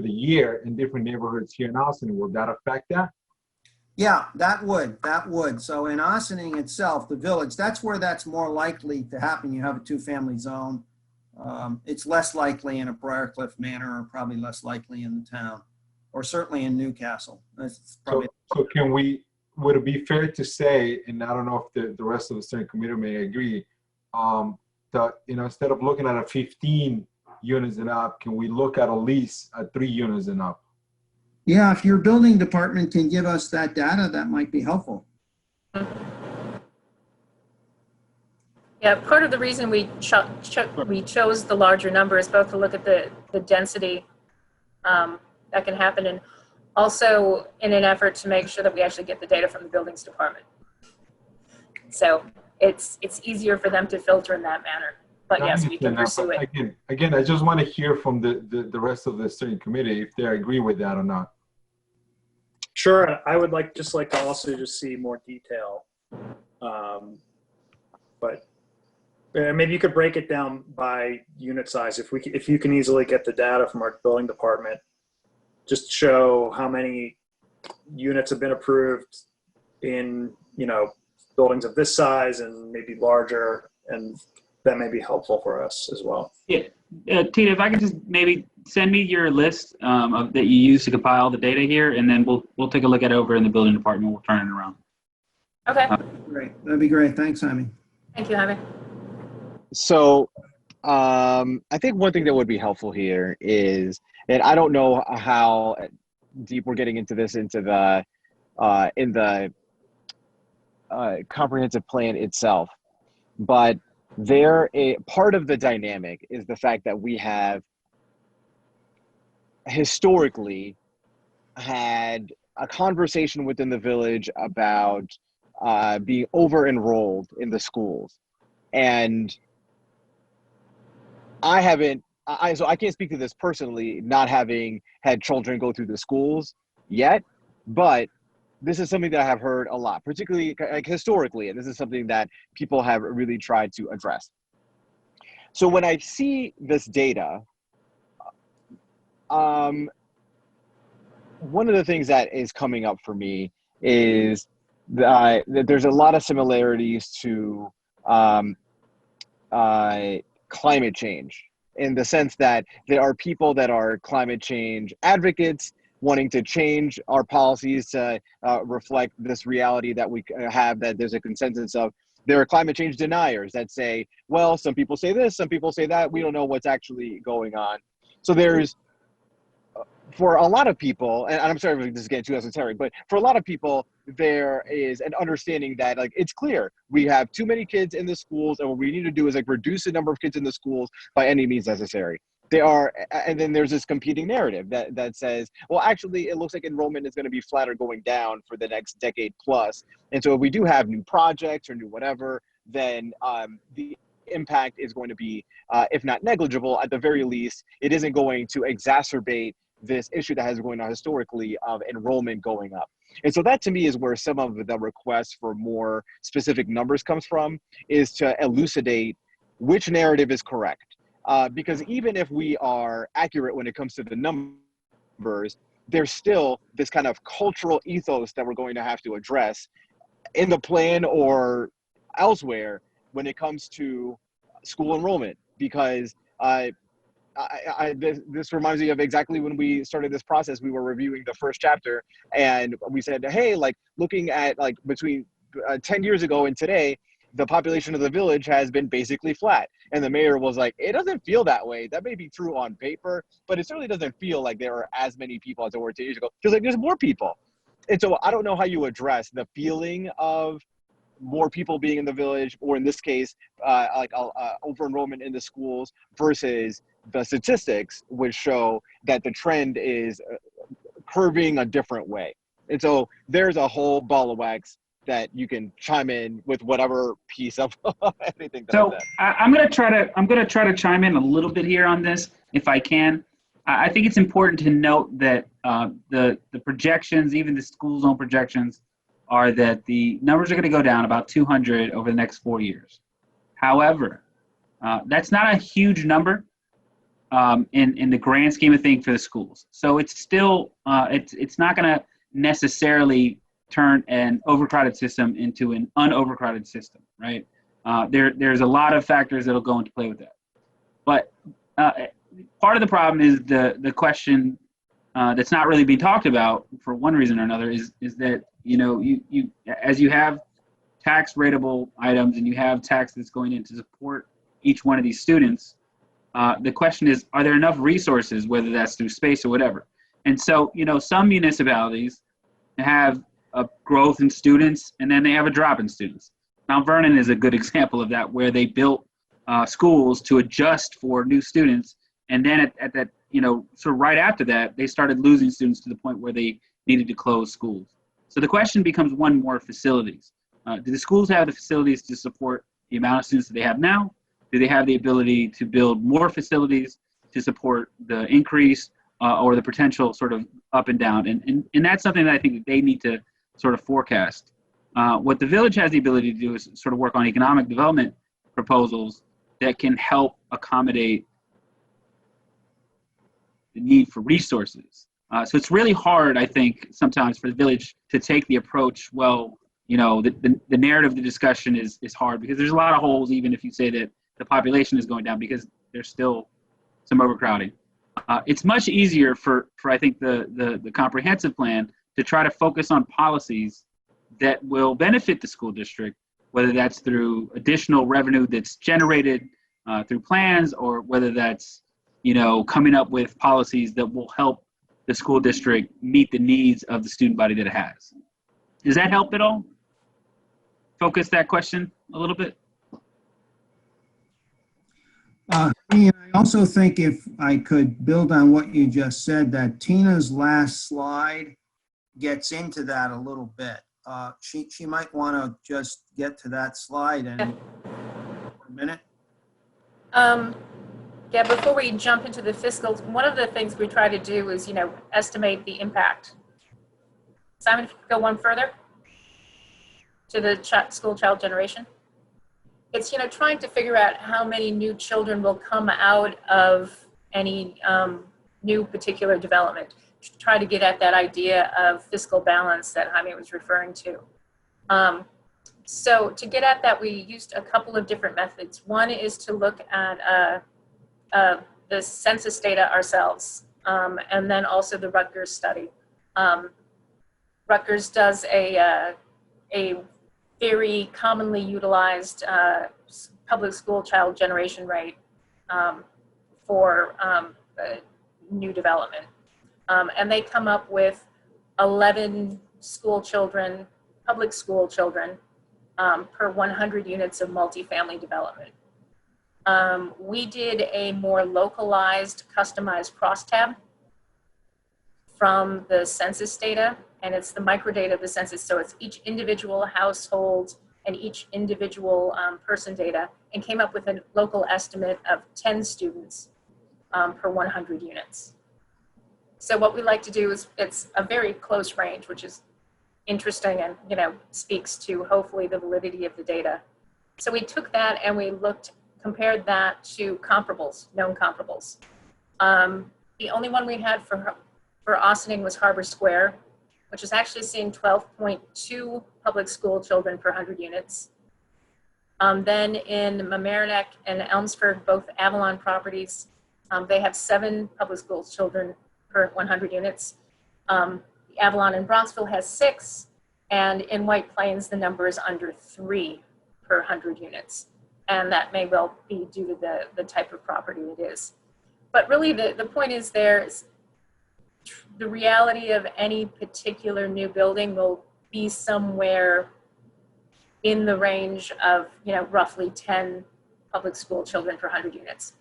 the year in different neighborhoods here in Austin? Will that affect that? Yeah, that would. So in Ossining itself, the village, that's where that's more likely to happen. You have a 2-family zone. It's less likely in a Briarcliff Manor, or probably less likely in the town, or certainly in Newcastle. That's probably So would it be fair to say, and I don't know if the rest of the steering committee may agree, that instead of looking at a 15 units and up, can we look at least at 3 units and up? Yeah, if your building department can give us that data, that might be helpful. Yeah, part of the reason we chose the larger number is both to look at the density that can happen, and also in an effort to make sure that we actually get the data from the buildings department. So it's easier for them to filter in that manner. But yes, we can pursue it. Again, I just want to hear from the rest of the steering committee if they agree with that or not. Sure, I would just like to also just see more detail. But maybe you could break it down by unit size. If you can easily get the data from our building department, just show how many units have been approved in, buildings of this size and maybe larger, and that may be helpful for us as well. Yeah, Tina, if I could just maybe send me your list that you use to compile the data here, and then we'll take a look at it over in the building department. We'll turn it around. Okay. Great, that'd be great. Thanks, Jaime. Thank you, Jaime. So I think one thing that would be helpful here is, and I don't know how deep we're getting into this in the comprehensive plan itself, but part of the dynamic is the fact that we have historically had a conversation within the village about being over-enrolled in the schools. And so I can't speak to this personally, not having had children go through the schools yet, but this is something that I have heard a lot, particularly historically, and this is something that people have really tried to address. So when I see this data, one of the things that is coming up for me is that there's a lot of similarities to climate change, in the sense that there are people that are climate change advocates wanting to change our policies to reflect this reality that we have, that there's a consensus of. There are climate change deniers that say, well, some people say this, some people say that, we don't know what's actually going on. So there's, for a lot of people, and I'm sorry if this is getting too esoteric, but for a lot of people, there is an understanding that it's clear we have too many kids in the schools, and what we need to do is reduce the number of kids in the schools by any means necessary. And then there's this competing narrative that says, well, actually, it looks like enrollment is going to be flat or going down for the next decade plus. And so if we do have new projects or new whatever, then the impact is going to be, if not negligible, at the very least, it isn't going to exacerbate this issue that has been going on historically of enrollment going up. And so that to me is where some of the requests for more specific numbers comes from, is to elucidate which narrative is correct. Because even if we are accurate when it comes to the numbers, there's still this kind of cultural ethos that we're going to have to address in the plan or elsewhere when it comes to school enrollment. Because this reminds me of exactly when we started this process. We were reviewing the first chapter, and we said, hey, looking at between 10 years ago and today, the population of the village has been basically flat. And the mayor was like, it doesn't feel that way. That may be true on paper, but it certainly doesn't feel like there are as many people as there were 10 years ago. It feels like there's more people. And so I don't know how you address the feeling of more people being in the village, or in this case, over enrollment in the schools, versus the statistics which show that the trend is curving a different way. And so there's a whole ball of wax that you can chime in with whatever piece of anything that So I said. I'm gonna try to chime in a little bit here on this if I can. I think it's important to note that the projections, even the school zone projections, are that the numbers are going to go down about 200 over the next 4 years. However, that's not a huge number in the grand scheme of things for the schools. So it's still it's not going to necessarily turn an overcrowded system into an unovercrowded system, right? There's a lot of factors that'll go into play with that. But part of the problem is the question that's not really being talked about for one reason or another is that, you know, you as you have tax rateable items and you have tax that's going in to support each one of these students, the question is, are there enough resources, whether that's through space or whatever? And so, you know, some municipalities have a growth in students and then they have a drop in students. Mount Vernon is a good example of that, where they built schools to adjust for new students. And then at that, you know, sort of right after that, they started losing students to the point where they needed to close schools. So the question becomes one more facilities. Do the schools have the facilities to support the amount of students that they have now? Do they have the ability to build more facilities to support the increase or the potential sort of up and down? And that's something that I think that they need to sort of forecast. What the village has the ability to do is sort of work on economic development proposals that can help accommodate the need for resources. So it's really hard, I think, sometimes for the village to take the approach, well, you know, the narrative of the discussion is hard because there's a lot of holes, even if you say that the population is going down, because there's still some overcrowding. It's much easier for I think, the comprehensive plan to try to focus on policies that will benefit the school district, whether that's through additional revenue that's generated through plans, or whether that's, you know, coming up with policies that will help the school district meet the needs of the student body that it has. Does that help at all? Focus that question a little bit? And I also think, if I could build on what you just said, that Tina's last slide gets into that a little bit. She might want to just get to that slide in a minute. Yeah, before we jump into the fiscals, one of the things we try to do is, you know, estimate the impact. Simon, if you could go one further to the school child generation. It's, you know, trying to figure out how many new children will come out of any new particular development. Try to get at that idea of fiscal balance that Jaime was referring to. So to get at that, we used a couple of different methods. One is to look at the census data ourselves, and then also the Rutgers study. Rutgers does a very commonly utilized public school child generation rate for new development. And they come up with 11 school children, public school children, per 100 units of multifamily development. We did a more localized, customized crosstab from the census data, and it's the microdata of the census. So it's each individual household and each individual person data, and came up with a local estimate of 10 students per 100 units. So what we like to do is, it's a very close range, which is interesting and, you know, speaks to hopefully the validity of the data. So we took that and we compared that to comparables, known comparables. The only one we had for Ossining was Harbor Square, which is actually seeing 12.2 public school children per 100 units. Then in Mamaroneck and Elmsford, both Avalon properties, they have 7 public school children per 100 units. Avalon in Bronxville has 6, and in White Plains, the number is under 3 per 100 units. And that may well be due to the type of property it is. But really the point is, there's the reality of any particular new building will be somewhere in the range of, you know, roughly 10 public school children per 100 units.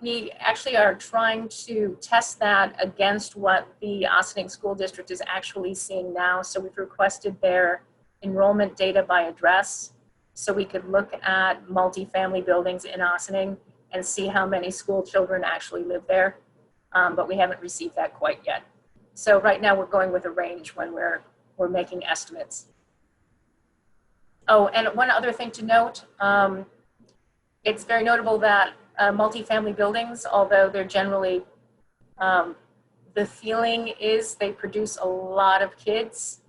We actually are trying to test that against what the Ossining School District is actually seeing now. So we've requested their enrollment data by address. So we could look at multifamily buildings in Ossining and see how many school children actually live there. But we haven't received that quite yet. So right now we're going with a range when we're making estimates. Oh, and one other thing to note, it's very notable that multifamily buildings, although they're generally, the feeling is they produce a lot of kids,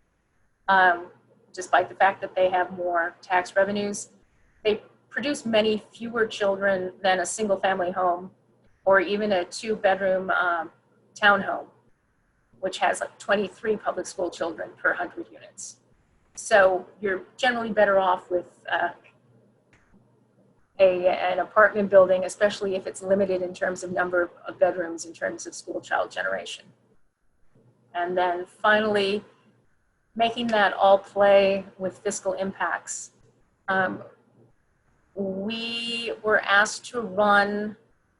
despite the fact that they have more tax revenues. They produce many fewer children than a single family home or even a 2-bedroom townhome, which has like 23 public school children per 100 units. So you're generally better off with an apartment building, especially if it's limited in terms of number of bedrooms in terms of school child generation. And then finally, making that all play with fiscal impacts. We were asked to run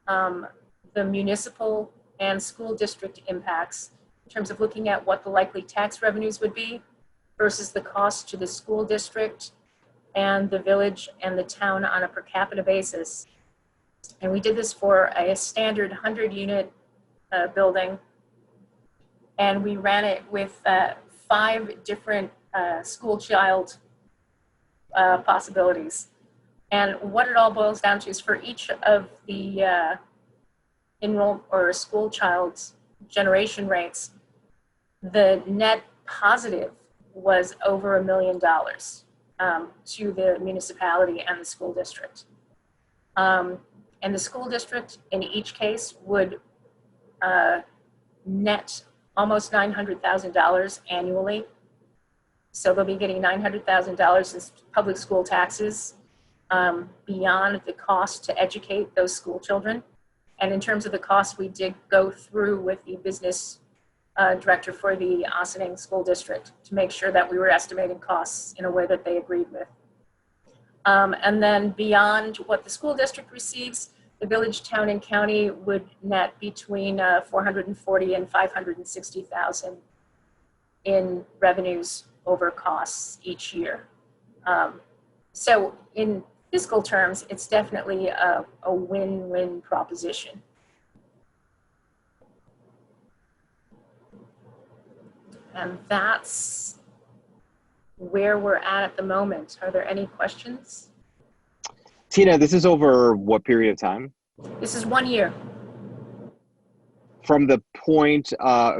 the municipal and school district impacts in terms of looking at what the likely tax revenues would be versus the cost to the school district and the village and the town on a per capita basis. And we did this for a standard 100-unit building. And we ran it with 5 different school child possibilities. And what it all boils down to is for each of the enroll or school child's generation rates, the net positive was over $1 million to the municipality and the school district. And the school district in each case would net almost $900,000 annually. So they'll be getting $900,000 in public school taxes beyond the cost to educate those school children. And in terms of the cost, we did go through with the business director for the Ossining School District to make sure that we were estimating costs in a way that they agreed with. And then beyond what the school district receives, the village, town, and county would net between $440,000 and $560,000 in revenues over costs each year. So in fiscal terms, it's definitely a win-win proposition. And that's where we're at the moment. Are there any questions? Tina, this is over what period of time? This is 1 year. From the point,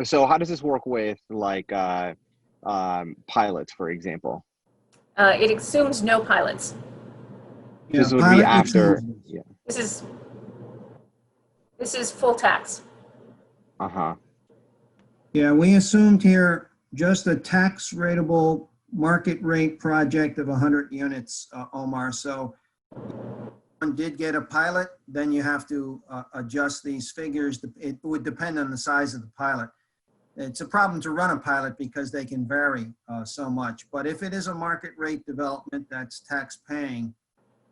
so how does this work with like pilots, for example? It assumes no pilots. Yeah, This would be after, yeah. This is full tax. Uh-huh. Yeah, we assumed here just a tax rateable market rate project of 100 units, Omar. So if one did get a pilot, then you have to adjust these figures. It would depend on the size of the pilot. It's a problem to run a pilot because they can vary so much. But if it is a market rate development that's tax paying,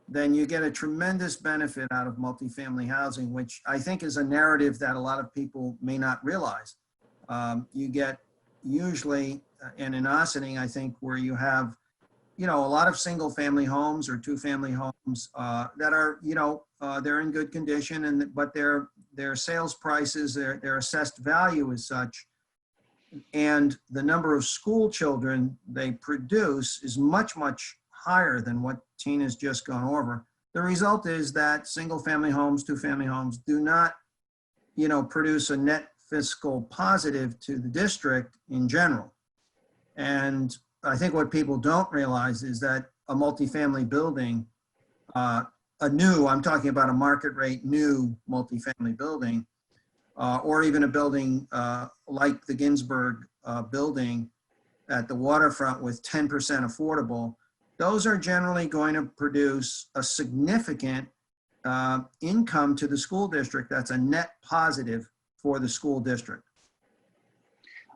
then you get a tremendous benefit out of multifamily housing, which I think is a narrative that a lot of people may not realize. You get usually, and in Ossining, I think, where you have, a lot of single family homes or 2-family homes that are, they're in good condition, but their sales prices, their assessed value is such, and the number of school children they produce is much, much higher than what Tina's just gone over. The result is that single family homes, 2-family homes do not, produce a net fiscal positive to the district in general. And I think what people don't realize is that a multifamily building, I'm talking about a market rate new multifamily building, or even a building like the Ginsburg building at the waterfront with 10% affordable, those are generally going to produce a significant income to the school district that's a net positive for the school district.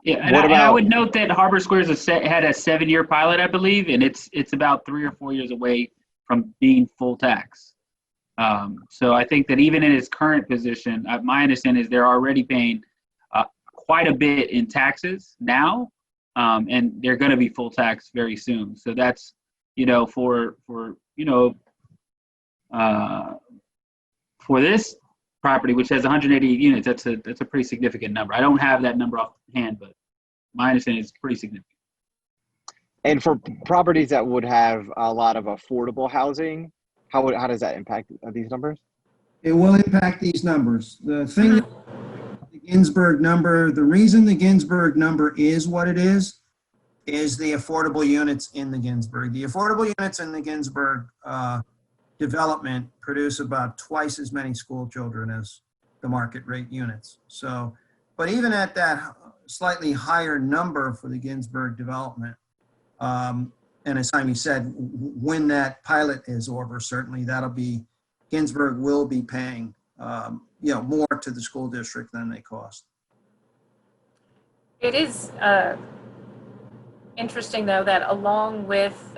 Yeah, and I would note that Harbor Squares had a 7-year pilot, I believe, and it's about 3 or 4 years away from being full tax. So I think that even in its current position, my understanding is they're already paying quite a bit in taxes now, and they're going to be full tax very soon. So that's, for this property, which has 188 units, that's a pretty significant number. I don't have that number off hand, but my understanding is pretty significant. And for properties that would have a lot of affordable housing, how does that impact these numbers? It will impact these numbers. The thing, the Ginsburg number, the reason the Ginsburg number is what it is the affordable units in the Ginsburg. The affordable units in the Ginsburg development produce about twice as many school children as the market rate units. So, but even at that slightly higher number for the Ginsburg development, and as Jaime said, when that pilot is over, certainly Ginsburg will be paying, more to the school district than they cost. It is interesting, though, that along with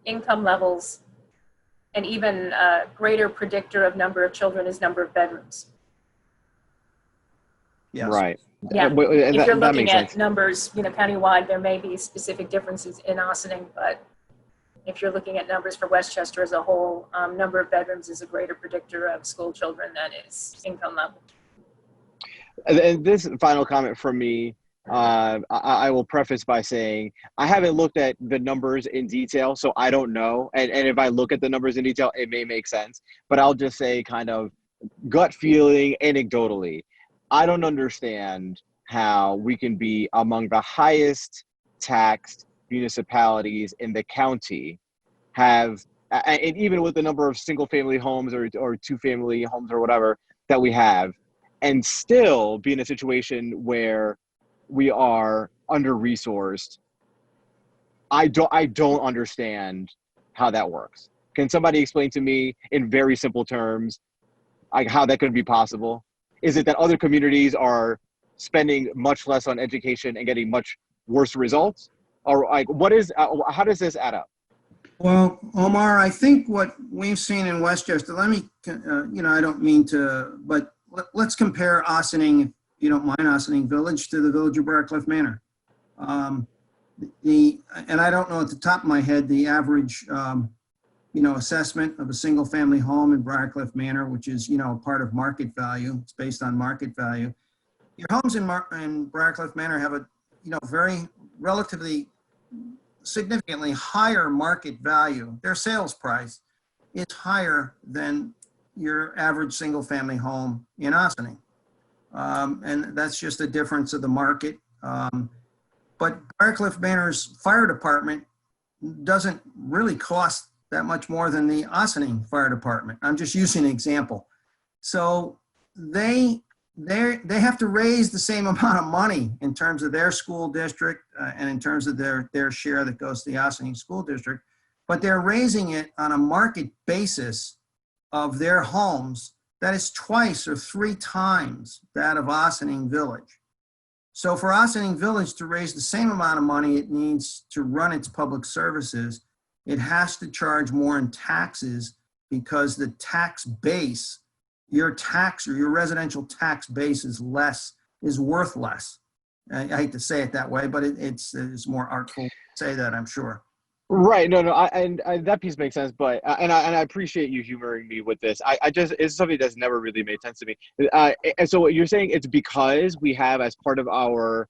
income levels, an even greater predictor of number of children is number of bedrooms. Yes. Right. Yeah. If you're looking at sense. numbers, countywide, there may be specific differences in Ossining, but if you're looking at numbers for Westchester as a whole, number of bedrooms is a greater predictor of school children than is income level. And this final comment from me, I will preface by saying I haven't looked at the numbers in detail, so I don't know. And if I look at the numbers in detail, it may make sense. But I'll just say, kind of gut feeling, anecdotally, I don't understand how we can be among the highest taxed municipalities in the county, and even with the number of single family homes or two family homes or whatever that we have, and still be in a situation where we are under-resourced. I don't understand how that works. Can somebody explain to me in very simple terms how that could be possible? Is it that other communities are spending much less on education and getting much worse results? Or how does this add up? Well, Omar, I think what we've seen in Westchester, let me, I don't mean to, but let's compare Ossining, if you don't mind, Ossining Village to the village of Briarcliff Manor. And I don't know at the top of my head the average, assessment of a single family home in Briarcliff Manor, which is, part of market value. It's based on market value. Your homes in Briarcliff Manor have a, very relatively significantly higher market value. Their sales price is higher than your average single family home in Ossining. And that's just a difference of the market. But Briarcliff Manor's fire department doesn't really cost that much more than the Ossining Fire Department. I'm just using an example. So they have to raise the same amount of money in terms of their school district and in terms of their share that goes to the Ossining School District, but they're raising it on a market basis of their homes that is twice or three times that of Ossining Village. So for Ossining Village to raise the same amount of money it needs to run its public services, it has to charge more in taxes because the tax base, your tax or your residential tax base is worth less. I hate to say it that way, but it's more artful to say that, I'm sure. Right. No. And that piece makes sense, but and I appreciate you humoring me with this. It's something that's never really made sense to me. And so what you're saying, it's because we have as part of our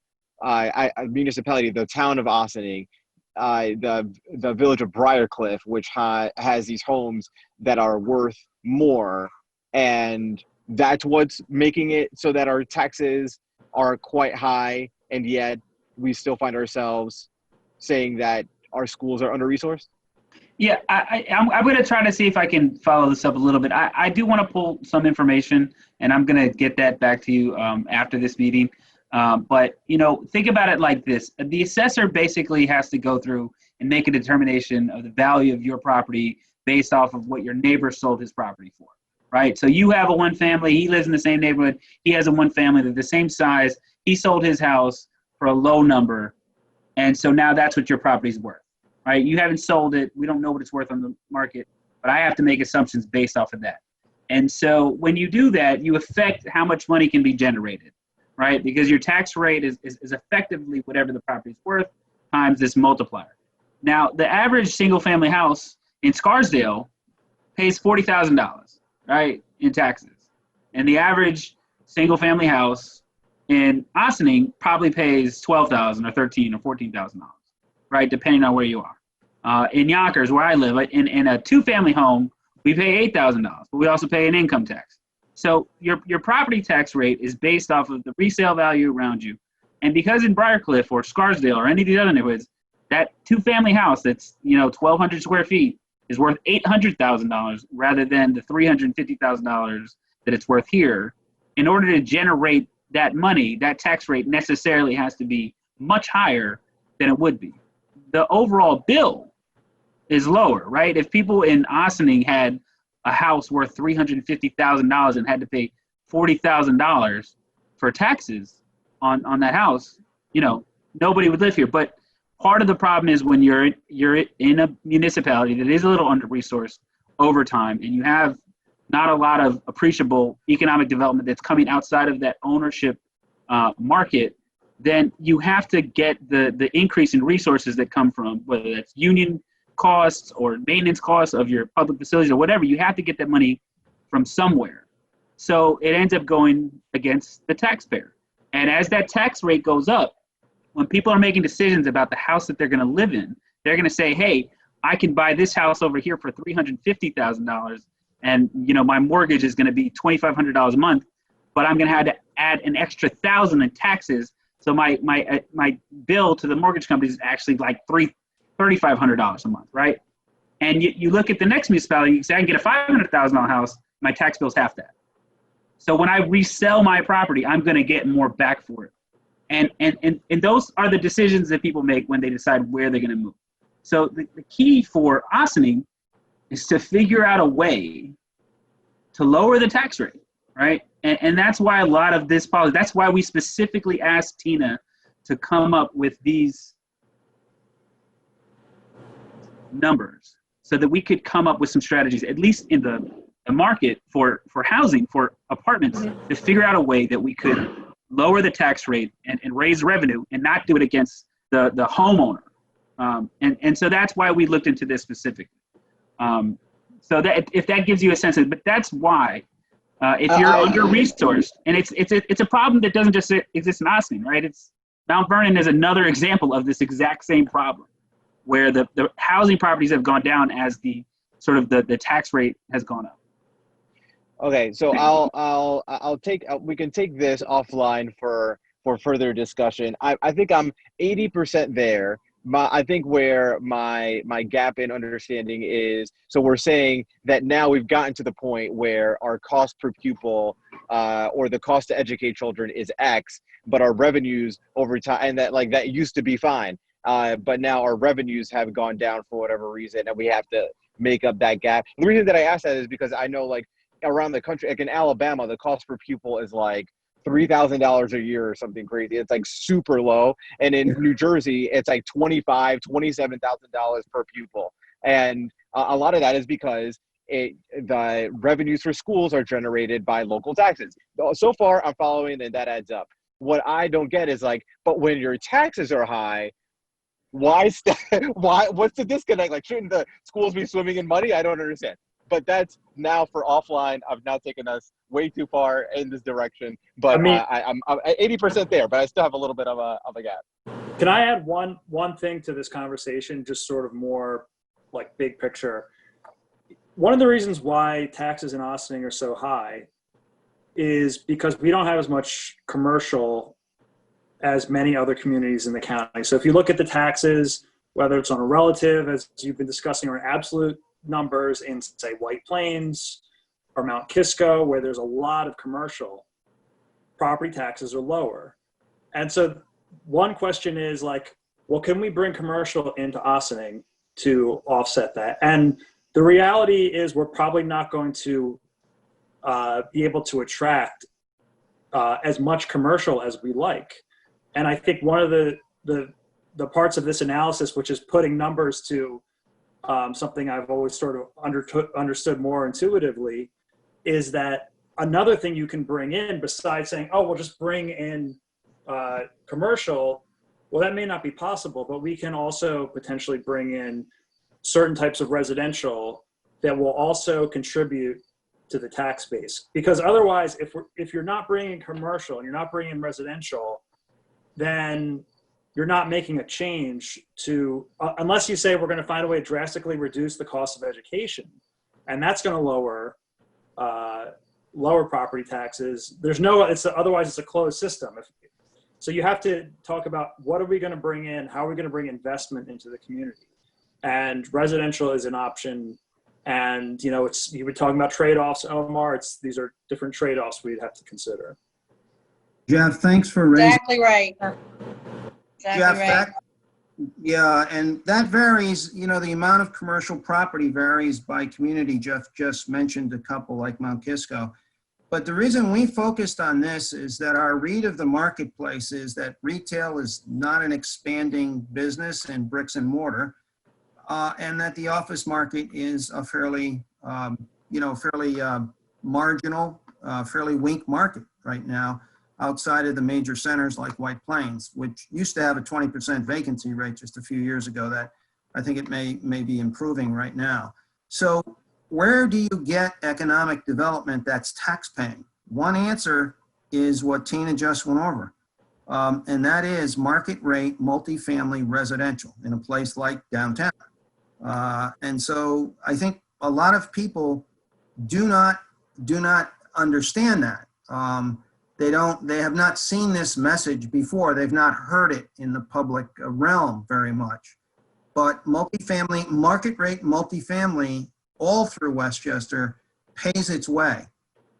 municipality, the town of Ossining, the village of Briarcliff, which has these homes that are worth more, and that's what's making it so that our taxes are quite high, and yet we still find ourselves saying that our schools are under-resourced? Yeah, I'm going to try to see if I can follow this up a little bit. I do want to pull some information, and I'm going to get that back to you after this meeting. But, think about it like this. The assessor basically has to go through and make a determination of the value of your property based off of what your neighbor sold his property for, right? So you have a one family, he lives in the same neighborhood, he has a one family, they're the same size, he sold his house for a low number, and so now that's what your property's worth, right? You haven't sold it, we don't know what it's worth on the market, but I have to make assumptions based off of that. And so when you do that, you affect how much money can be generated, right? Because your tax rate is effectively whatever the property is worth times this multiplier. Now, the average single-family house in Scarsdale pays $40,000, right, in taxes. And the average single-family house in Ossining probably pays $12,000 or $13,000 or $14,000, right, depending on where you are. In Yonkers, where I live, in a two-family home, we pay $8,000, but we also pay an income tax. So your property tax rate is based off of the resale value around you. And because in Briarcliff or Scarsdale or any of these other neighborhoods, that two-family house that's 1,200 square feet is worth $800,000 rather than the $350,000 that it's worth here. In order to generate that money, that tax rate necessarily has to be much higher than it would be. The overall bill is lower, right? If people in Ossining had a house worth $350,000 and had to pay $40,000 for taxes on that house, nobody would live here. But part of the problem is when you're in a municipality that is a little under-resourced over time, and you have not a lot of appreciable economic development that's coming outside of that ownership market, then you have to get the increase in resources that come from, whether that's union costs or maintenance costs of your public facilities or whatever. You have to get that money from somewhere. So it ends up going against the taxpayer. And as that tax rate goes up, when people are making decisions about the house that they're going to live in, they're going to say, hey, I can buy this house over here for $350,000, and my mortgage is going to be $2,500 a month, but I'm going to have to add an extra $1,000 in taxes. So my bill to the mortgage company is actually like $3,500 a month, right? And you look at the next municipality, you say, I can get a $500,000 house, my tax bill's half that. So when I resell my property, I'm going to get more back for it. And those are the decisions that people make when they decide where they're going to move. So the key for Ossining is to figure out a way to lower the tax rate, right? And that's why a lot of this policy, that's why we specifically asked Tina to come up with these numbers so that we could come up with some strategies, at least in the market for housing, for apartments, to figure out a way that we could lower the tax rate and raise revenue and not do it against the homeowner. And so that's why we looked into this specifically. So that if that gives you a sense of, but that's why if you're under-resourced, and it's a problem that doesn't just exist in Ossining, right? Mount Vernon is another example of this exact same problem, where the housing properties have gone down as the tax rate has gone up. Okay, so we can take this offline for further discussion. I think I'm 80% there. I think where my gap in understanding is, so we're saying that now we've gotten to the point where our cost per pupil or the cost to educate children is X, but our revenues over time, and that used to be fine. But now our revenues have gone down for whatever reason, and we have to make up that gap. The reason that I ask that is because I know around the country, like in Alabama, the cost per pupil is like $3,000 a year or something crazy. It's like super low. And in New Jersey, it's like $27,000 per pupil. And a lot of that is because the revenues for schools are generated by local taxes. So far, I'm following, and that adds up. What I don't get is but when your taxes are high, what's the disconnect? Shouldn't the schools be swimming in money? I don't understand. But that's now for offline. I've now taken us way too far in this direction. But I'm 80% there, but I still have a little bit of a gap. Can I add one thing to this conversation, just sort of more big picture? One of the reasons why taxes in Ossining are so high is because we don't have as much commercial as many other communities in the county. So if you look at the taxes, whether it's on a relative, as you've been discussing, or an absolute numbers in, say, White Plains or Mount Kisco, where there's a lot of commercial, property taxes are lower. And so one question is well, can we bring commercial into Ossining to offset that? And the reality is we're probably not going to be able to attract as much commercial as we like. And I think one of the parts of this analysis, which is putting numbers to something I've always sort of understood more intuitively, is that another thing you can bring in besides saying, oh, we'll just bring in commercial. Well, that may not be possible, but we can also potentially bring in certain types of residential that will also contribute to the tax base. Because otherwise, if you're not bringing commercial and you're not bringing residential, then you're not making a change to, unless you say we're going to find a way to drastically reduce the cost of education, and that's going to lower property taxes. Otherwise it's a closed system. So you have to talk about what are we going to bring in, how are we going to bring investment into the community, and residential is an option. And you were talking about trade-offs, Omar. These are different trade-offs we'd have to consider. Jeff, thanks for raising. Exactly right. Exactly Jeff, right. yeah, and that varies. The amount of commercial property varies by community. Jeff just mentioned a couple like Mount Kisco. But the reason we focused on this is that our read of the marketplace is that retail is not an expanding business in bricks and mortar, and that the office market is a fairly marginal, fairly weak market right now outside of the major centers like White Plains, which used to have a 20% vacancy rate just a few years ago. That I think it may be improving right now. So where do you get economic development that's tax paying? One answer is what Tina just went over, and that is market rate multifamily residential in a place like downtown. And so I think a lot of people do not understand that. They have not seen this message before. They've not heard it in the public realm very much. But multifamily, market rate multifamily all through Westchester pays its way.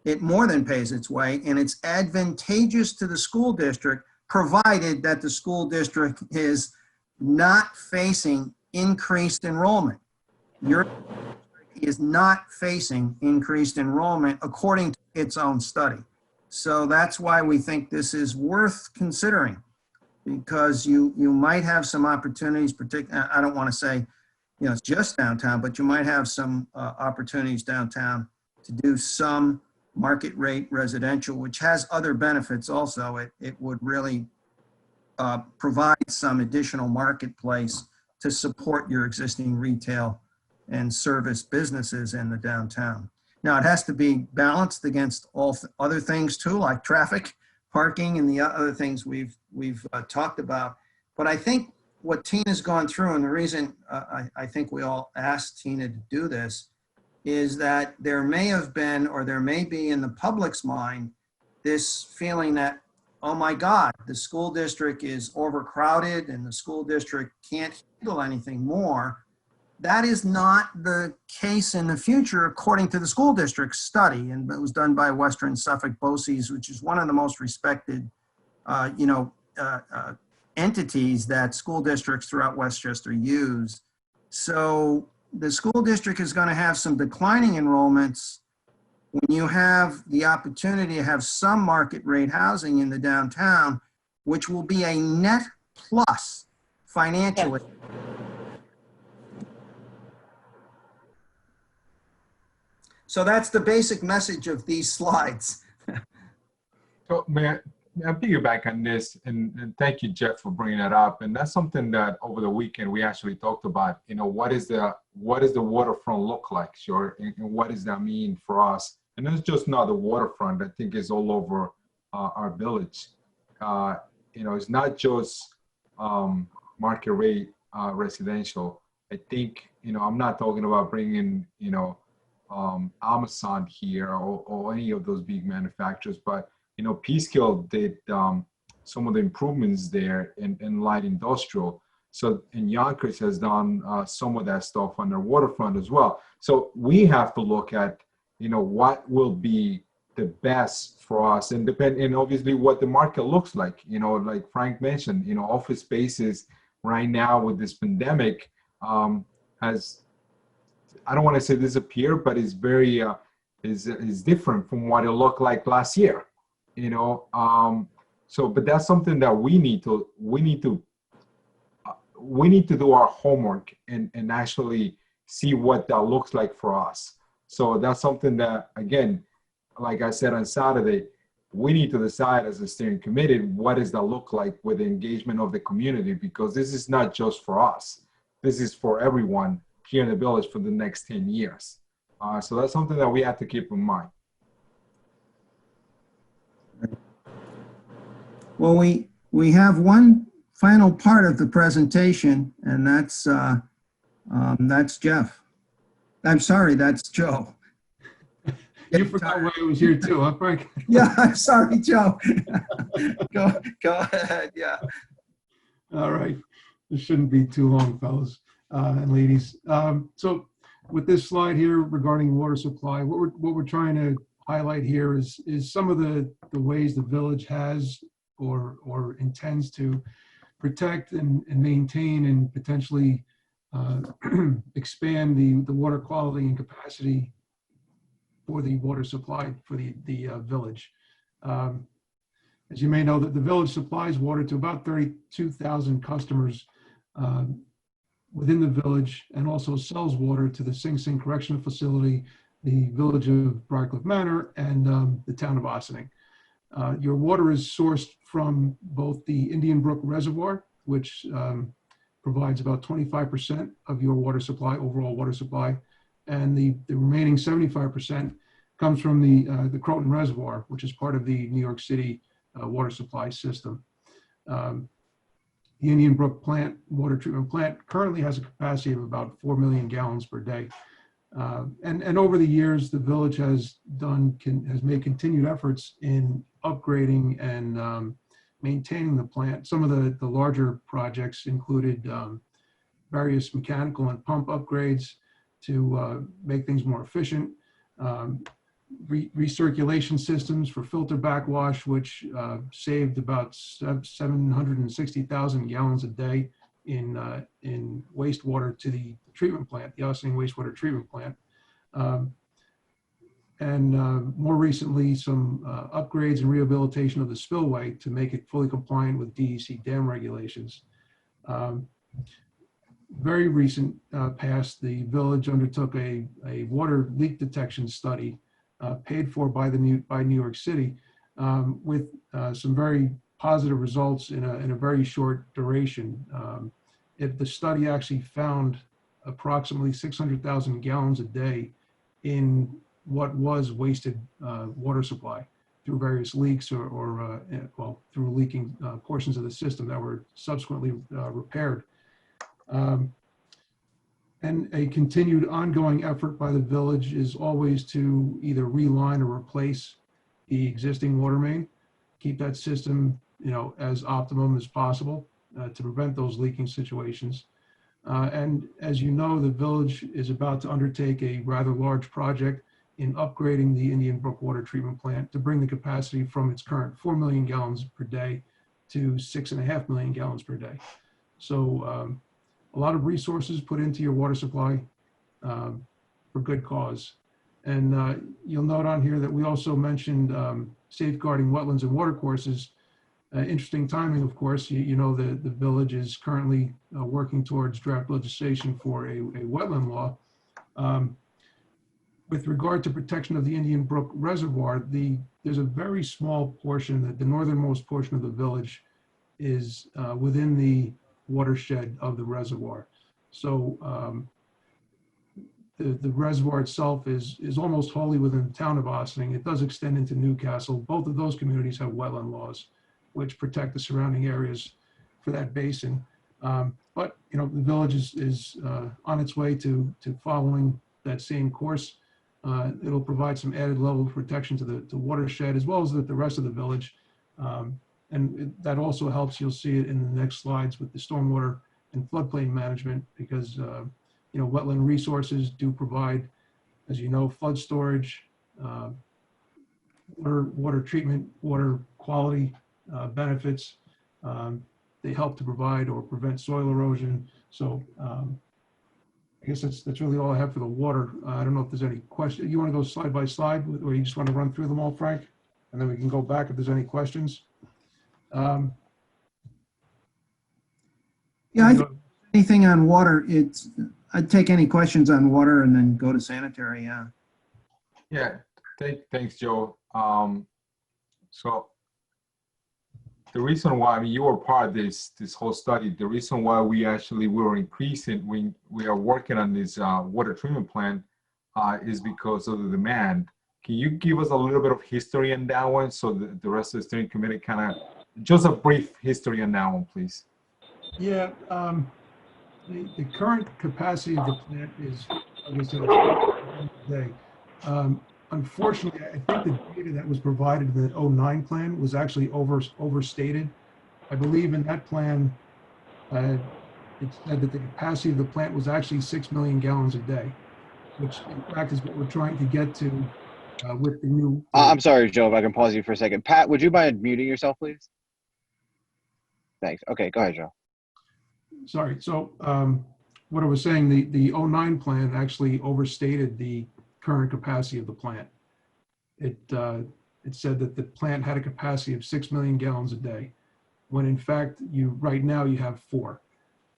It more than pays its way, and it's advantageous to the school district, provided that the school district is not facing increased enrollment. Your district is not facing increased enrollment according to its own study. So that's why we think this is worth considering, because you might have some opportunities, I don't want to say, it's just downtown, but you might have some opportunities downtown to do some market rate residential, which has other benefits also. It would really provide some additional marketplace to support your existing retail and service businesses in the downtown. Now, it has to be balanced against all other things too, like traffic, parking, and the other things we've talked about. But I think what Tina's gone through, and the reason I think we all asked Tina to do this, is that there may have been, or there may be in the public's mind, this feeling that, oh my God, the school district is overcrowded and the school district can't handle anything more. That is not the case in the future, according to the school district study, and it was done by Western Suffolk BOCES, which is one of the most respected, entities that school districts throughout Westchester use. So the school district is going to have some declining enrollments when you have the opportunity to have some market rate housing in the downtown, which will be a net plus financially. So that's the basic message of these slides. So may I piggyback on this, and thank you, Jeff, for bringing that up. And that's something that over the weekend we actually talked about. What does the waterfront look like, sure, and what does that mean for us? And it's just not the waterfront. I think it's all over our village. It's not just market rate pedestrian. I think I'm not talking about bringing Amazon here or any of those big manufacturers, but Peekskill did some of the improvements there in light industrial. So, and Yonkers has done some of that stuff on their waterfront as well. So we have to look at, what will be the best for us, and obviously what the market looks like. Like Frank mentioned, office spaces right now with this pandemic has, I don't want to say disappear, but it's very is different from what it looked like last year. So, but that's something that we need to do our homework and actually see what that looks like for us. So that's something that, again, like I said on Saturday, we need to decide as a steering committee, what does that look like with the engagement of the community? Because this is not just for us. This is for everyone here in the village for the next 10 years. So that's something that we have to keep in mind. Well, we have one final part of the presentation, and that's Jeff. I'm sorry, that's Joe. You forgot why I was here too, huh, Frank? Yeah, I'm sorry, Joe. Go ahead, yeah. All right. This shouldn't be too long, fellas and ladies. So with this slide here regarding water supply, what we're trying to highlight here is some of the ways the village has or intends to protect and maintain and potentially expand the water quality and capacity for the water supply for the village. As you may know, that the village supplies water to about 32,000 customers within the village, and also sells water to the Sing Sing Correctional Facility, the village of Briarcliff Manor, and the town of Ossining. Your water is sourced from both the Indian Brook Reservoir, which provides about 25% of your water supply, overall water supply, and the remaining 75% comes from the Croton Reservoir, which is part of the New York City water supply system. The Indian Brook water treatment plant currently has a capacity of about 4 million gallons per day. And over the years, the village has made continued efforts in upgrading and maintaining the plant. Some of the larger projects included various mechanical and pump upgrades to make things more efficient, recirculation systems for filter backwash, which saved about 760,000 gallons a day in wastewater to the treatment plant, the Ossining wastewater treatment plant. More recently, some upgrades and rehabilitation of the spillway to make it fully compliant with DEC dam regulations. Very recent past, the village undertook a water leak detection study paid for by New York City with some very positive results in a very short duration. The study actually found approximately 600,000 gallons a day in what was wasted water supply through various leaks or through leaking portions of the system that were subsequently repaired. And a continued ongoing effort by the village is always to either reline or replace the existing water main, keep that system, as optimum as possible to prevent those leaking situations. And as you know, the village is about to undertake a rather large project in upgrading the Indian Brook water treatment plant to bring the capacity from its current 4 million gallons per day to 6.5 million gallons per day. So a lot of resources put into your water supply for good cause. And you'll note on here that we also mentioned safeguarding wetlands and watercourses. Interesting timing, of course. You know, the village is currently working towards draft legislation for a wetland law. With regard to protection of the Indian Brook Reservoir, there's a very small portion, that the northernmost portion of the village is within the watershed of the reservoir. So the reservoir itself is almost wholly within the town of Ossining. It does extend into Newcastle. Both of those communities have wetland laws which protect the surrounding areas for that basin. But the village is on its way to following that same course. It'll provide some added level of protection to the watershed as well as the rest of the village. And that also helps, you'll see it in the next slides, with the stormwater and floodplain management, because wetland resources do provide, as you know, flood storage, water treatment, water quality benefits. They help to provide or prevent soil erosion. So I guess that's really all I have for the water. I don't know if there's any question. You want to go slide by slide, or you just want to run through them all, Frank? And then we can go back if there's any questions. Yeah, I think anything on water, I'd take any questions on water and then go to sanitary, yeah. Yeah, Thanks, Joe. So the reason why, I mean, you were part of this whole study. The reason why we were increasing, we are working on this water treatment plant is because of the demand. Can you give us a little bit of history on that one, so the rest of the steering committee kind of, just a brief history on that one, please? Yeah, the current capacity of the plant is, like I said, today. Unfortunately, I think the data that was provided in the 09 plan was actually overstated. I believe in that plan, it said that the capacity of the plant was actually 6 million gallons a day, which in fact is what we're trying to get to with the new. I'm sorry, Joe, if I can pause you for a second. Pat, would you mind muting yourself, please? Thanks. Okay, go ahead, Joe. Sorry. So what I was saying, the 09 plan actually overstated the current capacity of the plant. It said that the plant had a capacity of 6 million gallons a day, when in fact right now you have 4.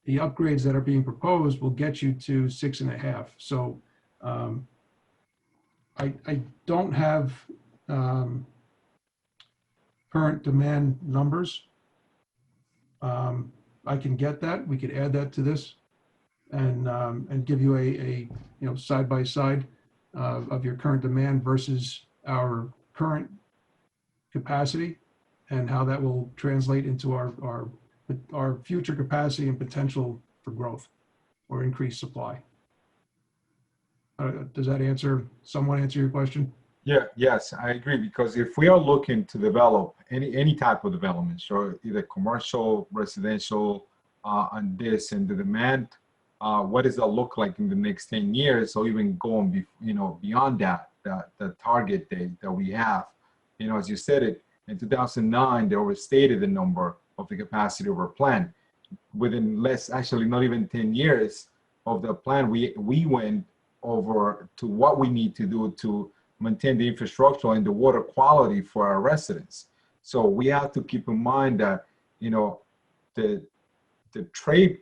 The upgrades that are being proposed will get you to 6.5. So I don't have current demand numbers. I can get that. We could add that to this and give you a side by side of your current demand versus our current capacity, and how that will translate into our future capacity and potential for growth or increased supply. Does that somewhat answer your question? Yeah, yes, I agree, because if we are looking to develop any type of development, so either commercial, residential, on this, and the demand, what does that look like in the next 10 years, or even going beyond that, the target date that we have? As you said it, in 2009, they overstated the number of the capacity of our plant. Within not even 10 years of the plan, we went over to what we need to do to maintain the infrastructure and the water quality for our residents. So we have to keep in mind that, the trade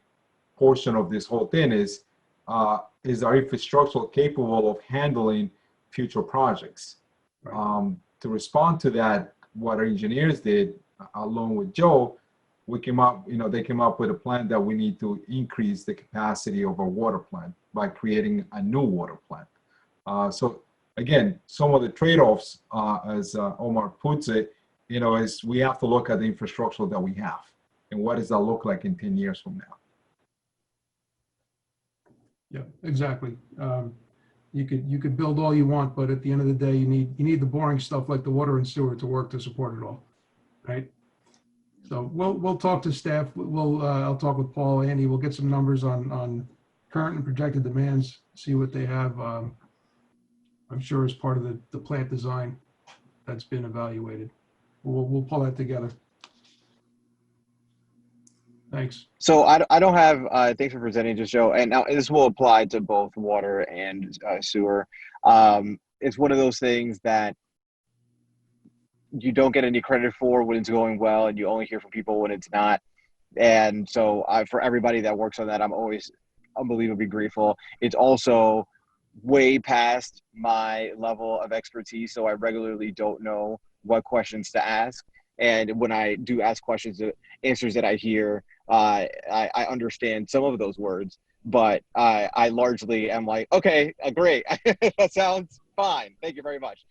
portion of this whole thing is our infrastructure capable of handling future projects? Right. To respond to that, what our engineers did, along with Joe, they came up with a plan that we need to increase the capacity of our water plant by creating a new water plant. So again, some of the trade-offs, as Omar puts it, is we have to look at the infrastructure that we have and what does that look like in 10 years from now. Yeah, exactly. You could build all you want, but at the end of the day, you need the boring stuff like the water and sewer to work to support it all, right? So we'll talk to staff. I'll talk with Paul, Andy. We'll get some numbers on current and projected demands. See what they have. I'm sure as part of the plant design that's been evaluated. We'll pull that together. Thanks. So I don't have, thanks for presenting to Joe. And now this will apply to both water and sewer. It's one of those things that you don't get any credit for when it's going well, and you only hear from people when it's not. And so for everybody that works on that, I'm always unbelievably grateful. It's also way past my level of expertise, so I regularly don't know what questions to ask. And when I do ask questions, the answers that I hear, I understand some of those words, but I largely am like, okay, great. That sounds fine. Thank you very much.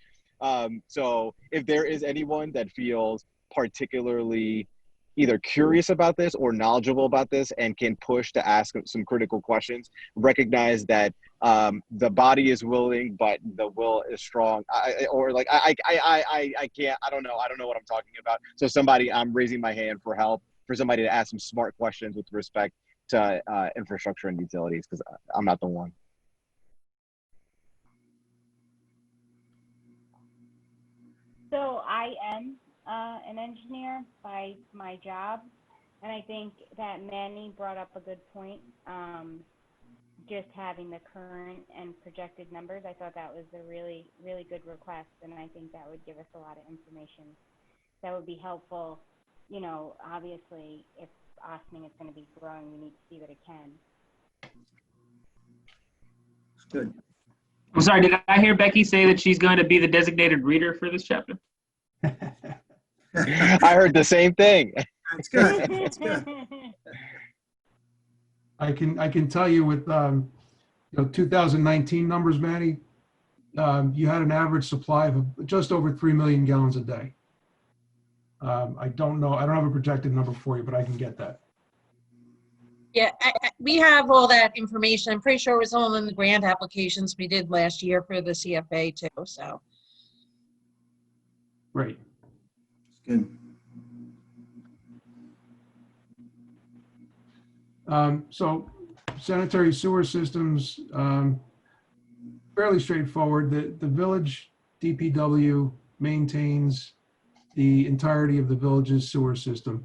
So if there is anyone that feels particularly either curious about this or knowledgeable about this and can push to ask some critical questions, recognize that the body is willing, but the will is strong. I can't, I don't know what I'm talking about. So I'm raising my hand for help, for somebody to ask some smart questions with respect to infrastructure and utilities, because I'm not the one. So I am an engineer by my job, and I think that Manny brought up a good point. Just having the current and projected numbers, I thought that was a really, really good request, and I think that would give us a lot of information that would be helpful. Obviously, if Ossining is going to be growing, we need to see that it can. Good. I'm sorry, did I hear Becky say that she's going to be the designated reader for this chapter? I heard the same thing. That's good. That's good. I can tell you with 2019 numbers, Manny, you had an average supply of just over 3 million gallons a day. I don't know. I don't have a projected number for you, but I can get that. Yeah, we have all that information. I'm pretty sure it was all in the grant applications we did last year for the CFA too, so. Great. Good. So sanitary sewer systems, fairly straightforward. The village DPW maintains the entirety of the village's sewer system.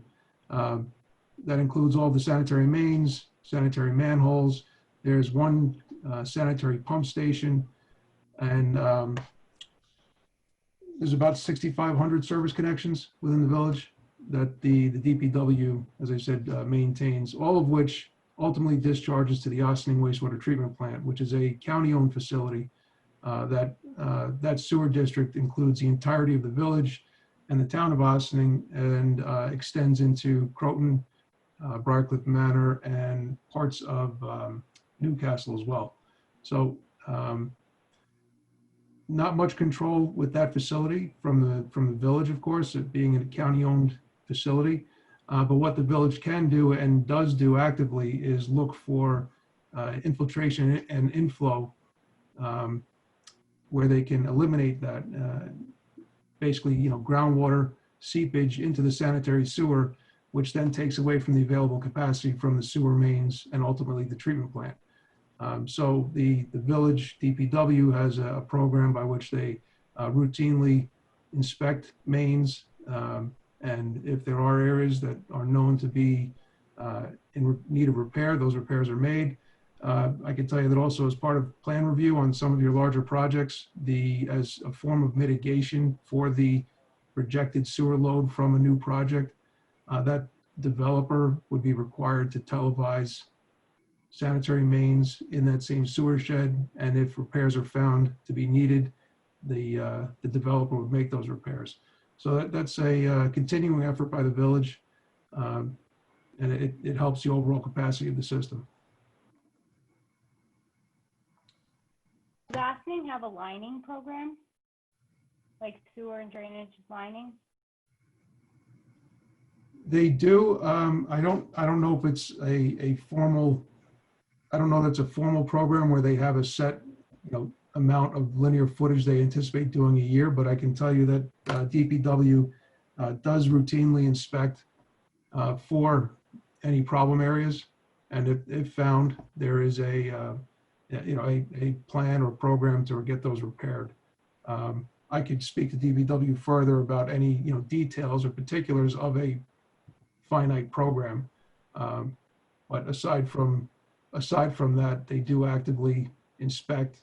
That includes all the sanitary mains, sanitary manholes. There's one sanitary pump station, and there's about 6,500 service connections within the village that the DPW, as I said, maintains, all of which ultimately discharges to the Ossining Wastewater Treatment Plant, which is a county-owned facility. That sewer district includes the entirety of the village and the town of Ossining, and extends into Croton, Briarcliff Manor, and parts of Newcastle as well. So not much control with that facility from the village, of course, it being a county-owned facility. But what the village can do and does do actively is look for infiltration and inflow where they can eliminate that, basically, groundwater seepage into the sanitary sewer, which then takes away from the available capacity from the sewer mains and ultimately the treatment plant. So the village DPW has a program by which they routinely inspect mains, and if there are areas that are known to be in need of repair, those repairs are made. I can tell you that also as part of plan review on some of your larger projects, as a form of mitigation for the projected sewer load from a new project, that developer would be required to televise sanitary mains in that same sewer shed, and if repairs are found to be needed, the developer would make those repairs. So that's a continuing effort by the village, and it helps the overall capacity of the system. Does Ossining have a lining program, like sewer and drainage lining? They do. I don't know if it's a formal. I don't know that's a formal program where they have a set, amount of linear footage they anticipate doing a year. But I can tell you that DPW does routinely inspect for any problem areas, and if found, there is a plan or program to get those repaired. I could speak to DPW further about any details or particulars of a finite program, but aside from that, they do actively inspect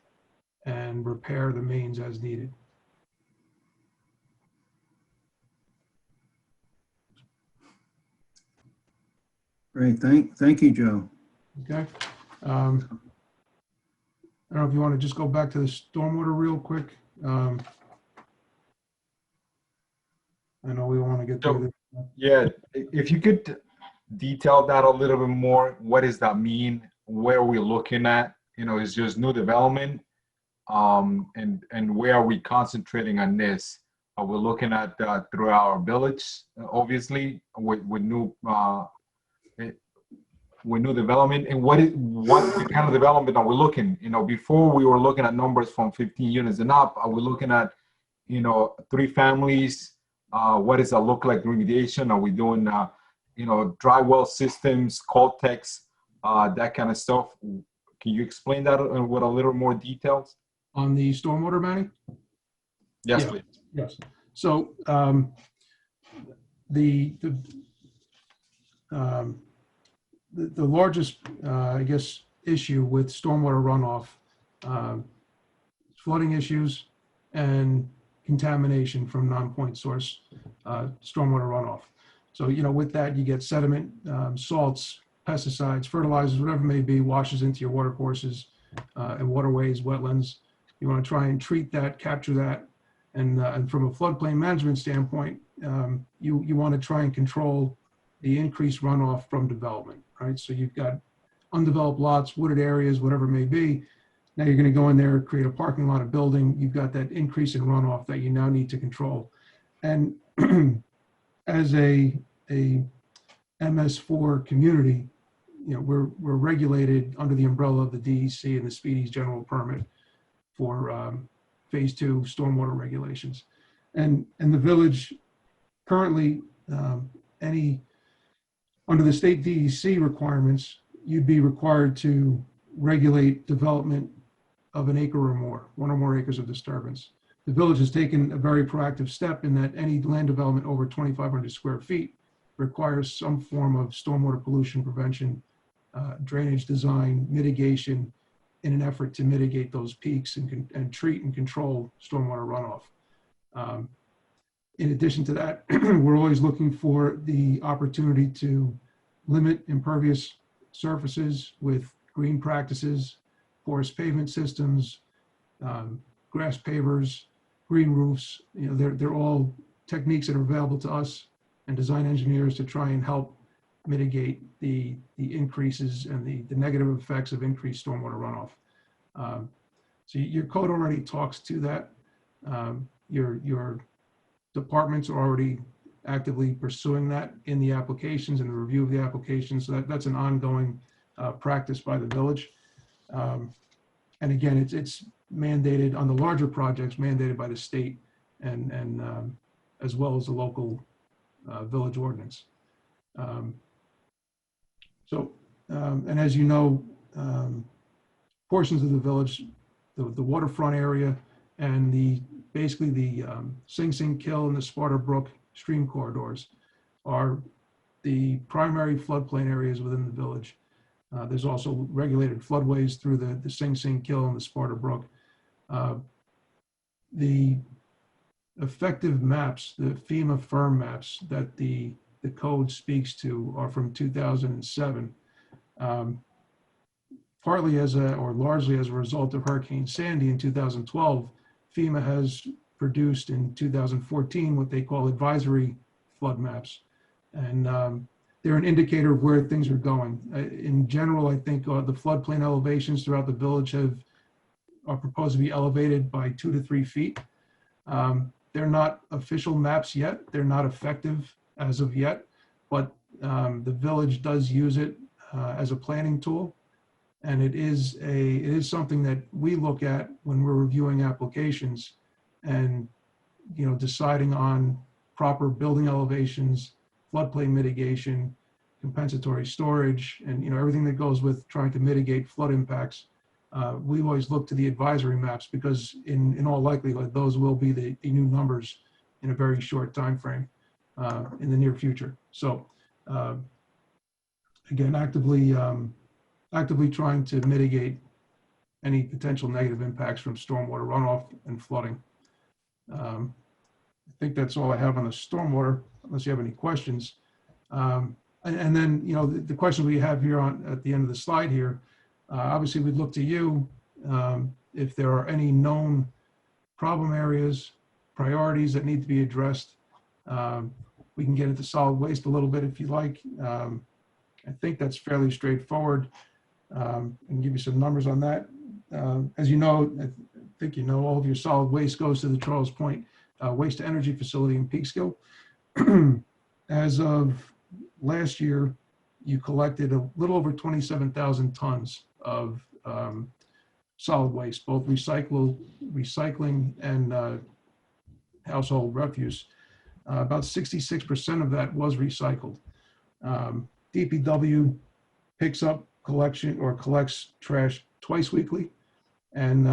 and repair the mains as needed. Great, thank you, Joe. Okay. I don't know if you want to just go back to the stormwater real quick. I know we want to get through this. Yeah, if you could detail that a little bit more, what does that mean? Where are we looking at? Is just new development, and where are we concentrating on this? Are we looking at throughout our village, obviously, with new development, and what kind of development are we looking? Before we were looking at numbers from 15 units and up. Are we looking at 3 families? What does that look like? Remediation? Are we doing dry well systems, Coltex, that kind of stuff? Can you explain that with a little more details? On the stormwater, Manny? Yes, Yeah. please. Yes. So the largest, I guess, issue with stormwater runoff, flooding issues and contamination from non-point source stormwater runoff. So, with that, you get sediment, salts, pesticides, fertilizers, whatever it may be, washes into your water courses and waterways, wetlands. You want to try and treat that, capture that. And from a floodplain management standpoint, you want to try and control the increased runoff from development, right? So you've got undeveloped lots, wooded areas, whatever it may be. Now you're going to go in there, create a parking lot, a building. You've got that increase in runoff that you now need to control. And as a MS4 community, we're regulated under the umbrella of the DEC and the Speedies general permit for phase 2 stormwater regulations. And the village currently, under the state DEC requirements, you'd be required to regulate development of an acre or more, 1 or more acres of disturbance. The village has taken a very proactive step in that any land development over 2,500 square feet requires some form of stormwater pollution prevention, drainage design, mitigation, in an effort to mitigate those peaks and treat and control stormwater runoff. In addition to that, we're always looking for the opportunity to limit impervious surfaces with green practices, porous pavement systems, grass pavers, green roofs. They're all techniques that are available to us and design engineers to try and help mitigate the increases and the negative effects of increased stormwater runoff. So your code already talks to that. Your departments are already actively pursuing that in the applications and the review of the applications. So that's an ongoing practice by the village. And again, it's mandated on the larger projects, mandated by the state and as well as the local village ordinance. And as you know, portions of the village, the waterfront area and basically the Sing Sing Kill and the Sparta Brook stream corridors are the primary floodplain areas within the village. There's also regulated floodways through the Sing Sing Kill and the Sparta Brook. The effective maps, the FEMA firm maps that the code speaks to are from 2007. Partly or largely as a result of Hurricane Sandy in 2012, FEMA has produced in 2014 what they call advisory flood maps. And they're an indicator of where things are going. In general, I think the floodplain elevations throughout the village are proposed to be elevated by 2 to 3 feet. They're not official maps yet. They're not effective as of yet, but the village does use it as a planning tool. And it is something that we look at when we're reviewing applications and deciding on proper building elevations, floodplain mitigation, compensatory storage, and everything that goes with trying to mitigate flood impacts. We always look to the advisory maps because in all likelihood, those will be the new numbers in a very short time frame in the near future. So again, actively trying to mitigate any potential negative impacts from stormwater runoff and flooding. I think that's all I have on the stormwater, unless you have any questions. And then, the questions we have here at the end of the slide here, obviously we'd look to you if there are any known problem areas, priorities that need to be addressed. We can get into solid waste a little bit if you like. I think that's fairly straightforward. And give you some numbers on that. As you know, I think all of your solid waste goes to the Charles Point Waste to Energy Facility in Peekskill. As of last year, you collected a little over 27,000 tons of solid waste, both recycling and household refuse. About 66% of that was recycled. DPW picks up collects trash twice weekly. And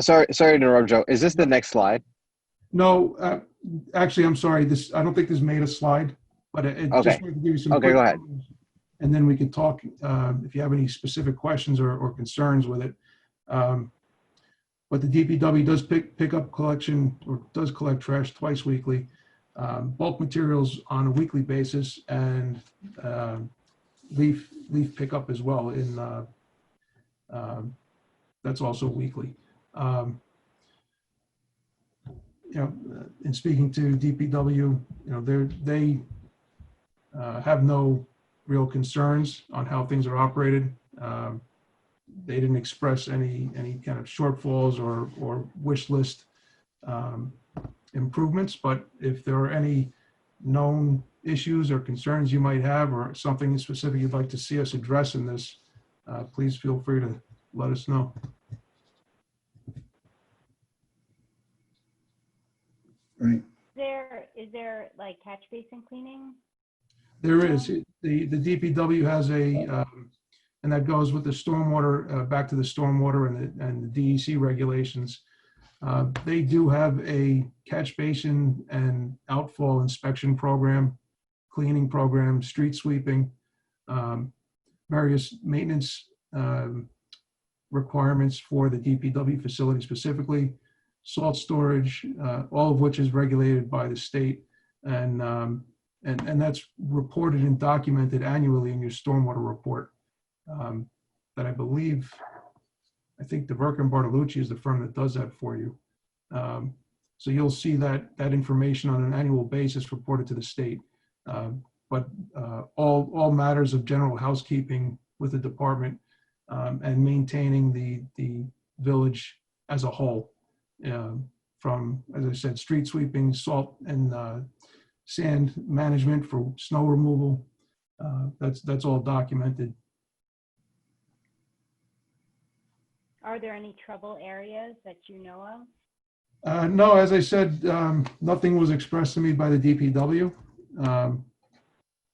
sorry to interrupt, Joe. Is this the next slide? No, actually, I'm sorry. I don't think this made a slide, but it okay. Just wanted to give you some. Okay, go ahead. And then we can talk if you have any specific questions or concerns with it. But the DPW does pick up collection or does collect trash twice weekly, bulk materials on a weekly basis, and leaf pickup as well. That's also weekly. in speaking to DPW, they have no real concerns on how things are operated. They didn't express any kind of shortfalls or wish list improvements, but if there are any known issues or concerns you might have, or something specific you'd like to see us address in this, please feel free to let us know. Right. Is there like catch basin cleaning? There is. The DPW has a, and that goes with the stormwater, back to the stormwater and the DEC regulations. They do have a catch basin and outfall inspection program, cleaning program, street sweeping, various maintenance requirements for the DPW facility specifically, salt storage, all of which is regulated by the state, and that's reported and documented annually in your stormwater report. That I think DeVerk and Bartolucci is the firm that does that for you. So you'll see that information on an annual basis reported to the state. But all matters of general housekeeping with the department and maintaining the village as a whole, from, as I said, street sweeping, salt and sand management for snow removal. That's all documented. Are there any trouble areas that you know of? No, as I said, nothing was expressed to me by the DPW.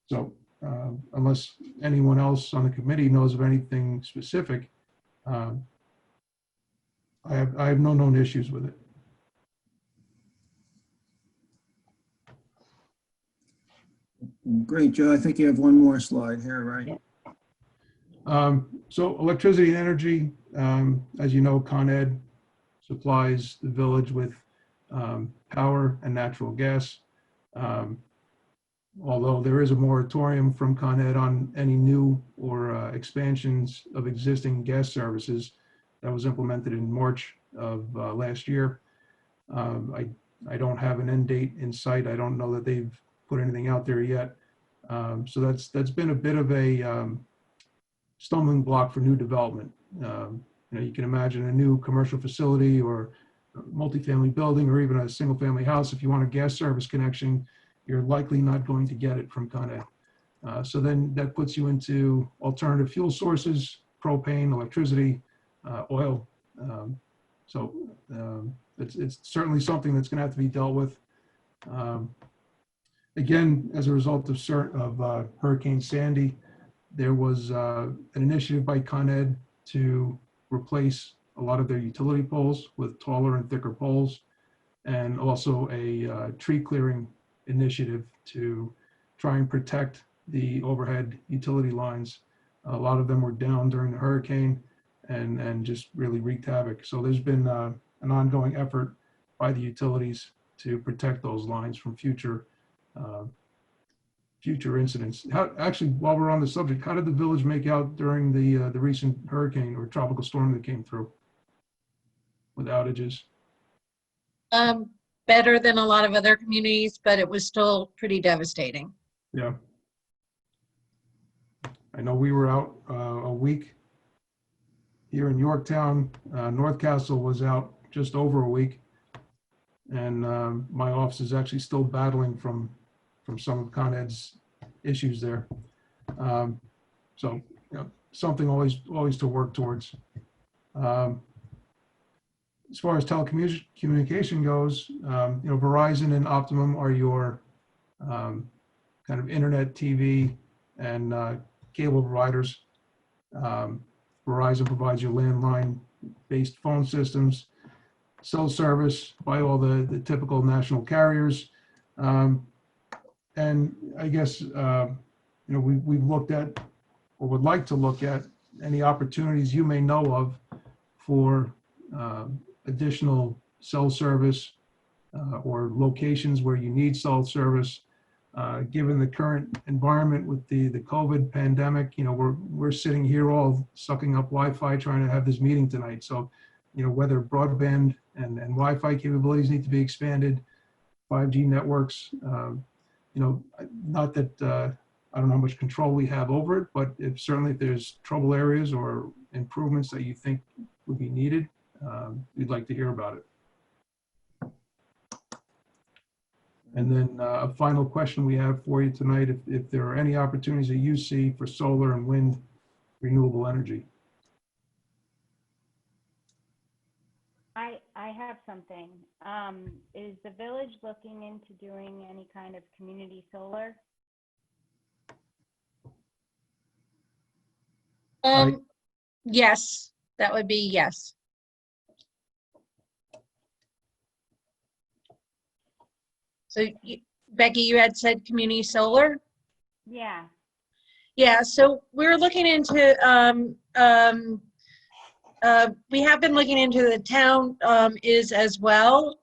So unless anyone else on the committee knows of anything specific, I have no known issues with it. Great, Joe. I think you have one more slide here, right? So electricity and energy, as you know, Con Ed supplies the village with power and natural gas. Although there is a moratorium from Con Ed on any new or expansions of existing gas services that was implemented in March of last year. I don't have an end date in sight. I don't know that they've put anything out there yet. So that's been a bit of a stumbling block for new development. You can imagine a new commercial facility or a multifamily building or even a single family house. If you want a gas service connection, you're likely not going to get it from Con Ed. So then that puts you into alternative fuel sources, propane, electricity, oil. It's certainly something that's going to have to be dealt with. Again, as a result of Hurricane Sandy, there was an initiative by Con Ed to replace a lot of their utility poles with taller and thicker poles, and also a tree clearing initiative to try and protect the overhead utility lines. A lot of them were down during the hurricane and just really wreaked havoc. So there's been an ongoing effort by the utilities to protect those lines from future incidents. Actually, while we're on the subject, how did the village make out during the recent hurricane or tropical storm that came through with outages? Better than a lot of other communities, but it was still pretty devastating. Yeah. I know we were out a week here in Yorktown. North Castle was out just over a week. And my office is actually still battling from some of Con Ed's issues there. So something always to work towards. As far as telecommunication goes, Verizon and Optimum are your kind of internet, TV, and cable providers. Verizon provides your landline-based phone systems, cell service by all the typical national carriers. And I guess, we've looked at or would like to look at any opportunities you may know of for additional cell service or locations where you need cell service. Given the current environment with the COVID pandemic, we're sitting here all sucking up Wi-Fi trying to have this meeting tonight. So, whether broadband and Wi-Fi capabilities need to be expanded, 5G networks. You know, not that I don't know how much control we have over it, but certainly if there's trouble areas or improvements that you think would be needed, we'd like to hear about it. And then a final question we have for you tonight, if there are any opportunities that you see for solar and wind renewable energy. I have something. Is the village looking into doing any kind of community solar? Yes, that would be yes. So Becky, you had said community solar? Yeah. Yeah, so we're looking into, we have been looking into, the town is as well.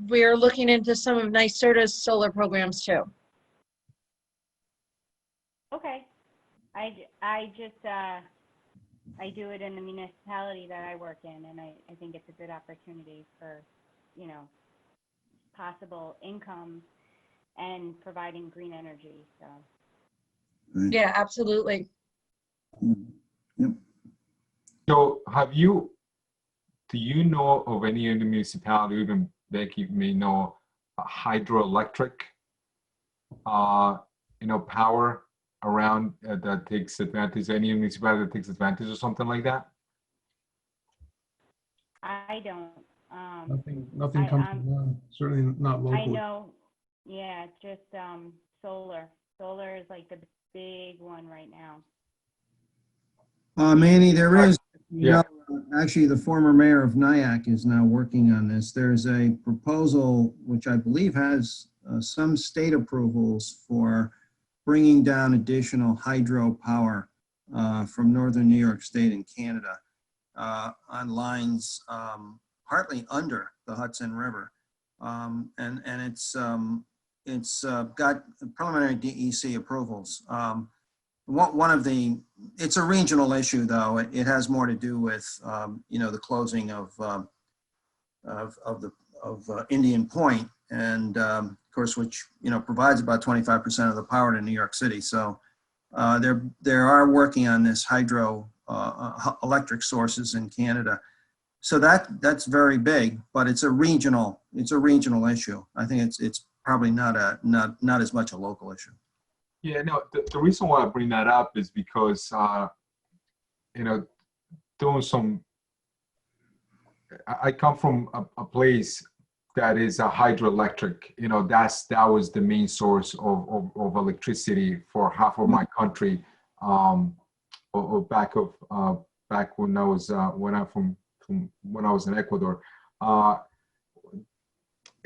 We're looking into some of NYSERDA's solar programs too. Okay. I do it in the municipality that I work in, and I think it's a good opportunity for, you know, possible income and providing green energy, so. Yeah, absolutely. Yep. So do you know of any of the municipality, even Becky may know, hydroelectric, you know, power around that takes advantage, any municipality that takes advantage of something like that? I don't. Nothing comes to mind, certainly not locally. I know, yeah, just solar. Solar is like the big one right now. Manny, there is, you know, actually the former mayor of Nyack is now working on this. There's a proposal which I believe has some state approvals for bringing down additional hydro power from northern New York State and Canada on lines partly under the Hudson River. And it's got preliminary DEC approvals. It's a regional issue though. It has more to do with, you know, the closing of Indian Point, and of course, which, you know, provides about 25% of the power to New York City. So they are working on this hydro electric sources in Canada. So that's very big, but it's a regional issue. I think it's probably not as much a local issue. Yeah, no, the reason why I bring that up is because, you know, I come from a place that is a hydroelectric, you know, that was the main source of electricity for half of my country, back when I was, when I was in Ecuador. You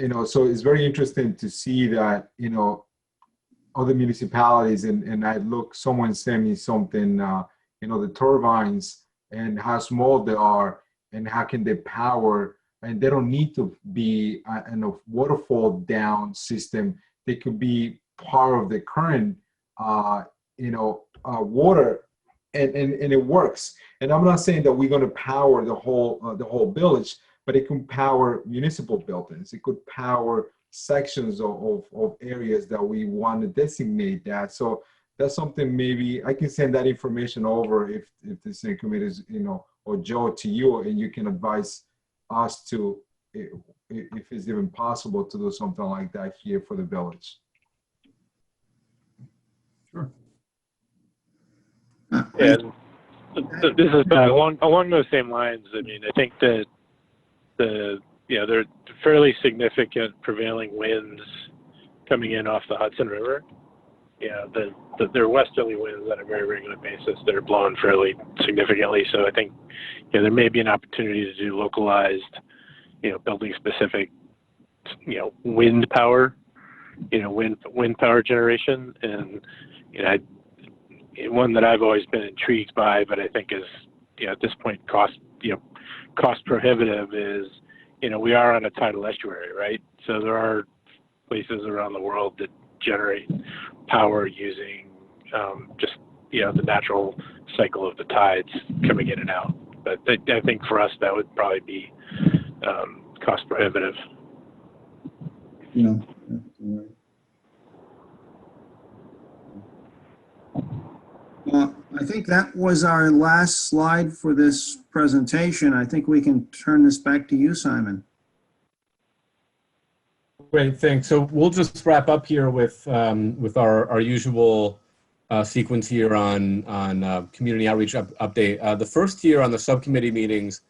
know, so it's very interesting to see that, you know, other municipalities, and someone sent me something, you know, the turbines and how small they are and how can they power, and they don't need to be in a waterfall down system. They could be part of the current, you know, water, and it works. And I'm not saying that we're going to power the whole village, but it can power municipal buildings. It could power sections of areas that we want to designate that. So that's something, maybe I can send that information over if the city committee is, you know, or Joe, to you, and you can advise us to, if it's even possible to do something like that here for the village. Sure. Yeah, this is along those same lines. I mean, I think that there are fairly significant prevailing winds coming in off the Hudson River. Yeah, there are westerly winds on a very regular basis that are blowing fairly significantly. So I think, you know, there may be an opportunity to do localized, you know, building specific, you know, wind power, you know, wind power generation. And, you know, one that I've always been intrigued by, but I think is, you know, at this point cost prohibitive, is, you know, we are on a tidal estuary, right? So there are places around the world that generate power using just, you know, the natural cycle of the tides coming in and out. but I think for us that would probably be cost prohibitive. Yeah. Well, I think that was our last slide for this presentation. I think we can turn this back to you, Simon. Great, thanks. So we'll just wrap up here with our usual sequence here on community outreach update. The first here on the subcommittee meetings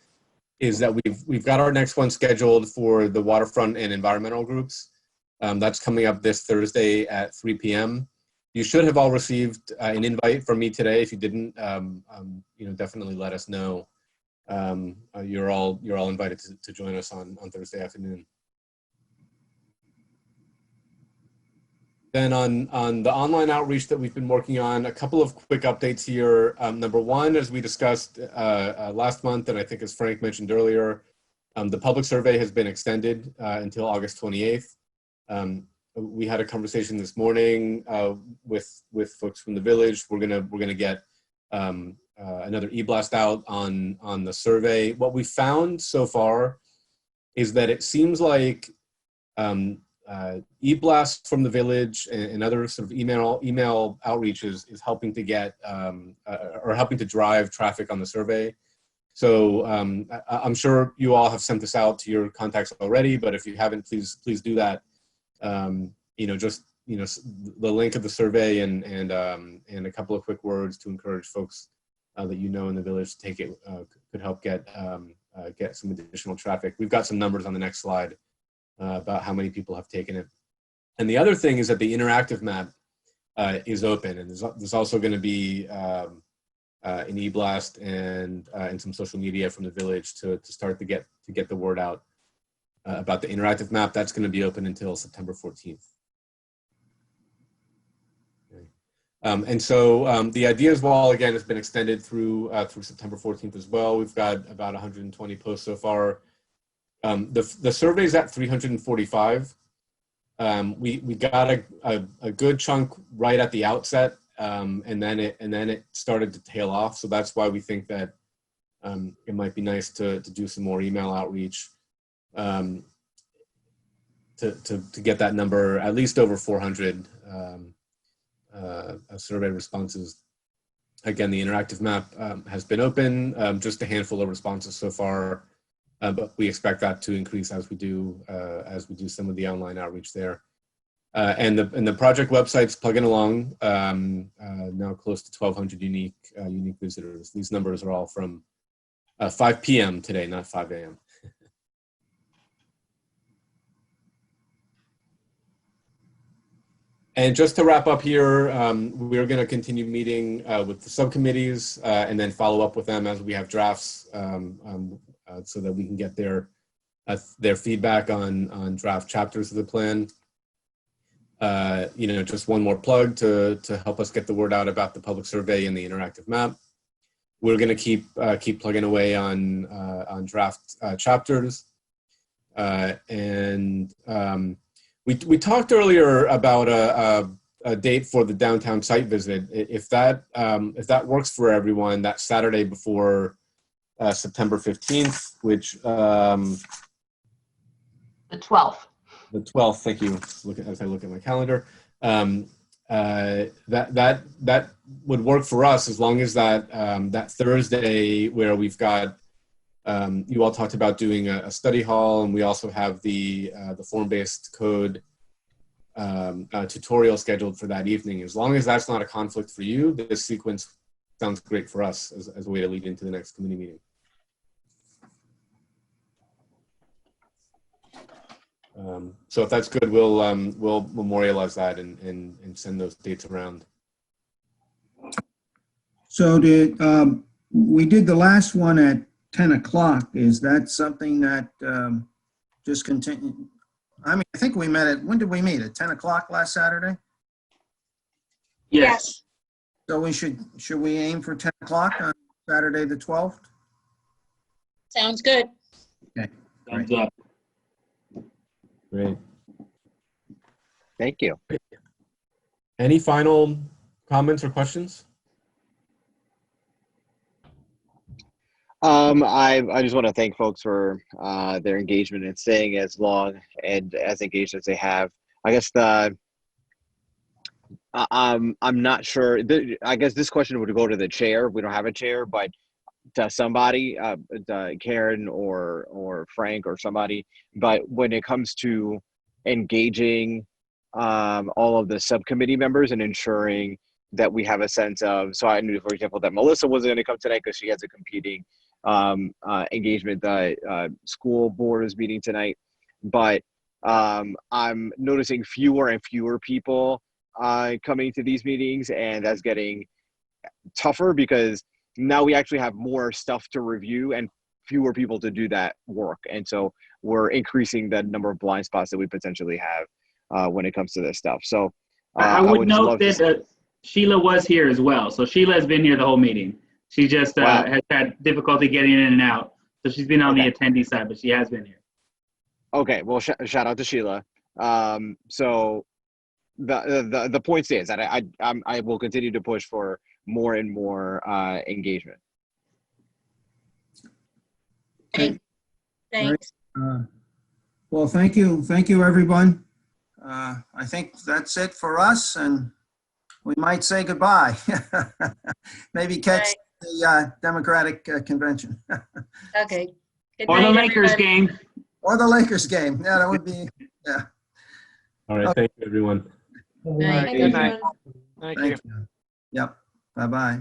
is that we've got our next one scheduled for the waterfront and environmental groups. That's coming up this Thursday at 3 p.m. You should have all received an invite from me today. If you didn't, definitely let us know. You're all invited to join us on Thursday afternoon. Then on the online outreach that we've been working on, a couple of quick updates here. Number one, as we discussed last month, and I think as Frank mentioned earlier, the public survey has been extended until August 28th. We had a conversation this morning with folks from the village. We're gonna get another e-blast out on the survey. What we found so far is that it seems like e-blasts from the village and other sort of email outreaches is helping to get or helping to drive traffic on the survey. So I'm sure you all have sent this out to your contacts already, but if you haven't, please do that. Just the link of the survey and a couple of quick words to encourage folks that you know in the village to take it could help get some additional traffic. We've got some numbers on the next slide about how many people have taken it. And the other thing is that the interactive map is open, and there's also going to be an e-blast and some social media from the village to start to get the word out about the interactive map. That's going to be open until September 14th. Okay. And so the ideas wall again has been extended through September 14th as well. We've got about 120 posts so far. The survey's at 345. We got a good chunk right at the outset, and then it started to tail off. So that's why we think that it might be nice to do some more email outreach to get that number at least over 400 survey responses. Again, the interactive map has been open, just a handful of responses so far. But we expect that to increase as we do some of the online outreach there. And the project website's plugging along, now close to 1,200 unique visitors. These numbers are all from 5 p.m. today, not 5 a.m. And just to wrap up here, we're going to continue meeting with the subcommittees and then follow up with them as we have drafts. So that we can get their feedback on draft chapters of the plan. Just one more plug to help us get the word out about the public survey and the interactive map. We're going to keep plugging away on draft chapters, and we talked earlier about a date for the downtown site visit. If that works for everyone, that Saturday before September 15th, which the 12th. The 12th, thank you. As I look at my calendar, that would work for us as long as that Thursday where we've got you all talked about doing a study hall, and we also have the form-based code tutorial scheduled for that evening. As long as that's not a conflict for you, this sequence sounds great for us as a way to lead into the next committee meeting. So if that's good, we'll memorialize that and send those dates around. So we did the last one at 10 o'clock. Is that something that just continue? I mean, I think we met when did we meet? At 10 o'clock last Saturday? Yes. So should we aim for 10 o'clock on Saturday the 12th? Sounds good. Okay. Thumbs up. Great. Thank you. Any final comments or questions? I just want to thank folks for their engagement and staying as long and as engaged as they have. I guess I'm not sure. I guess this question would go to the chair. We don't have a chair, but to somebody, Karen or Frank or somebody. But when it comes to engaging all of the subcommittee members and ensuring that we have a sense of, so I knew, for example, that Melissa wasn't going to come tonight because she has a competing engagement. The school board is meeting tonight, but I'm noticing fewer and fewer people coming to these meetings, and that's getting tougher because now we actually have more stuff to review and fewer people to do that work. And so we're increasing the number of blind spots that we potentially have when it comes to this stuff. So I would note that Sheila was here as well. So Sheila has been here the whole meeting. She just has had difficulty getting in and out. So she's been on the attendee side, but she has been here. Okay, well, shout out to Sheila. So the point stands that I will continue to push for more and more engagement. Thanks. Well, thank you, everyone. I think that's it for us, and we might say goodbye. Maybe catch the Democratic convention. Okay. Or the Lakers game. Or the Lakers game. Yeah, that would be, yeah. All right, thank you, everyone. Thank you. Thank you. Yep, bye-bye.